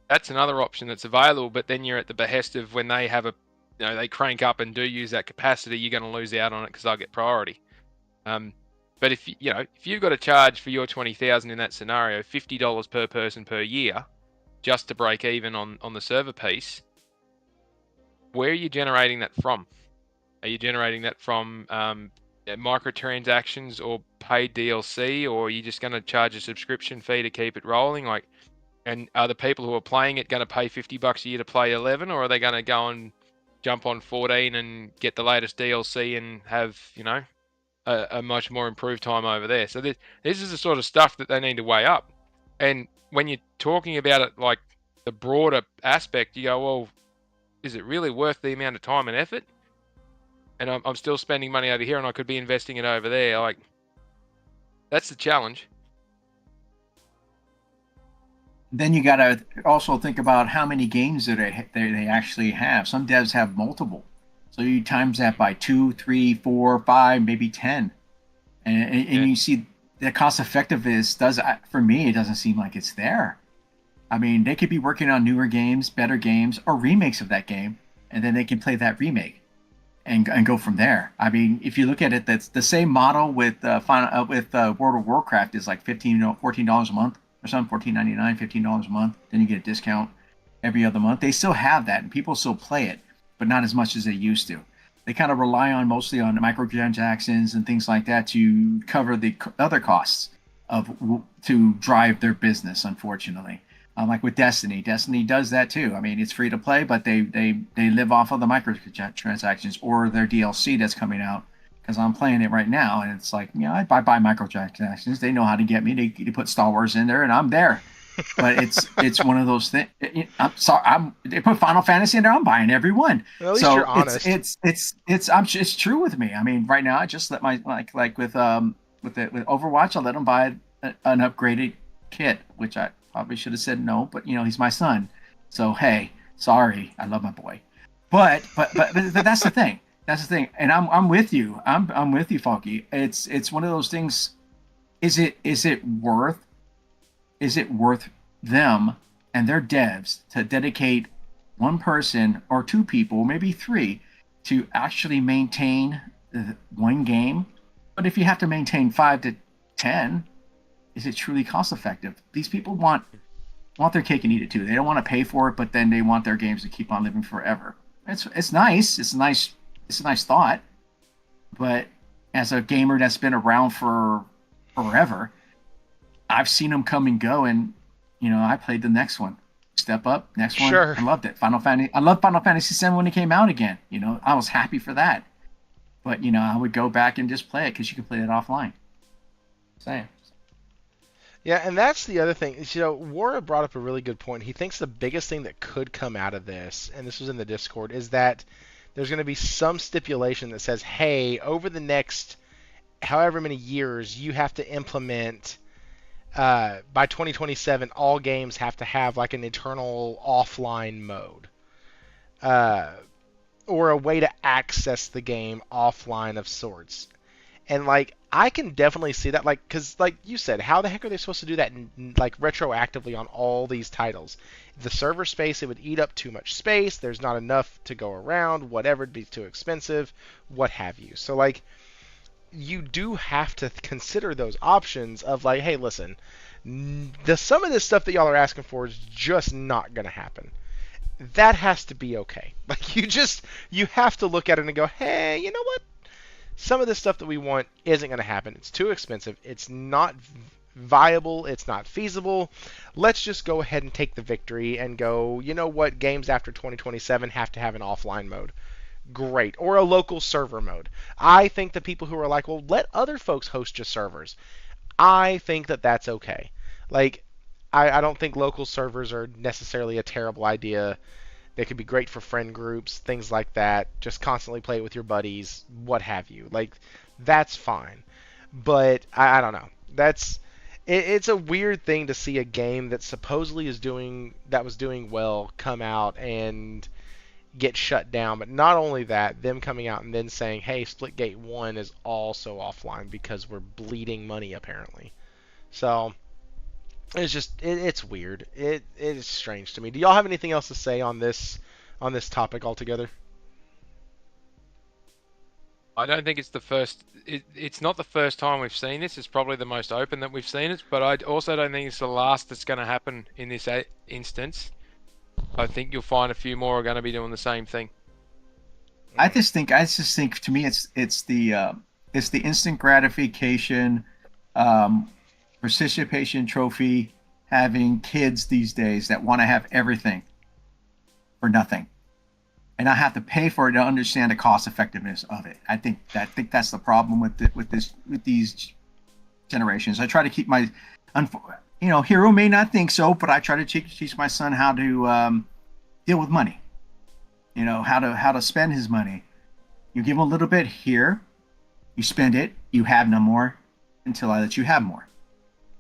That's another option that's available. But then you're at the behest of, when they have they crank up and do use that capacity, you're going to lose out on it because they'll get priority. But if you've got to charge for your 20,000 in that scenario, $50 per person per year, just to break even on the server piece, where are you generating that from? Are you generating that from microtransactions or paid DLC, or are you just going to charge a subscription fee to keep it rolling? Like, and are the people who are playing it going to pay $50 a year to play 11, or are they going to go and jump on 14 and get the latest DLC and have, a much more improved time over there? So this is the sort of stuff that they need to weigh up. And when you're talking about it like the broader aspect, you go, well, is it really worth the amount of time and effort? And I'm still spending money over here, and I could be investing it over there. Like, that's the challenge. Then you got to also think about how many games that they actually have. Some devs have multiple, so you times that by 2, 3, 4, 5, maybe 10, and Yeah. you see the cost effectiveness does. For me, it doesn't seem like it's there. I mean, they could be working on newer games, better games, or remakes of that game, and then they can play that remake and go from there. I mean, if you look at it, that's the same model with World of Warcraft is like $14 a month or something, $14.99, $15 a month. Then you get a discount every other month. They still have that, and people still play it, but not as much as they used to. They kind of rely on mostly on the microtransactions and things like that to cover the other costs to drive their business. Unfortunately. Like with Destiny does that too. I mean, it's free to play, but they live off of the microtransactions or their DLC that's coming out. Because I'm playing it right now, and it's like, I buy microtransactions. They know how to get me. They put Star Wars in there, and I'm there. But it's one of those things. I'm sorry. They put Final Fantasy in there. I'm buying every one. At least you're honest. It's true with me. I mean, right now I just let my like with Overwatch, I let them buy an upgraded kit, which I probably should have said no, but he's my son, so hey, sorry, I love my boy, but that's the thing. That's the thing, and I'm with you. I'm with you, Falky. It's one of those things. Is it worth them and their devs to dedicate one person or two people, maybe three, to actually maintain one game? But if you have to maintain 5 to 10, is it truly cost effective? These people want their cake and eat it too. They don't want to pay for it, but then they want their games to keep on living forever. It's nice. It's a nice thought. But as a gamer that's been around for forever, I've seen them come and go, and I played the next one. Step up, next one. Sure. I loved it. I loved Final Fantasy VII when it came out again. I was happy for that. But I would go back and just play it because you can play it offline. Same. Yeah, and that's the other thing. Wara brought up a really good point. He thinks the biggest thing that could come out of this, and this was in the Discord, is that there's going to be some stipulation that says, hey, over the next however many years, you have to implement, by 2027, all games have to have like an eternal offline mode. Or a way to access the game offline of sorts. And like, I can definitely see that, like, because like you said, how the heck are they supposed to do that like retroactively on all these titles? The server space, it would eat up too much space. There's not enough to go around. Whatever, it'd be too expensive. What have you? So like, you do have to consider those options of like, hey, listen, some of this stuff that y'all are asking for is just not gonna happen. That has to be okay. Like, you have to look at it and go, hey, you know what? Some of this stuff that we want isn't going to happen. It's too expensive. It's not viable. It's not feasible. Let's just go ahead and take the victory and go, you know what? Games after 2027 have to have an offline mode. Great. Or a local server mode. I think the people who are like, well, let other folks host your servers. I think that that's okay. Like, I don't think local servers are necessarily a terrible idea. They could be great for friend groups, things like that. Just constantly play it with your buddies, what have you. Like, that's fine. But I don't know. It's a weird thing to see a game that supposedly was doing well come out and get shut down. But not only that, them coming out and then saying, hey, Splitgate 1 is also offline because we're bleeding money apparently. So it's just it's weird. It is strange to me. Do y'all have anything else to say on this topic altogether? I don't think it's the first. It's not the first time we've seen this. It's probably the most open that we've seen it. But I also don't think it's the last that's going to happen in this instance. I think you'll find a few more are going to be doing the same thing. I just think to me it's the instant gratification, um, participation trophy, having kids these days that want to have everything for nothing, and I have to pay for it to understand the cost effectiveness of it. I think that's the problem with these generations. I try to keep my, Hero may not think so, but I try to teach my son how to deal with money. How to spend his money. You give him a little bit here, you spend it, you have no more until I let you have more,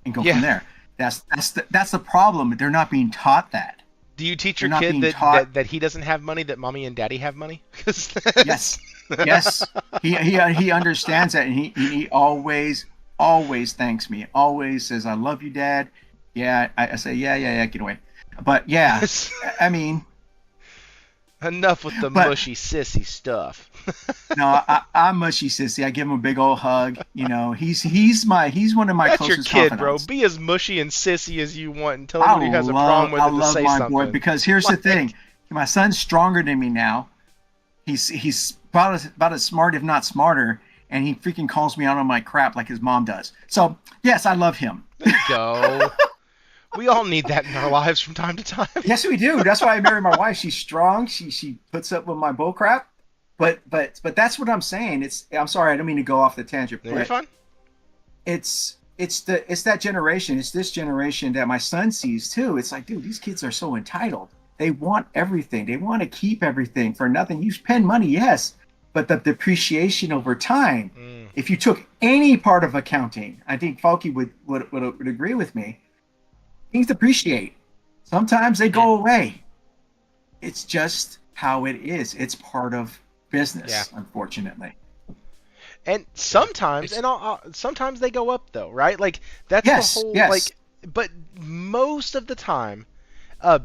and go from there. That's the problem. They're not being taught that. Do you teach They're your not kid being that, taught. that he doesn't have money, that mommy and daddy have money? Yes, yes. He understands that, and he always thanks me. Always says, "I love you, Dad." Yeah, I say, yeah, get away. But yeah, I mean, Enough with the mushy sissy stuff. no, I'm mushy sissy. I give him a big old hug. He's one of my That's your closest kid, confidants. bro. Be as mushy and sissy as you want, and tell him when he has a problem with I it to love say my something. boy, because here's the thing: my son's stronger than me now. He's about as smart, if not smarter, and he freaking calls me out on my crap like his mom does. So yes, I love him. There you go. We all need that in our lives from time to time. Yes, we do. That's why I married my wife. She's strong. She puts up with my bull crap. But that's what I'm saying. I'm sorry, I don't mean to go off the tangent. You're fine. It's that generation. It's this generation that my son sees too. It's like, dude, these kids are so entitled. They want everything. They want to keep everything for nothing. You spend money, yes, but the depreciation over time. If you took any part of accounting, I think Falky would agree with me. Things depreciate. Sometimes they go away. It's just how it is. It's part of business, unfortunately. And sometimes, sometimes they go up though, right? Like that's the whole like. But most of the time, a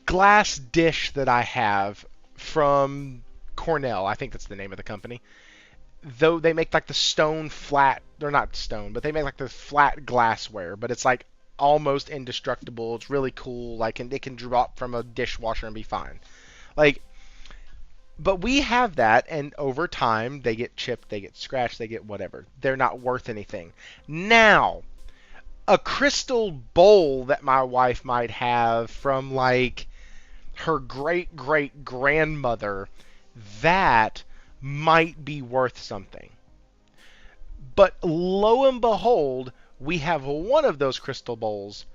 glass dish that I have from Cornell, I think that's the name of the company. Though they make like the stone flat, they're not stone, but they make like the flat glassware, but it's like almost indestructible. It's really cool. Like, and it can drop from a dishwasher and be fine. Like, but we have that, and over time they get chipped, they get scratched, they get whatever. They're not worth anything. Now, a crystal bowl that my wife might have from like her great great grandmother, that might be worth something. But lo and behold, we have one of those crystal bowls,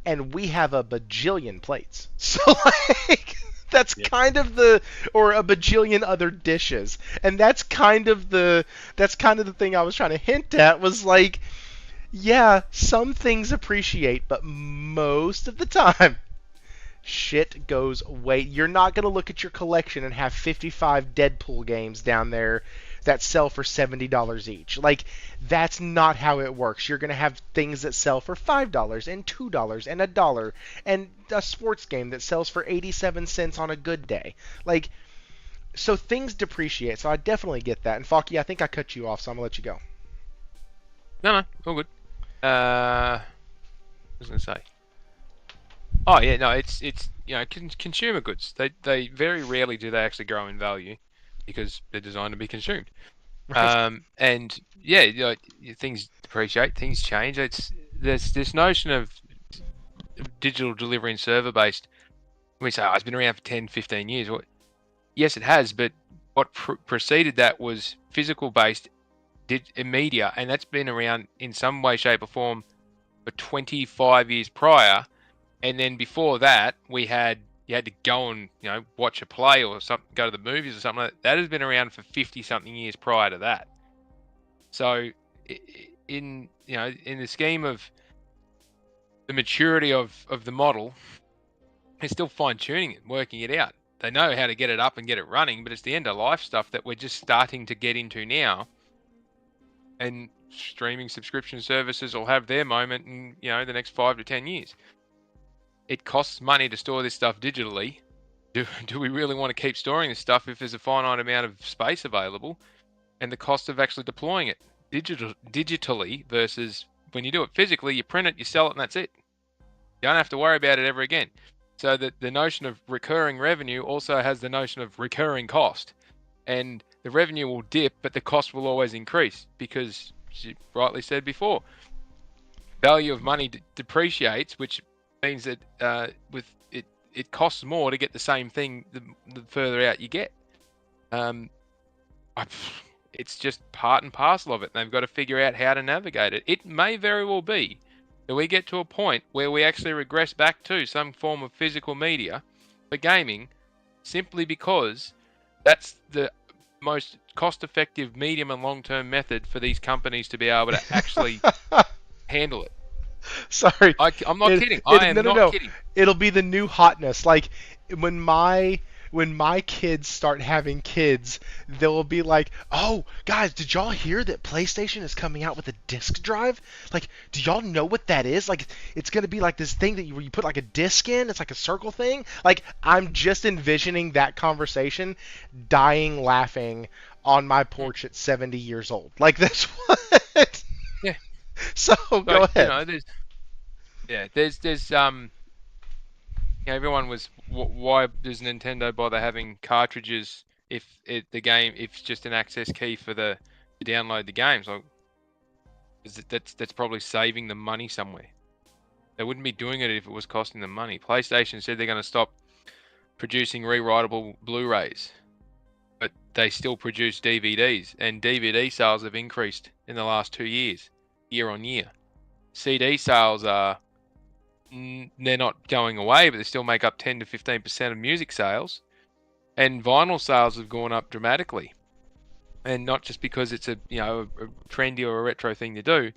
and we have a bajillion plates. So like that's kind of or a bajillion other dishes, and that's kind of the thing I was trying to hint at, was like, yeah, some things appreciate, but most of the time, shit goes way. You're not going to look at your collection and have 55 Deadpool games down there that sell for $70 each. Like, that's not how it works. You're going to have things that sell for $5 and $2 and $1, and a sports game that sells for 87 cents on a good day. Like, so things depreciate. So I definitely get that. And Falky, I think I cut you off, so I'm going to let you go. No, all good. What was I going to say? Oh yeah, no, it's consumer goods. They very rarely do they actually grow in value because they're designed to be consumed. Right. And yeah, things depreciate, things change. There's this notion of digital delivery and server based. We say, it's been around for 10, 15 years. Well, yes, it has, but what preceded that was physical based media, and that's been around in some way, shape, or form for 25 years prior. And then before that, you had to go and watch a play or something, go to the movies or something like that. That has been around for 50-something years prior to that. So, in the scheme of the maturity of the model, they're still fine tuning it, working it out. They know how to get it up and get it running, but it's the end of life stuff that we're just starting to get into now. And streaming subscription services will have their moment in the next 5 to 10 years. It costs money to store this stuff digitally. Do we really want to keep storing this stuff if there's a finite amount of space available? And the cost of actually deploying it digitally versus when you do it physically, you print it, you sell it, and that's it. You don't have to worry about it ever again. So that the notion of recurring revenue also has the notion of recurring cost. And the revenue will dip, but the cost will always increase because, as you rightly said before, value of money depreciates, which means that it costs more to get the same thing the further out you get. It's just part and parcel of it. And they've got to figure out how to navigate it. It may very well be that we get to a point where we actually regress back to some form of physical media for gaming, simply because that's the most cost-effective medium and long-term method for these companies to be able to actually handle it. Sorry, I'm not kidding. I am not kidding. It'll be the new hotness. Like when my kids start having kids, they'll be like, "Oh, guys, did y'all hear that PlayStation is coming out with a disc drive? Like, do y'all know what that is? Like, it's gonna be like this thing where you put like a disc in. It's like a circle thing. Like, I'm just envisioning that conversation, dying laughing on my porch at 70 years old. Like, that's what. Yeah. So go ahead. There's everyone was, why does Nintendo bother having cartridges if it's just an access key for to download the games? Like, that's probably saving them money somewhere. They wouldn't be doing it if it was costing them money. PlayStation said they're going to stop producing rewritable Blu-rays, but they still produce DVDs, and DVD sales have increased in the last 2 years, year on year. CD sales they're not going away, but they still make up 10 to 15% of music sales, and vinyl sales have gone up dramatically. And not just because it's a trendy or a retro thing to do,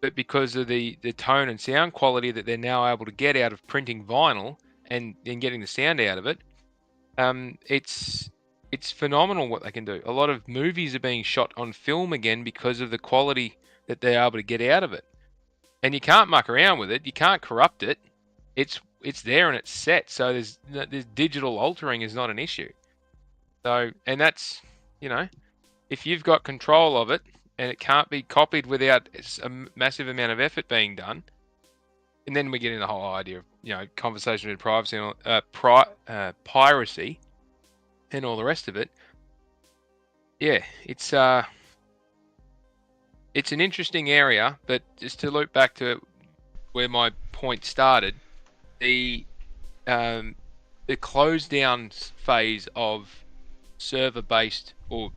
but because of the tone and sound quality that they're now able to get out of printing vinyl and getting the sound out of it. It's phenomenal what they can do. A lot of movies are being shot on film again because of the quality that they're able to get out of it. And you can't muck around with it. You can't corrupt it. It's there and it's set. So there's digital altering is not an issue. So, and that's, if you've got control of it and it can't be copied without a massive amount of effort being done, and then we get in the whole idea of, conversation with privacy and piracy and all the rest of it. Yeah, it's an interesting area, but just to loop back to where my point started, the close down phase of server-based or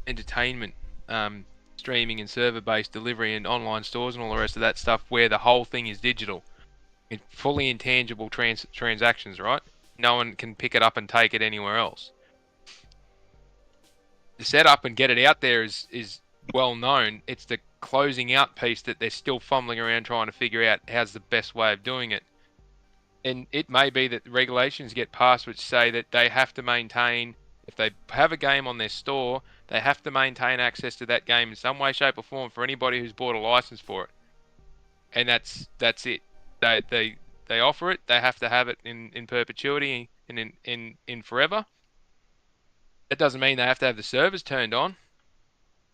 entertainment streaming and server-based delivery and online stores and all the rest of that stuff, where the whole thing is digital, it's fully intangible transactions, right? No one can pick it up and take it anywhere else. The setup and get it out there is well known. It's the closing out piece that they're still fumbling around trying to figure out how's the best way of doing it. And it may be that regulations get passed which say that they have to maintain, if they have a game on their store, they have to maintain access to that game in some way, shape or form for anybody who's bought a license for it. And that's it. They offer it, they have to have it in perpetuity and in forever. That doesn't mean they have to have the servers turned on,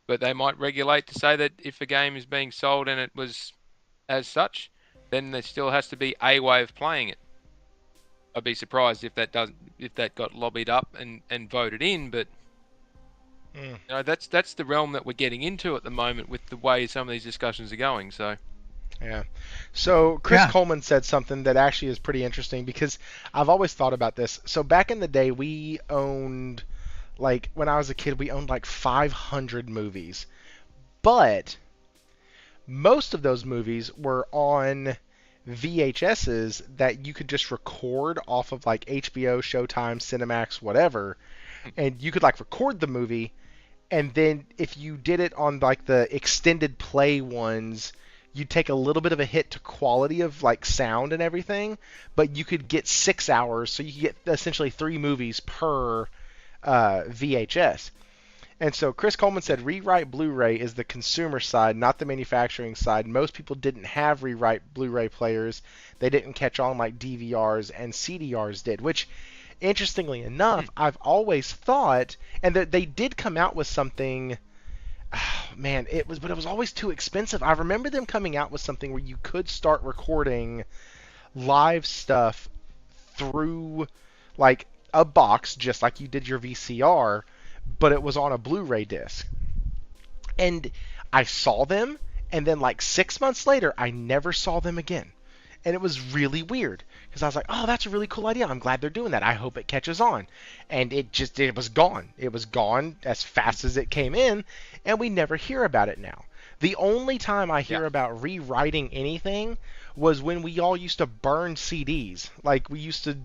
but they might regulate to say that if a game is being sold and it was as such, then there still has to be a way of playing it. I'd be surprised if that got lobbied up and voted in, but that's the realm that we're getting into at the moment with the way some of these discussions are going. So yeah. So Chris Coleman said something that actually is pretty interesting, because I've always thought about this. So back in the day, we owned, like when I was a kid, we owned like 500 movies, but most of those movies were on VHSs that you could just record off of like HBO, Showtime, Cinemax, whatever, and you could like record the movie, and then if you did it on like the extended play ones, you'd take a little bit of a hit to quality of like sound and everything, but you could get 6 hours, so you could get essentially 3 movies per VHS. And so Chris Coleman said rewrite Blu-ray is the consumer side, not the manufacturing side. Most people didn't have rewrite Blu-ray players. They didn't catch on like DVRs and CDRs did, which, interestingly enough, I've always thought, and they did come out with something, but it was always too expensive. I remember them coming out with something where you could start recording live stuff through like a box, just like you did your VCR, but it was on a Blu-ray disc. And I saw them, and then like 6 months later, I never saw them again. And it was really weird because I was like, oh, that's a really cool idea. I'm glad they're doing that. I hope it catches on. And it was gone. It was gone as fast as it came in, and we never hear about it now. The only time I hear about rewriting anything was when we all used to burn CDs. Like, we used to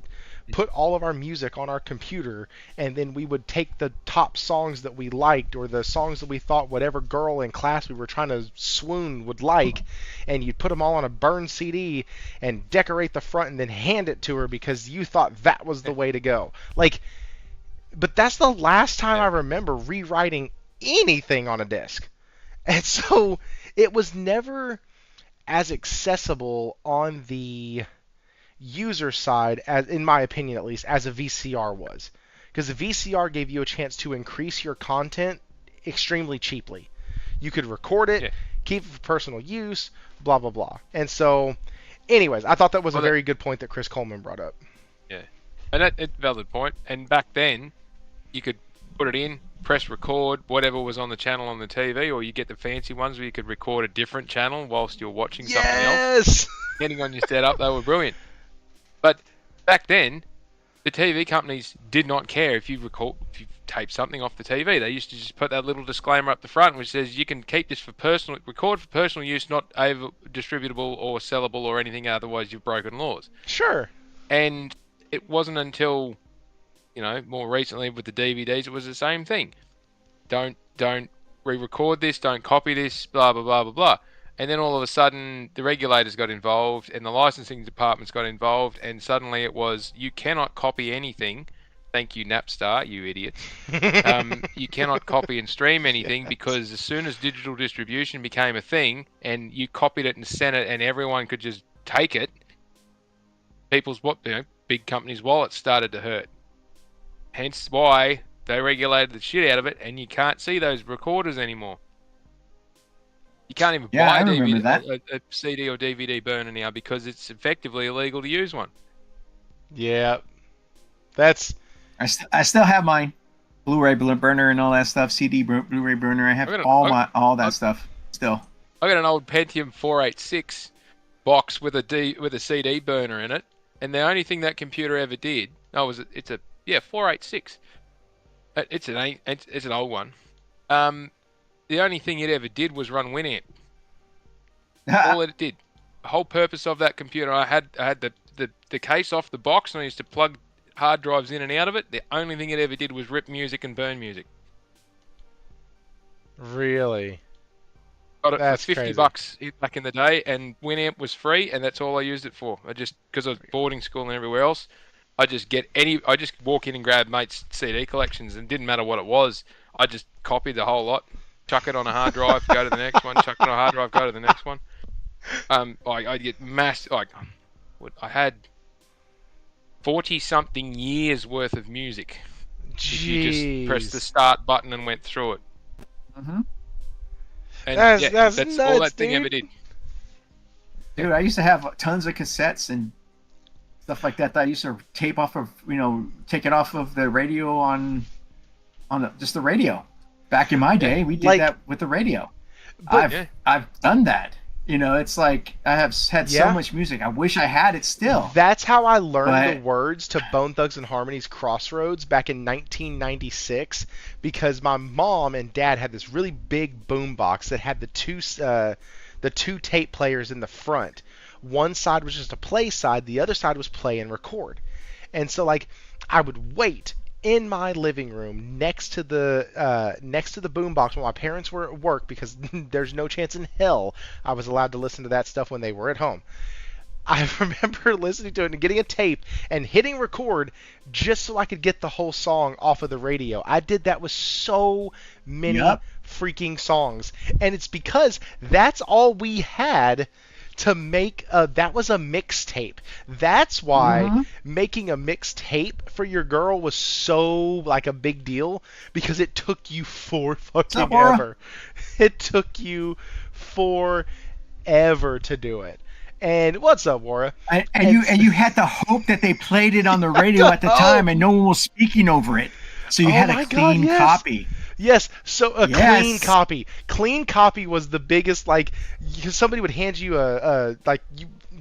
put all of our music on our computer, and then we would take the top songs that we liked, or the songs that we thought whatever girl in class we were trying to swoon would like, and you'd put them all on a burned CD and decorate the front and then hand it to her because you thought that was the way to go. Like, but that's the last time I remember rewriting anything on a disc. And so it was never as accessible on the user side, as in my opinion at least, as a VCR was. Because the VCR gave you a chance to increase your content extremely cheaply. You could record it, keep it for personal use, blah, blah, blah. And so, anyways, I thought that was a very good point that Chris Coleman brought up. Yeah. And that's a valid point. And back then, you could put it in, press record, whatever was on the channel on the TV, or you get the fancy ones where you could record a different channel whilst you're watching something else. Depending on your setup, they were brilliant. But back then, the TV companies did not care if you tape something off the TV. They used to just put that little disclaimer up the front which says you can keep this record for personal use, not distributable or sellable or anything, otherwise you've broken laws. Sure. And it wasn't until, more recently with the DVDs, it was the same thing. Don't re-record this, don't copy this, blah, blah, blah, blah, blah. And then all of a sudden, the regulators got involved, and the licensing departments got involved, and suddenly it was, you cannot copy anything. Thank you, Napstar, you idiots. You cannot copy and stream anything because as soon as digital distribution became a thing, and you copied it and sent it, and everyone could just take it, people's big companies' wallets started to hurt. Hence why they regulated the shit out of it, and you can't see those recorders anymore. You can't even buy a CD or DVD burner now because it's effectively illegal to use one. Yeah, that's. I still have mine, Blu-ray burner and all that stuff. CD Blu-ray burner. I have all that stuff still. I got an old Pentium 486 box with a CD burner in it, and the only thing that computer ever did, it's a 486. It's an old one. The only thing it ever did was run Winamp. All it did. The whole purpose of that computer, I had the case off the box, and I used to plug hard drives in and out of it. The only thing it ever did was rip music and burn music. Really? Got it for $50 back in the day, and Winamp was free, and that's all I used it for. Because I was boarding school and everywhere else, I just walk in and grab mates' CD collections, and it didn't matter what it was. I just copied the whole lot. Chuck it on a hard drive, go to the next one. Chuck it on a hard drive, go to the next one. I'd get massive. I had 40-something years worth of music. Jeez. If you just pressed the start button and went through it. Mm-hmm. And that's nuts, all that thing dude. ever did. Dude, I used to have tons of cassettes and stuff like that I used to tape off of, take it off of the radio on just the radio. Back in my day, we did that with the radio. I've done that. It's like I have had so much music. I wish I had it still. That's how I learned the words to Bone Thugs and Harmony's Crossroads back in 1996, because my mom and dad had this really big boom box that had the two tape players in the front. One side was just a play side, the other side was play and record. And so I would wait in my living room next to the boombox while my parents were at work, because there's no chance in hell I was allowed to listen to that stuff when they were at home. I remember listening to it and getting a tape and hitting record just so I could get the whole song off of the radio. I did that with so many freaking songs, and it's because that's all we had to make that was a mixtape. That's why making a mixtape for your girl was so a big deal, because it took you forever. It took you forever to do it. And what's up, Wara? And you had to hope that they played it on the radio at the time, and no one was speaking over it, so you Oh had a my God, clean yes. copy. Yes, so a clean Yes. copy. Clean copy was the biggest. Like, somebody would hand you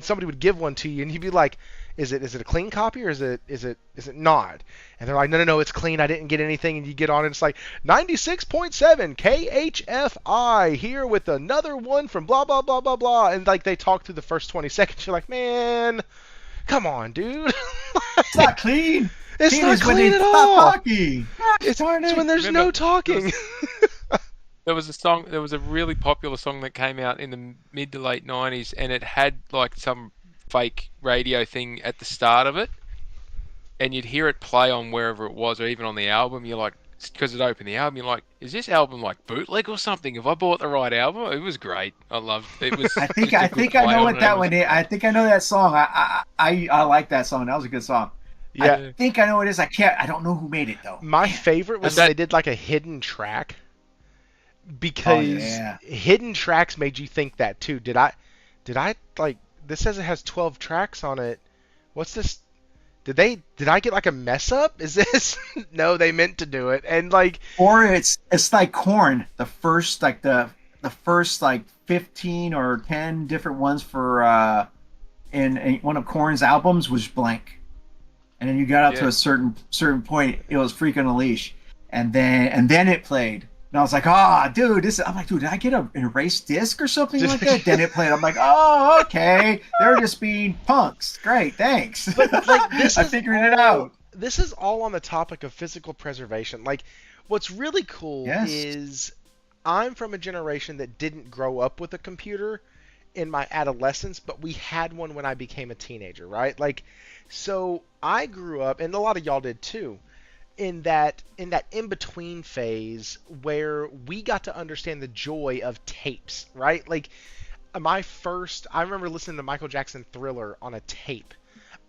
somebody would give one to you, and you'd be like, "Is it a clean copy or is it not?" And they're like, "No, it's clean. I didn't get anything." And you get on it, it's like 96.7 KHFI here with another one from blah blah blah blah blah, and like they talk through the first 20 seconds. You're like, "Man, come on, dude." It's not clean. It's Clean not is when clean they at stop all. talking. It's Darn it. when there's Remember, no talking. There was a really popular song that came out in the mid to late 90s, and it had like some fake radio thing at the start of it, and you'd hear it play on wherever it was, or even on the album. You're like, because it opened the album, you're like, is this album like bootleg or something? Have I bought the right album? It was great. I loved it. It was. I think just a I good think I play know on what it. that It was one is. I great. think I know that song. I like that song. That was a good song. Yeah. I think I know what it is. I don't know who made it though. My favorite was Is when that- they did like a hidden track, because yeah. hidden tracks made you think that too. Did I like, this says it has 12 tracks on it. What's this? Did I get like a mess up? Is this No, they meant to do it. And like, Or it's like Korn. The first like 15 or 10 different ones for in one of Korn's albums was blank. And then you got up to Yeah. a certain point, it was Freak on a Leash, and then it played, and I was like, dude, I'm like, dude, did I get an erased disc or something like that? Then it played. I'm like, oh, okay, they're just being punks. Great, thanks. but like this I is figured it out. This is all on the topic of physical preservation. Like, what's really cool Yes. is I'm from a generation that didn't grow up with a computer in my adolescence, but we had one when I became a teenager, right? Like, so I grew up, and a lot of y'all did too, in that in between phase where we got to understand the joy of tapes, right? Like, I remember listening to Michael Jackson Thriller on a tape.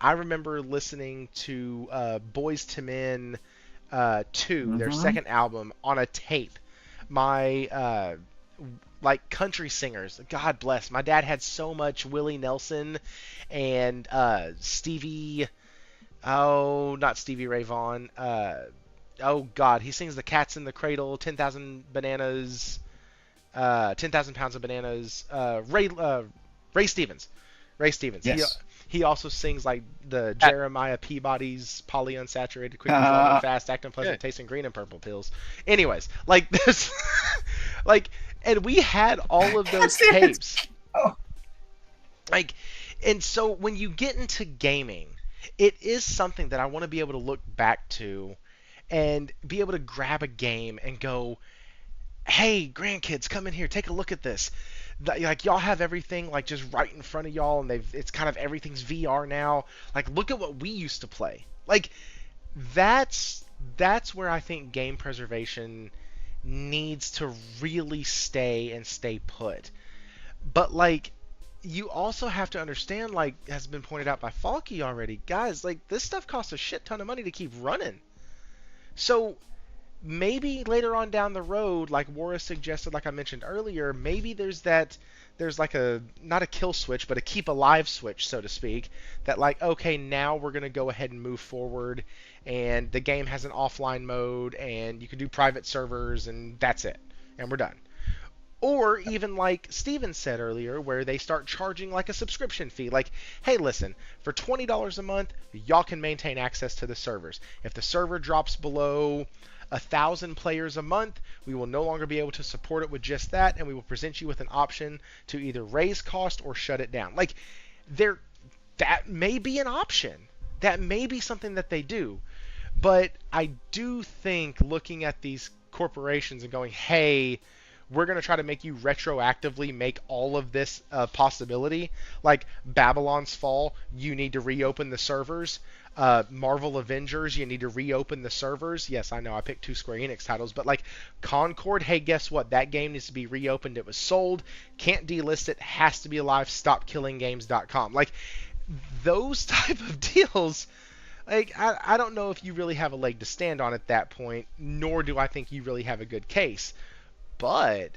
I remember listening to Boyz II Men 2, their second album, on a tape. My like country singers, God bless. My dad had so much Willie Nelson and Stevie. Oh, not Stevie Ray Vaughan. Oh God, he sings "The Cat's in the Cradle," 10,000 Bananas, 10,000 Pounds of Bananas. Ray Stevens. Ray Stevens. Yes. He also sings like the Jeremiah Peabody's "Polyunsaturated, quick and flowing, fast, acting pleasant, Yeah. tasting green and purple pills." Anyways, like this, like, and we had all of those tapes. Oh. Like, and so when you get into gaming, it is something that I want to be able to look back to and be able to grab a game and go, "Hey, grandkids, come in here, take a look at this." Like, y'all have everything like just right in front of y'all, and it's kind of everything's VR now. Like, look at what we used to play. Like, that's where I think game preservation needs to really stay put. But like, you also have to understand, like has been pointed out by Falky already, guys, like this stuff costs a shit ton of money to keep running. So maybe later on down the road, like Wara suggested, like I mentioned earlier, maybe there's like a, not a kill switch, but a keep alive switch, so to speak, that like, okay, now we're going to go ahead and move forward, and the game has an offline mode, and you can do private servers, and that's it, and we're done. Or even like Steven said earlier, where they start charging like a subscription fee. Like, hey, listen, for $20 a month, y'all can maintain access to the servers. If the server drops below 1,000 players a month, we will no longer be able to support it with just that, and we will present you with an option to either raise cost or shut it down. Like, that may be an option. That may be something that they do. But I do think looking at these corporations and going, hey, we're going to try to make you retroactively make all of this a possibility. Like Babylon's Fall, you need to reopen the servers. Marvel Avengers, you need to reopen the servers. Yes, I know I picked two Square Enix titles, but like Concord, hey, guess what? That game needs to be reopened. It was sold. Can't delist it. Has to be alive. StopKillingGames.com. Like, those type of deals, like, I don't know if you really have a leg to stand on at that point, nor do I think you really have a good case. But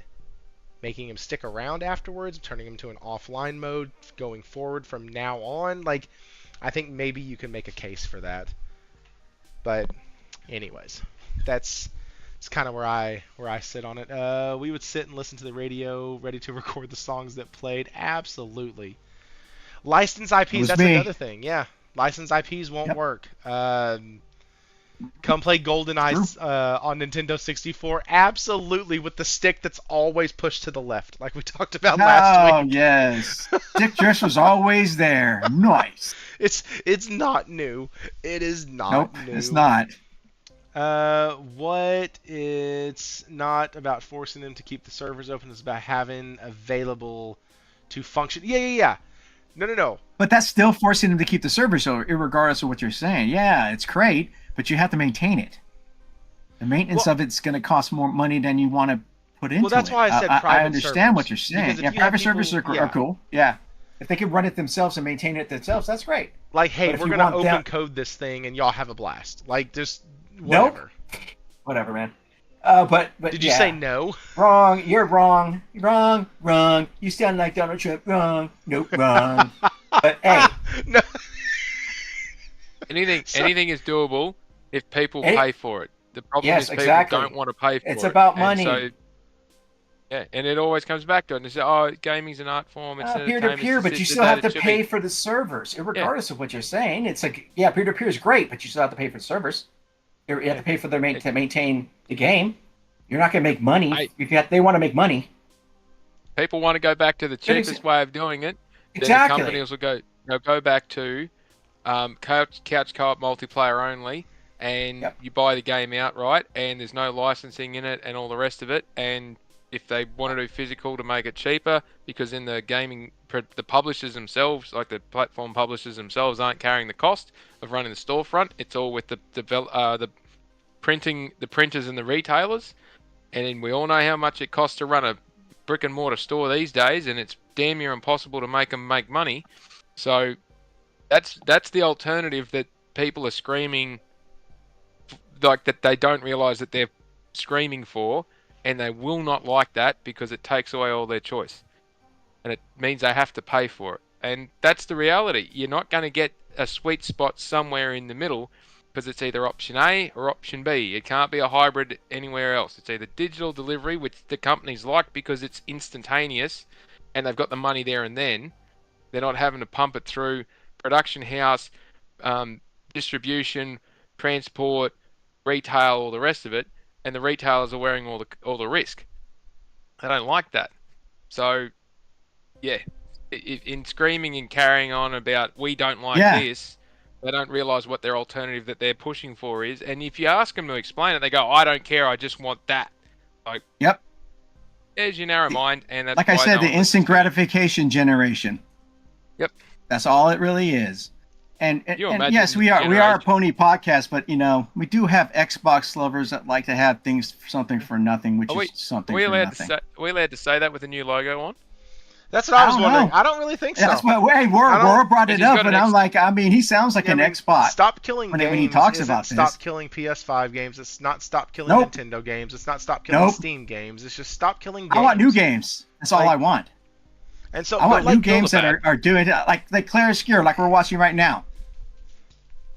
making him stick around afterwards, turning him to an offline mode going forward from now on. Like, I think maybe you can make a case for that. But anyways, that's kind of where I sit on it. We would sit and listen to the radio, ready to record the songs that played. Absolutely. Licensed IPs, that's another thing. Yeah, licensed IPs won't work. Come play GoldenEye on Nintendo 64. Absolutely, with the stick that's always pushed to the left, like we talked about last week. Oh, yes. Stick drift was always there. Nice. It's not new. It is not Nope, new. it's not. What it's not about forcing them to keep the servers open. It's about having available to function. Yeah. No. But that's still forcing them to keep the servers open, regardless of what you're saying. Yeah, it's great, but you have to maintain it. The maintenance of it's going to cost more money than you want to put into it. Well, that's why I said private I understand servers. what you're saying. Yeah, you private have people- servers are cool. Yeah. If they can run it themselves and maintain it themselves, that's great. Like, hey, But if we're you gonna want open that- code this thing and y'all have a blast. Like, just whatever. Nope. Whatever, man. But Did you say no? Wrong. You're wrong. Wrong. You sound like Donald Trump. Wrong. Nope. Wrong. But hey, No. Anything is doable if people pay for it. The problem Yes, is people exactly. don't want to pay for it. It's about And money. so, yeah, and it always comes back to it. And they say, "Oh, gaming's an art form. It's peer-to-peer, but you still have to pay for the servers, regardless of what you're saying. It's like, yeah, peer-to-peer is great, but you still have to pay for the servers. You have to pay for to maintain the game. You're not going to make money. They want to make money. People want to go back to the cheapest way of doing it. Exactly. Then the companies will go back to couch co-op multiplayer only, and you buy the game outright, and there's no licensing in it and all the rest of it. And if they want to do physical to make it cheaper, because in the gaming, the publishers themselves, like the platform publishers themselves, aren't carrying the cost of running the storefront. It's all with the printers and the retailers. And then we all know how much it costs to run a brick and mortar store these days, and it's damn near impossible to make them make money. So that's the alternative that people are screaming, like, that they don't realize that they're screaming for. And they will not like that because it takes away all their choice. And it means they have to pay for it. And that's the reality. You're not going to get a sweet spot somewhere in the middle because it's either option A or option B. It can't be a hybrid anywhere else. It's either digital delivery, which the companies like because it's instantaneous and they've got the money there and then. They're not having to pump it through production house, distribution, transport, retail, all the rest of it. And the retailers are wearing all the risk. They don't like that. So, yeah, in screaming and carrying on about we don't like this, they don't realise what their alternative that they're pushing for is. And if you ask them to explain it, they go, "I don't care. I just want that." Like, yep. There's your narrow mind, and that's like I said, the instant gratification generation. Yep. That's all it really is. And yes, we are a pony podcast, but we do have Xbox lovers that like to have something for nothing, which is something for nothing. Are we allowed to say that with the new logo on? That's what I was wondering. I don't really think so. That's why Wara brought it up, and I'm like, he sounds like an Xbox. Stop killing games when he talks about this. Stop killing PS5 games. It's not stop killing Nintendo games. It's not stop killing Steam games. It's just stop killing games. I want new games. That's all I want. And so I want new games that are doing it, like Claire Skewer, like we're watching right now.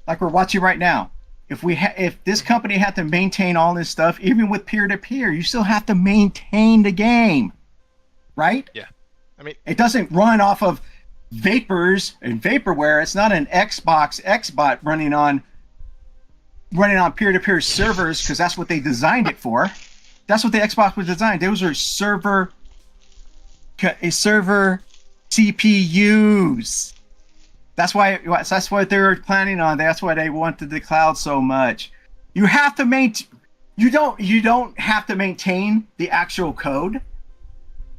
If this company had to maintain all this stuff, even with peer-to-peer, you still have to maintain the game, right? Yeah. I mean, it doesn't run off of vapors and vaporware. It's not an Xbox Xbot running on peer-to-peer servers because that's what they designed it for. That's what the Xbox was designed. Those are server CPUs. That's what they were planning on. That's why they wanted the cloud so much. You have to You don't have to maintain the actual code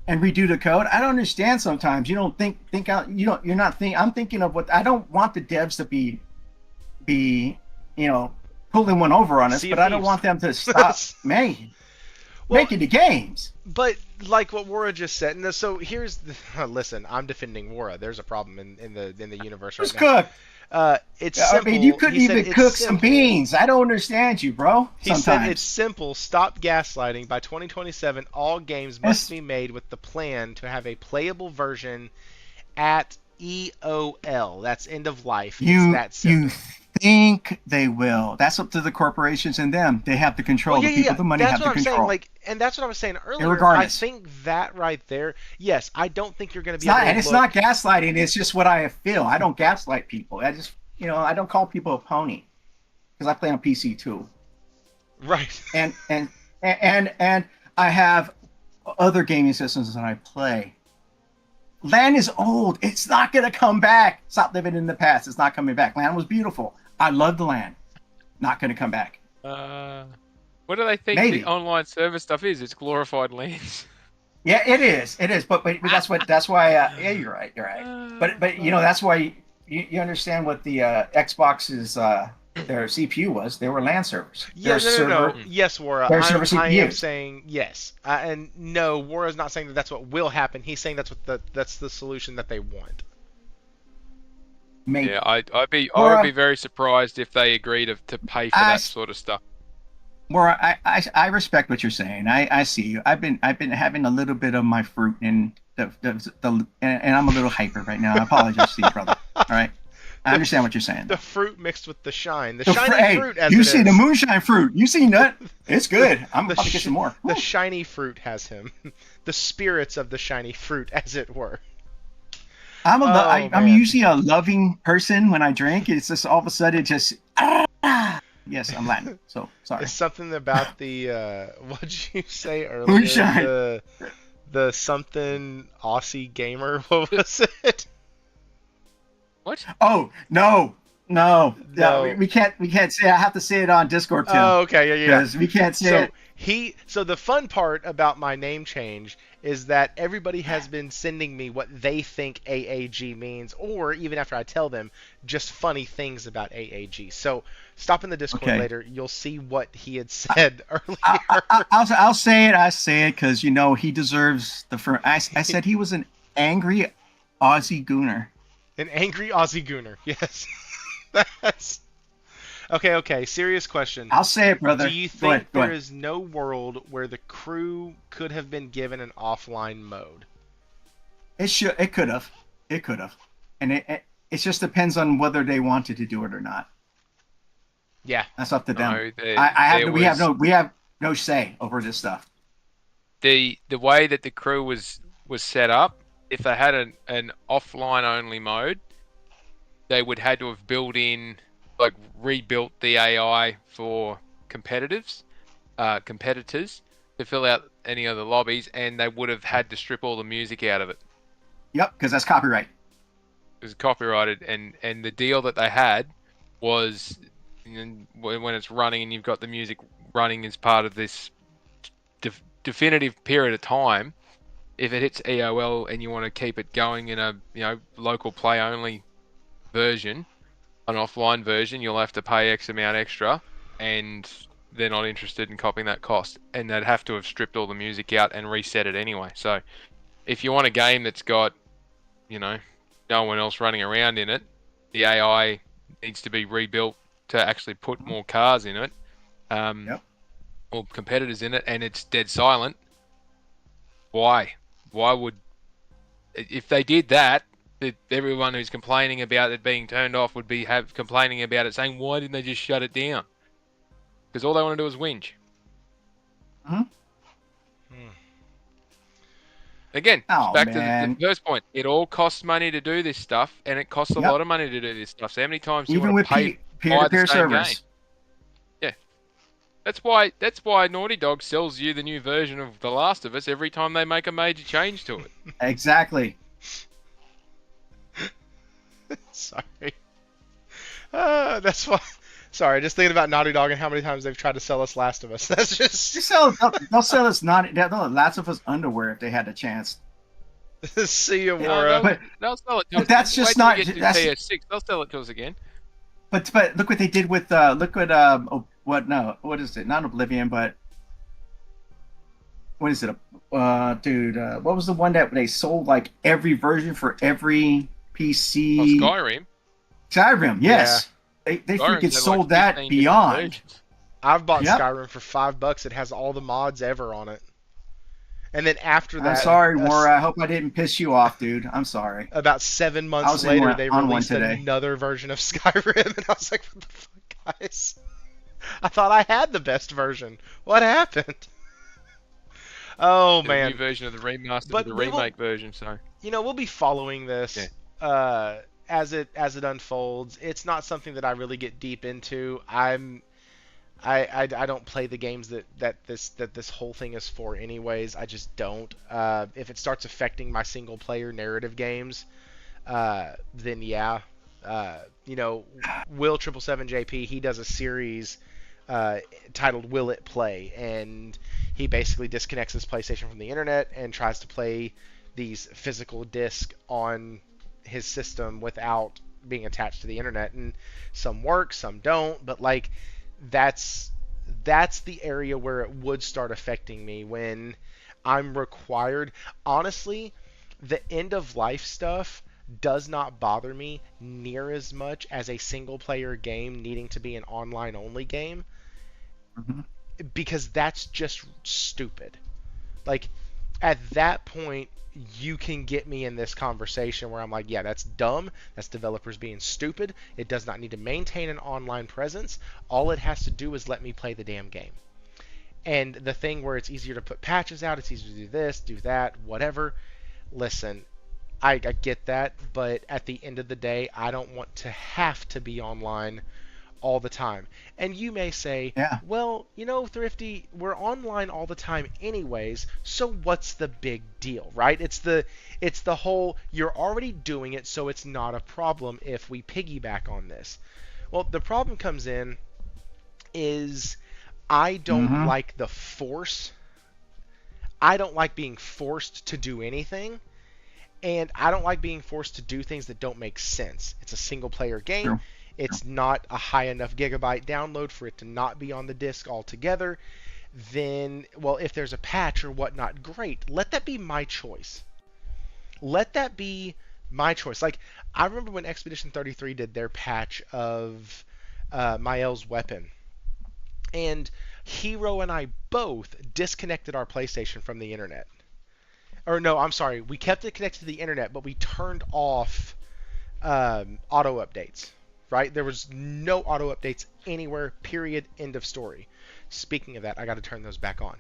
and redo the code. I don't understand sometimes. You don't think out. You're not thinking. I'm thinking of what I don't want the devs to be pulling one over on us, but I don't want them to stop making the games. But like what Wara just said, so here's listen. I'm defending Wara. There's a problem in the universe right now. It's I simple. mean, you couldn't He said even it's cook some simple. beans. I don't understand you, bro. He said Sometimes. it's simple. Stop gaslighting. By 2027, all games must be made with the plan to have a playable version at EOL. That's end of life. It's that simple. You think they will? That's up to the corporations and them. They have the control. Well, The people, the money That's have what the I'm control. saying. Like, and that's what I was saying earlier. Regardless. I think that right there. Yes, I don't think you're going to be. It's not gaslighting. It's just what I feel. I don't gaslight people. I just, I don't call people a pony because I play on PC too. Right. And I have other gaming systems that I play. LAN is old. It's not going to come back. Stop living in the past. It's not coming back. LAN was beautiful. I love the LAN. Not going to come back. What do they think Maybe. the online service stuff is? It's glorified LANs. Yeah, it is. It is. But that's why. Yeah, you're right. You're right. But that's why you understand what the Xbox's their CPU was. They were LAN servers. Yeah, no. Yes, Wara. I am saying yes, and no. Wara's not saying that that's what will happen. He's saying that's the solution that they want. Maybe. Yeah, I'd be very surprised if they agree to pay for that sort of stuff. Well, I respect what you're saying. I see you. I've been having a little bit of my fruit and and I'm a little hyper right now. I apologize to you, brother. All right. I understand what you're saying. The fruit mixed with the shine. The shiny fruit, as you it see is. The moonshine fruit. You see nut. It's good. I'm about to get some more. The shiny fruit has him. The spirits of the shiny fruit, as it were. I'm usually a loving person when I drink. It's just all of a sudden just. Yes, I'm Latin. So sorry. It's something about the what'd you say earlier? Moonshine. The something Aussie gamer. What was it? What? Oh no. Yeah, we can't say. I have to say it on Discord too. Oh, okay, yeah. Because we can't say it. So the fun part about my name change is that everybody has been sending me what they think AAG means, or even after I tell them, just funny things about AAG. So stop in the Discord later. You'll see what he had said earlier. I'll say it. I say it because he deserves the first. I said he was an angry Aussie gooner. An angry Aussie gooner. Yes. That's okay. Serious question. I'll say it, brother. Do you think there is no world where the crew could have been given an offline mode? It could have, and it just depends on whether they wanted to do it or not. Yeah, that's up to them. No, we have no say over this stuff. The way that the crew was set up, if they had an offline only mode, they would had to have rebuilt the AI for competitors to fill out any of the lobbies, and they would have had to strip all the music out of it. Yep, because that's copyright. It was copyrighted, and the deal that they had was when it's running and you've got the music running as part of this definitive period of time, if it hits EOL and you want to keep it going in a local play only version, an offline version, you'll have to pay X amount extra, and they're not interested in copying that cost, and they'd have to have stripped all the music out and reset it anyway. So if you want a game that's got no one else running around in it, the AI needs to be rebuilt to actually put more cars in it, or competitors in it, and it's dead silent. Why would, if they did that, everyone who's complaining about it being turned off would be complaining about it, saying, why didn't they just shut it down? Because all they want to do is whinge. Again, back to the first point. It all costs money to do this stuff, and it costs a lot of money to do this stuff. So how many times do you want to pay peer-to-peer servers? Game? Yeah. That's why Naughty Dog sells you the new version of The Last of Us every time they make a major change to it. Exactly. Sorry. That's why. Sorry, just thinking about Naughty Dog and how many times they've tried to sell us Last of Us. That's just. They'll sell us Last of Us underwear if they had a chance. See you, Wara. They'll sell it to us. But that's just not. PS6. They'll sell it to us again. But look what they did with what is it? Not Oblivion, but what is it? What was the one that they sold like every version for every PC? Skyrim. Skyrim, yes. They Skyrim's freaking had sold like that 15 different beyond. versions. I've bought Yep. Skyrim for $5. It has all the mods ever on it. And then after I'm that, sorry, War. I hope I didn't piss you off, dude. I'm sorry. about 7 I months was later, on they one released today. another version of Skyrim, and I was like, "What the fuck, guys? I thought I had the best version. What happened?" Oh The man! new version of the remaster, But the we will, remake version. So we'll be following this as it unfolds. It's not something that I really get deep into. I don't play the games that this whole thing is for anyways. I just don't. If it starts affecting my single player narrative games, then yeah. Will 777JP, he does a series titled Will It Play, and he basically disconnects his PlayStation from the internet and tries to play these physical discs on his system without being attached to the internet, and some work, some don't, but like that's that's the area where it would start affecting me when I'm required. Honestly, the end of life stuff does not bother me near as much as a single player game needing to be an online only game, Mhm. because that's just stupid. Like, at that point, you can get me in this conversation where I'm like, yeah, that's dumb. That's developers being stupid. It does not need to maintain an online presence. All it has to do is let me play the damn game. And the thing where it's easier to put patches out, it's easier to do this, do that, whatever. Listen, I get that, but at the end of the day, I don't want to have to be online all the time. And you may say, Yeah. well, Thrifty, we're online all the time anyways, so what's the big deal, right? It's the whole, you're already doing it, so it's not a problem if we piggyback on this. Well, the problem comes in is I don't Mhm. like the force. I don't like being forced to do anything. And I don't like being forced to do things that don't make sense. It's a single player game. True. It's not a high enough gigabyte download for it to not be on the disk altogether. Then, well, if there's a patch or whatnot, great. Let that be my choice. Let that be my choice. Like, I remember when Expedition 33 did their patch of Mael's weapon. And Hero and I both disconnected our PlayStation from the internet. Or no, I'm sorry. We kept it connected to the internet, but we turned off auto updates. Right? There was no auto updates anywhere. Period. End of story. Speaking of that, I got to turn those back on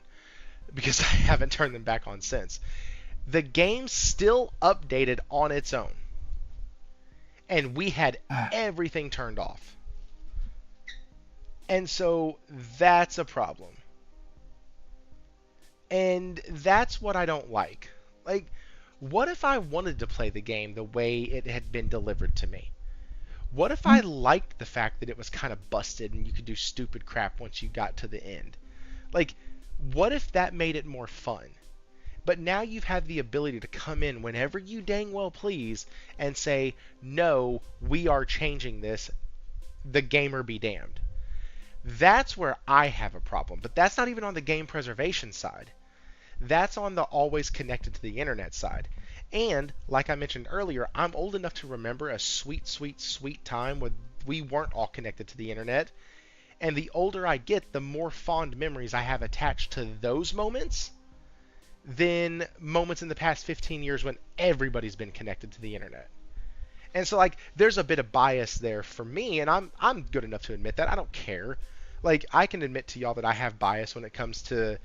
because I haven't turned them back on since. The game still updated on its own, and we had everything turned off. And so that's a problem. And that's what I don't like. Like, what if I wanted to play the game the way it had been delivered to me? What if I liked the fact that it was kind of busted and you could do stupid crap once you got to the end? Like, what if that made it more fun? But now you've had the ability to come in whenever you dang well please and say, no, we are changing this. The gamer be damned. That's where I have a problem. But that's not even on the game preservation side. That's on the always connected to the internet side. And, like I mentioned earlier, I'm old enough to remember a sweet, sweet, sweet time when we weren't all connected to the internet. And the older I get, the more fond memories I have attached to those moments than moments in the past 15 years when everybody's been connected to the internet. And so, like, there's a bit of bias there for me, and I'm good enough to admit that. I don't care. Like, I can admit to y'all that I have bias when it comes to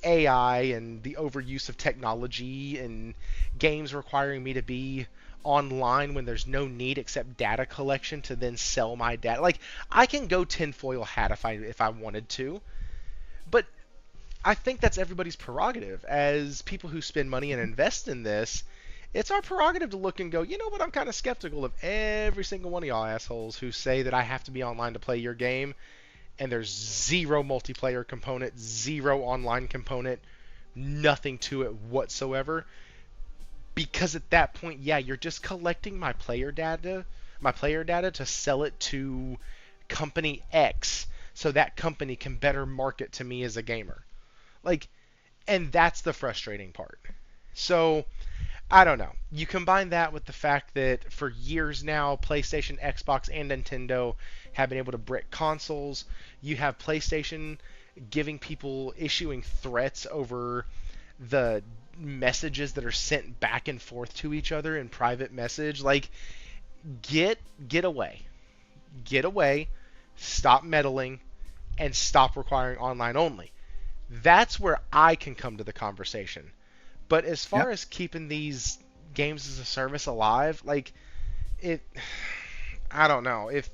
AI and the overuse of technology and games requiring me to be online when there's no need except data collection to then sell my data. Like, I can go tinfoil hat if I wanted to, but I think that's everybody's prerogative. As people who spend money and invest in this, it's our prerogative to look and go, you know what, I'm kind of skeptical of every single one of y'all assholes who say that I have to be online to play your game, and there's zero multiplayer component, zero online component, nothing to it whatsoever. Because at that point, yeah, you're just collecting my player data to sell it to company X so that company can better market to me as a gamer. Like, and that's the frustrating part. So I don't know. You combine that with the fact that for years now, PlayStation, Xbox, and Nintendo have been able to brick consoles. You have PlayStation giving people issuing threats over the messages that are sent back and forth to each other in private message. Like, get away. Get away. Stop meddling and stop requiring online only. That's where I can come to the conversation. But as far Yep. as keeping these games as a service alive, like it, I don't know. If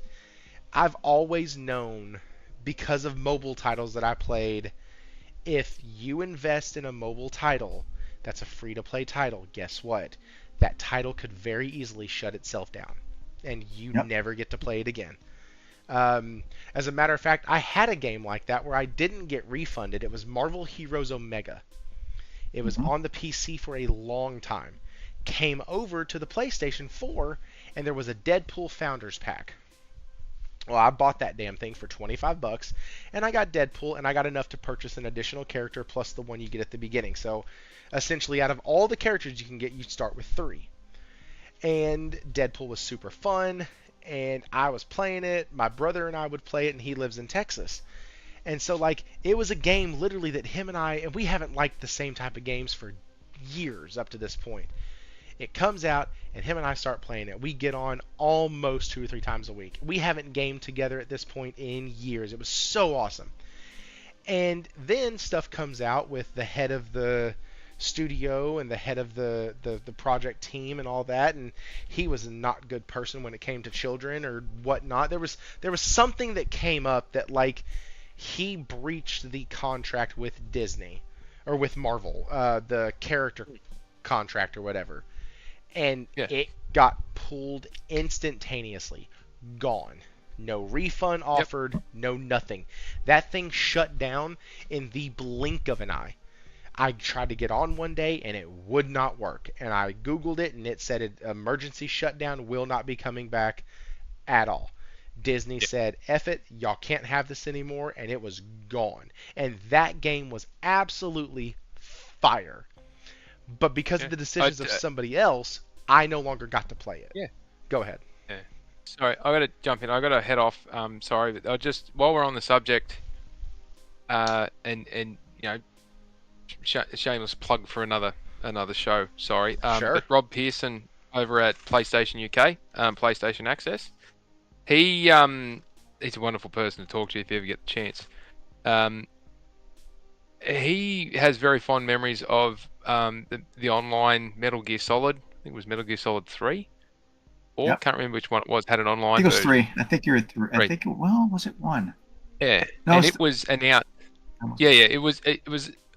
I've always known because of mobile titles that I played, if you invest in a mobile title that's a free to play title, guess what? That title could very easily shut itself down and you Yep. never get to play it again. As a matter of fact, I had a game like that where I didn't get refunded. It was Marvel Heroes Omega. It was Mhm. on the PC for a long time. Came over to the PlayStation 4, and there was a Deadpool Founders Pack. Well, I bought that damn thing for $25, and I got Deadpool, and I got enough to purchase an additional character plus the one you get at the beginning. So, essentially, out of all the characters you can get, you start with 3. And Deadpool was super fun, and I was playing it. My brother and I would play it, and he lives in Texas. And so, like, it was a game literally that him and we haven't liked the same type of games for years up to this point. It comes out, and him and I start playing it. We get on almost 2 or 3 times a week. We haven't gamed together at this point in years. It was so awesome. And then stuff comes out with the head of the studio and the head of the project team and all that, and he was a not good person when it came to children or whatnot. There was something that came up that, like, he breached the contract with Disney or with Marvel, the character contract or whatever, and Yeah. it got pulled instantaneously. Gone. No refund offered, no nothing. That thing shut down in the blink of an eye. I tried to get on one day and it would not work. And I Googled it and it said emergency shutdown, will not be coming back at all. Disney said, F it, y'all can't have this anymore, and it was gone. And that game was absolutely fire. But because of the decisions of somebody else, I no longer got to play it. Yeah. Go ahead. Yeah. Sorry, I got to jump in. I got to head off. Sorry, but I just while we're on the subject, and you know, shameless plug for another show. Sorry. Sure. But Rob Pearson over at PlayStation UK, PlayStation Access. He's a wonderful person to talk to if you ever get the chance. He has very fond memories of the online Metal Gear Solid. I think it was Metal Gear Solid 3. Or Yep. can't remember which one it was. Had an online I think it was version. 3. I think you're at 3. I Right. think well, was it 1? Yeah, No, and it's- it was announced. Yeah, it was.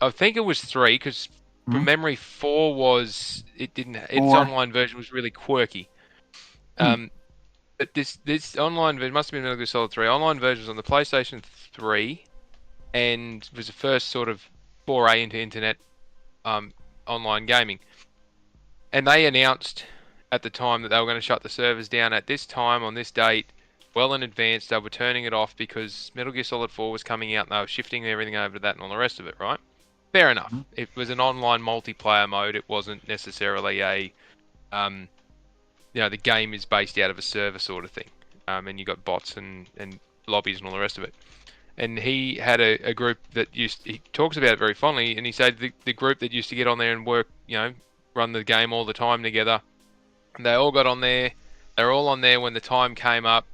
I think it was 3 because from Mhm. memory 4 was it didn't. Its 4. online version was really quirky. But this online version must have been Metal Gear Solid 3. Online version was on the PlayStation 3, and was the first sort of foray into internet online gaming. And they announced at the time that they were going to shut the servers down at this time on this date, well in advance. They were turning it off because Metal Gear Solid 4 was coming out and they were shifting everything over to that and all the rest of it, right? Fair enough. Mhm. It was an online multiplayer mode. It wasn't necessarily a, the game is based out of a server sort of thing. And you got bots and lobbies and all the rest of it. And he had a group that he talks about it very fondly, and he said the group that used to get on there and work, run the game all the time together, and they all got on there. They were all on there when the time came up,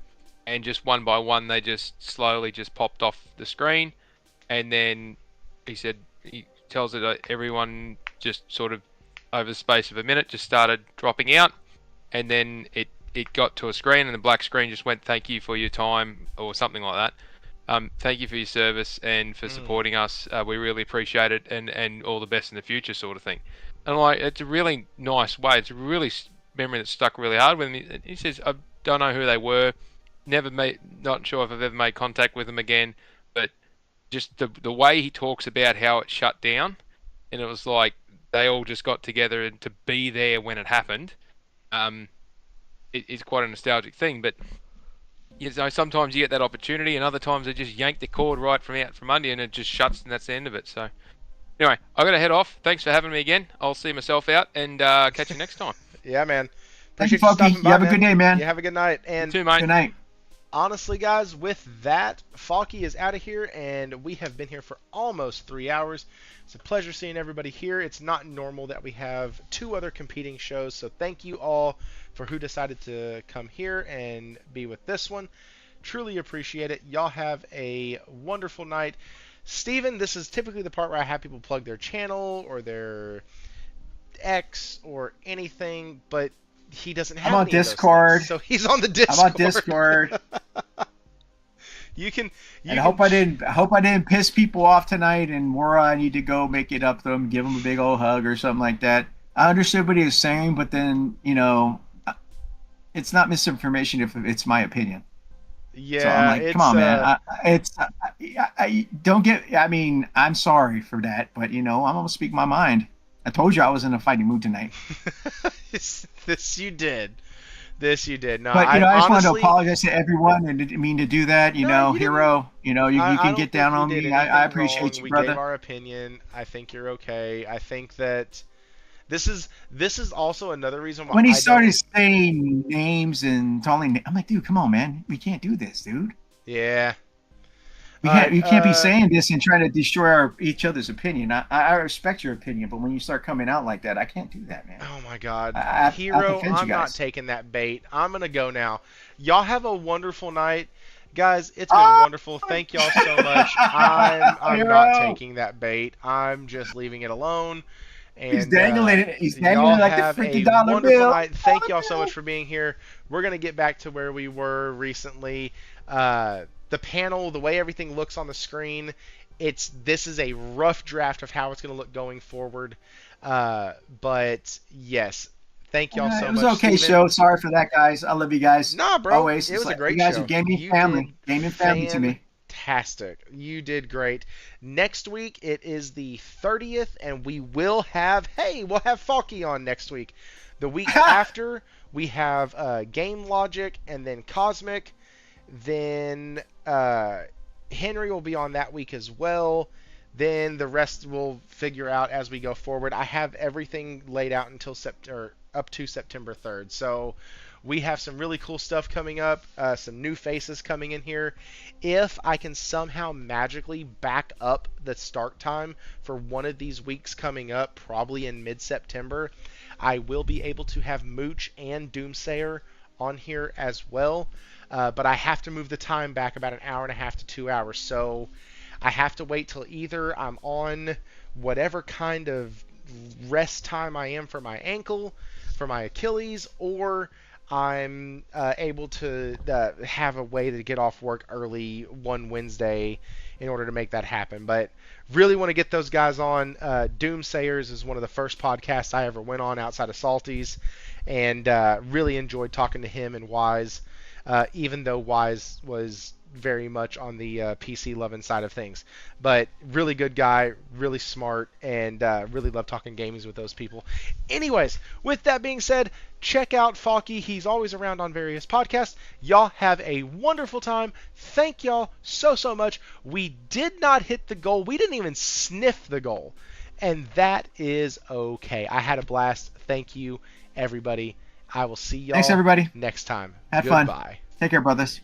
and just one by one, they just slowly just popped off the screen. And then he tells it that everyone just sort of over the space of a minute just started dropping out, and then it got to a screen, and the black screen just went, "Thank you for your time," or something like that. Thank you for your service and for supporting us. We really appreciate it, and all the best in the future, sort of thing. And it's a really nice way. It's a really memory that stuck really hard with me. He says, "I don't know who they were. Not sure if I've ever made contact with them again. But just the way he talks about how it shut down, and it was like they all just got together and to be there when it happened. It's quite a nostalgic thing, but." Sometimes you get that opportunity, and other times they just yank the cord right from under you, and it just shuts, and that's the end of it. So, Anyway, I got to head off. Thanks for having me again. I'll see myself out and catch you next time. Yeah, man. Thank you, Appreciate you stopping Falky. by, You have a man. good day, man. You have a good night. You And too, mate. Good night. honestly, guys, with that, Falky is out of here, and we have been here for almost 3 hours. It's a pleasure seeing everybody here. It's not normal that we have 2 other competing shows, so thank you all for who decided to come here and be with this one. Truly appreciate it. Y'all have a wonderful night. Steven, this is typically the part where I have people plug their channel or their X or anything, but he doesn't have I'm on any of those Discord. things, so he's on the Discord. I'm on Discord. You can. And I hope I didn't piss people off tonight. And Mora, I need to go make it up to them, give them a big old hug or something like that. I understood what he was saying, but then it's not misinformation if it's my opinion. Yeah, So I'm like, come on, man. I don't get. I mean, I'm sorry for that, but I'm gonna speak my mind. I told you I was in a fighting mood tonight. This you did. This you did. No, But I just wanted to honestly, apologize to everyone and didn't mean to do that. No, you Hero. You I can don't get think down you on did me. I anything appreciate wrong. you, We brother. gave our opinion. I think you're okay. I think that this is also another reason why When he I started don't- saying names and calling, I'm like, dude, come on, man. We can't do this, dude. Yeah. We can't be saying this and trying to destroy each other's opinion. I respect your opinion, but when you start coming out like that, I can't do that, man. Oh my God, I Hero! offend you I'm not guys. taking that bait. I'm gonna go now. Y'all have a wonderful night, guys. It's been wonderful. Thank y'all so much. I'm not Hero. taking that bait. I'm just leaving it alone. And, He's dangling it. He's dangling y'all it like have the freaking a dollar wonderful bill. night. Thank Dollar y'all so bill. much for being here. We're gonna get back to where we were recently. The panel, the way everything looks on the screen, this is a rough draft of how it's gonna look going forward. But yes, thank y'all so It was much. okay Steven. show. Sorry for that, guys. I love you guys. Nah, bro. Always. It was It's a like, great you guys show. are gaming You family. did Gaming family to me. Fantastic. You did great. Next week it is the 30th, and we'll have Falky on next week. The week after we have Game Logic and then Cosmic. Then Henry will be on that week as well. Then the rest we'll figure out as we go forward. I have everything laid out until up to September 3rd. So we have some really cool stuff coming up, some new faces coming in here. If I can somehow magically back up the start time for one of these weeks coming up, probably in mid-September, I will be able to have Mooch and Doomsayer on here as well. But I have to move the time back about an hour and a half to 2 hours. So I have to wait till either I'm on whatever kind of rest time I am for my ankle, for my Achilles, or I'm able to have a way to get off work early one Wednesday in order to make that happen. But really want to get those guys on. Doomsayers is one of the first podcasts I ever went on outside of Salty's, and really enjoyed talking to him and Wise, even though Wise was very much on the PC loving side of things. But really good guy, really smart, and really love talking gaming with those people. Anyways, with that being said, check out Falky. He's always around on various podcasts. Y'all have a wonderful time. Thank y'all so much. We did not hit the goal. We didn't even sniff the goal. And that is okay. I had a blast. Thank you, everybody. I will see y'all Thanks, everybody. next time. Have fun. Goodbye. Take care, brothers.